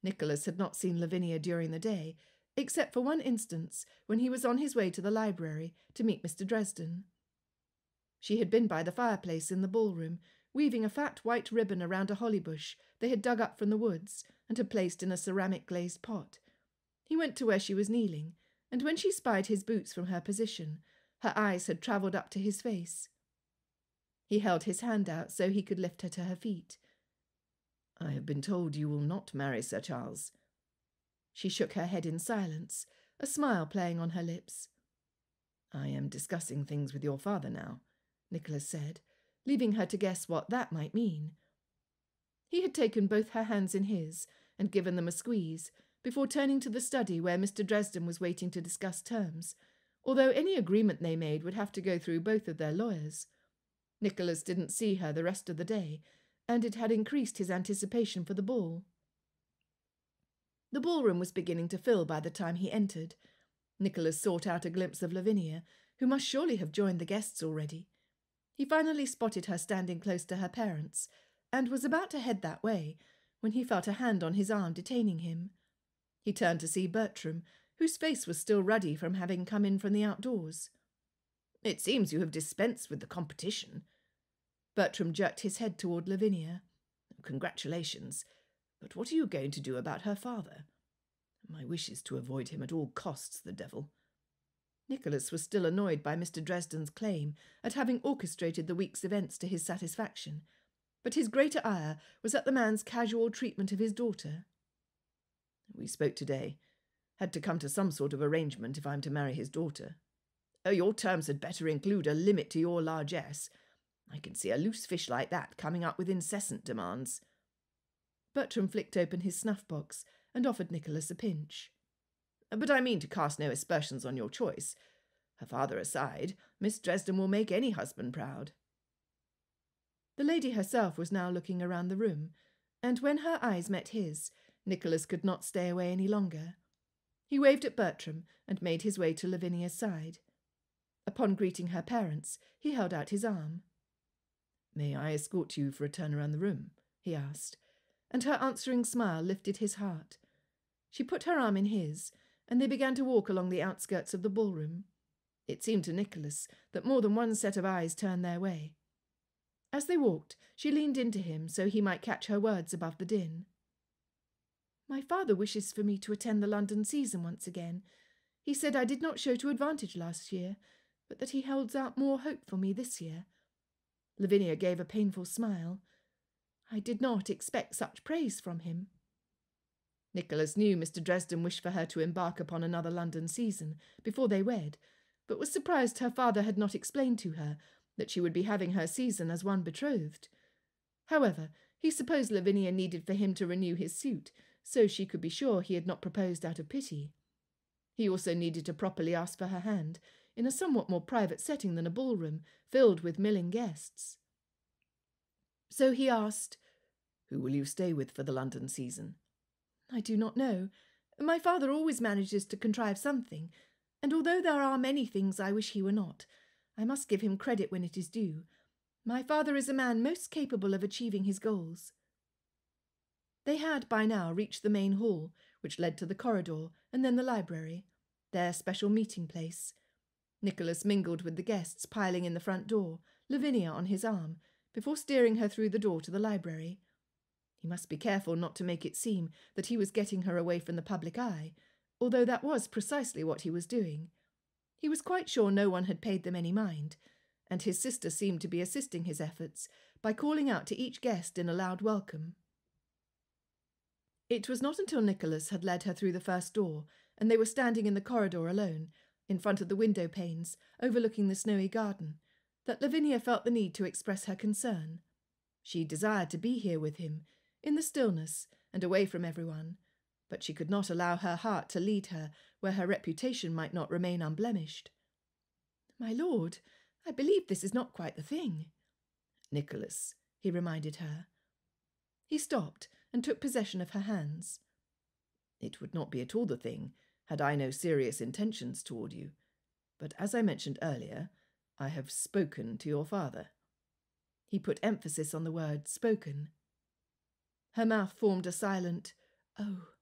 Nicholas had not seen Lavinia during the day, except for one instance when he was on his way to the library to meet Mr. Dresden. She had been by the fireplace in the ballroom, weaving a fat white ribbon around a holly bush they had dug up from the woods and had placed in a ceramic glazed pot. He went to where she was kneeling, and when she spied his boots from her position, her eyes had travelled up to his face. He held his hand out so he could lift her to her feet. "I have been told you will not marry Sir Charles." She shook her head in silence, a smile playing on her lips. "I am discussing things with your father now," Nicholas said, leaving her to guess what that might mean. He had taken both her hands in his and given them a squeeze, before turning to the study where Mr. Dresden was waiting to discuss terms, although any agreement they made would have to go through both of their lawyers. Nicholas didn't see her the rest of the day, and it had increased his anticipation for the ball. The ballroom was beginning to fill by the time he entered. Nicholas sought out a glimpse of Lavinia, who must surely have joined the guests already. He finally spotted her standing close to her parents, and was about to head that way, when he felt a hand on his arm detaining him. He turned to see Bertram, whose face was still ruddy from having come in from the outdoors. "It seems you have dispensed with the competition." Bertram jerked his head toward Lavinia. "Congratulations. But what are you going to do about her father?" "My wish is to avoid him at all costs, the devil." Nicholas was still annoyed by Mr. Dresden's claim at having orchestrated the week's events to his satisfaction, but his greater ire was at the man's casual treatment of his daughter. "We spoke today. Had to come to some sort of arrangement if I'm to marry his daughter." "Oh, your terms had better include a limit to your largesse. I can see a loose fish like that coming up with incessant demands." Bertram flicked open his snuff-box and offered Nicholas a pinch. "But I mean to cast no aspersions on your choice. Her father aside, Miss Dresden will make any husband proud." The lady herself was now looking around the room, and when her eyes met his, Nicholas could not stay away any longer. He waved at Bertram and made his way to Lavinia's side. Upon greeting her parents, he held out his arm. "May I escort you for a turn around the room?" he asked, and her answering smile lifted his heart. She put her arm in his, and they began to walk along the outskirts of the ballroom. It seemed to Nicholas that more than one set of eyes turned their way. As they walked, she leaned into him so he might catch her words above the din. "My father wishes for me to attend the London season once again. He said I did not show to advantage last year, but that he holds out more hope for me this year. Lavinia gave a painful smile. I did not expect such praise from him. Nicholas knew Mr. Dresden wished for her to embark upon another London season before they wed, but was surprised her father had not explained to her that she would be having her season as one betrothed. However, he supposed Lavinia needed for him to renew his suit, so she could be sure he had not proposed out of pity. He also needed to properly ask for her hand, in a somewhat more private setting than a ballroom, filled with milling guests. So he asked, "Who will you stay with for the London season?" I do not know. My father always manages to contrive something, and although there are many things I wish he were not, I must give him credit when it is due. My father is a man most capable of achieving his goals. They had by now reached the main hall, which led to the corridor and then the library, their special meeting place. Nicholas mingled with the guests piling in the front door, Lavinia on his arm, before steering her through the door to the library. He must be careful not to make it seem that he was getting her away from the public eye, although that was precisely what he was doing. He was quite sure no one had paid them any mind, and his sister seemed to be assisting his efforts by calling out to each guest in a loud welcome. It was not until Nicholas had led her through the first door, and they were standing in the corridor alone, in front of the window panes, overlooking the snowy garden, that Lavinia felt the need to express her concern. She desired to be here with him, in the stillness and away from everyone, but she could not allow her heart to lead her where her reputation might not remain unblemished. "My lord, I believe this is not quite the thing." "Nicholas," he reminded her. He stopped and took possession of her hands. "It would not be at all the thing had I no serious intentions toward you, but as I mentioned earlier, I have spoken to your father." He put emphasis on the word spoken. Her mouth formed a silent "oh."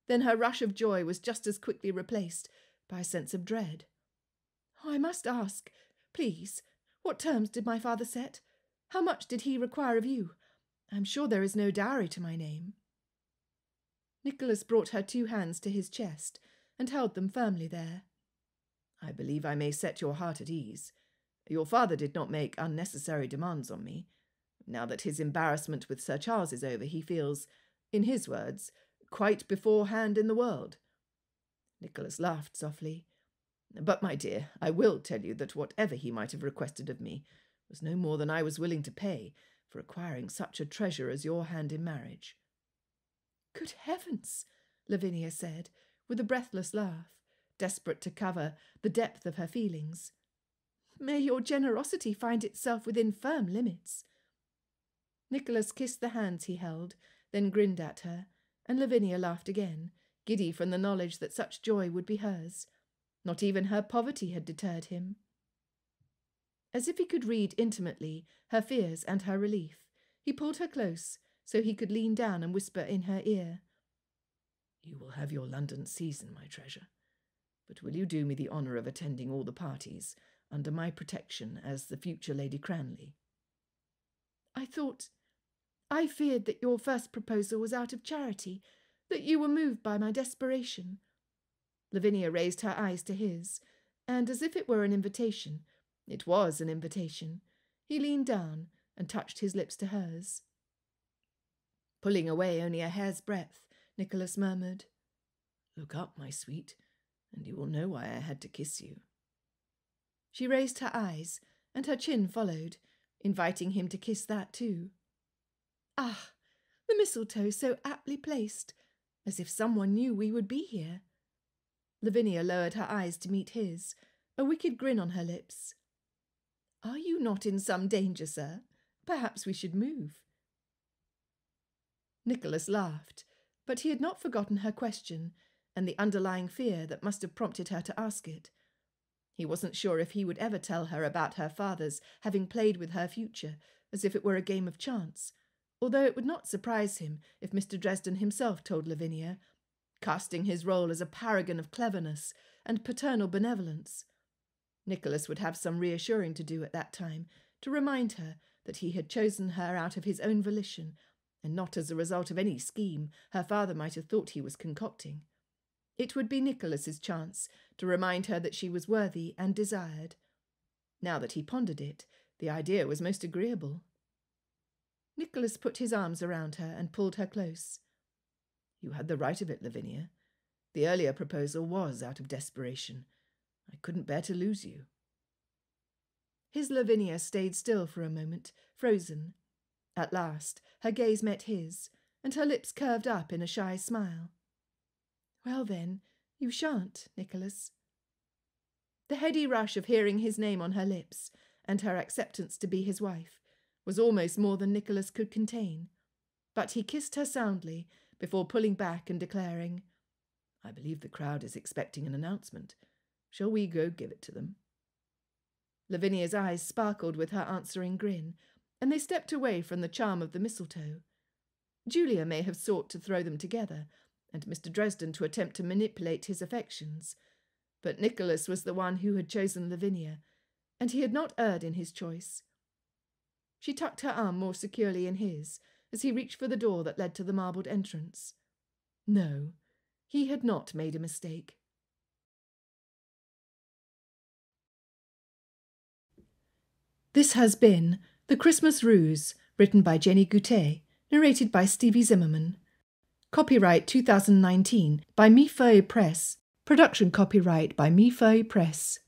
Then her rush of joy was just as quickly replaced by a sense of dread. "Oh, I must ask, please, what terms did my father set? How much did he require of you? I am sure there is no dowry to my name." Nicholas brought her 2 hands to his chest and held them firmly there. "I believe I may set your heart at ease. Your father did not make unnecessary demands on me. Now that his embarrassment with Sir Charles is over, he feels, in his words, quite beforehand in the world." Nicholas laughed softly. "But, my dear, I will tell you that whatever he might have requested of me was no more than I was willing to pay for acquiring such a treasure as your hand in marriage." "Good heavens!" Lavinia said, with a breathless laugh, desperate to cover the depth of her feelings. "May your generosity find itself within firm limits." Nicholas kissed the hands he held, then grinned at her, and Lavinia laughed again, giddy from the knowledge that such joy would be hers. Not even her poverty had deterred him. As if he could read intimately her fears and her relief, he pulled her close so he could lean down and whisper in her ear, "You will have your London season, my treasure, but will you do me the honour of attending all the parties under my protection as the future Lady Cranleigh?" I feared that your first proposal was out of charity, that you were moved by my desperation." Lavinia raised her eyes to his, and as if it were an invitation, it was an invitation, he leaned down and touched his lips to hers. Pulling away only a hair's breadth, Nicholas murmured, "Look up, my sweet, and you will know why I had to kiss you." She raised her eyes, and her chin followed, inviting him to kiss that too. "Ah, the mistletoe so aptly placed, as if someone knew we would be here." Lavinia lowered her eyes to meet his, a wicked grin on her lips. "Are you not in some danger, sir? Perhaps we should move." Nicholas laughed, but he had not forgotten her question and the underlying fear that must have prompted her to ask it. He wasn't sure if he would ever tell her about her father's having played with her future as if it were a game of chance, although it would not surprise him if Mr. Dresden himself told Lavinia, casting his role as a paragon of cleverness and paternal benevolence. Nicholas would have some reassuring to do at that time, to remind her that he had chosen her out of his own volition, and not as a result of any scheme her father might have thought he was concocting. It would be Nicholas's chance to remind her that she was worthy and desired. Now that he pondered it, the idea was most agreeable. Nicholas put his arms around her and pulled her close. You had the right of it, Lavinia. The earlier proposal was out of desperation. I couldn't bear to lose you. His Lavinia stayed still for a moment, frozen. At last, her gaze met his, and her lips curved up in a shy smile. Well then, you shan't, Nicholas. The heady rush of hearing his name on her lips, and her acceptance to be his wife, was almost more than Nicholas could contain. But he kissed her soundly, before pulling back and declaring, I believe the crowd is expecting an announcement. Shall we go give it to them? Lavinia's eyes sparkled with her answering grin, and they stepped away from the charm of the mistletoe. Julia may have sought to throw them together, and Mr. Dresden to attempt to manipulate his affections. But Nicholas was the one who had chosen Lavinia, and he had not erred in his choice. She tucked her arm more securely in his, as he reached for the door that led to the marbled entrance. No, he had not made a mistake. This has been The Christmas Ruse, written by Jenny Goutet, narrated by Stevie Zimmerman. Copyright 2019 by Mi Feuille Press. Production copyright by Mi Feuille Press.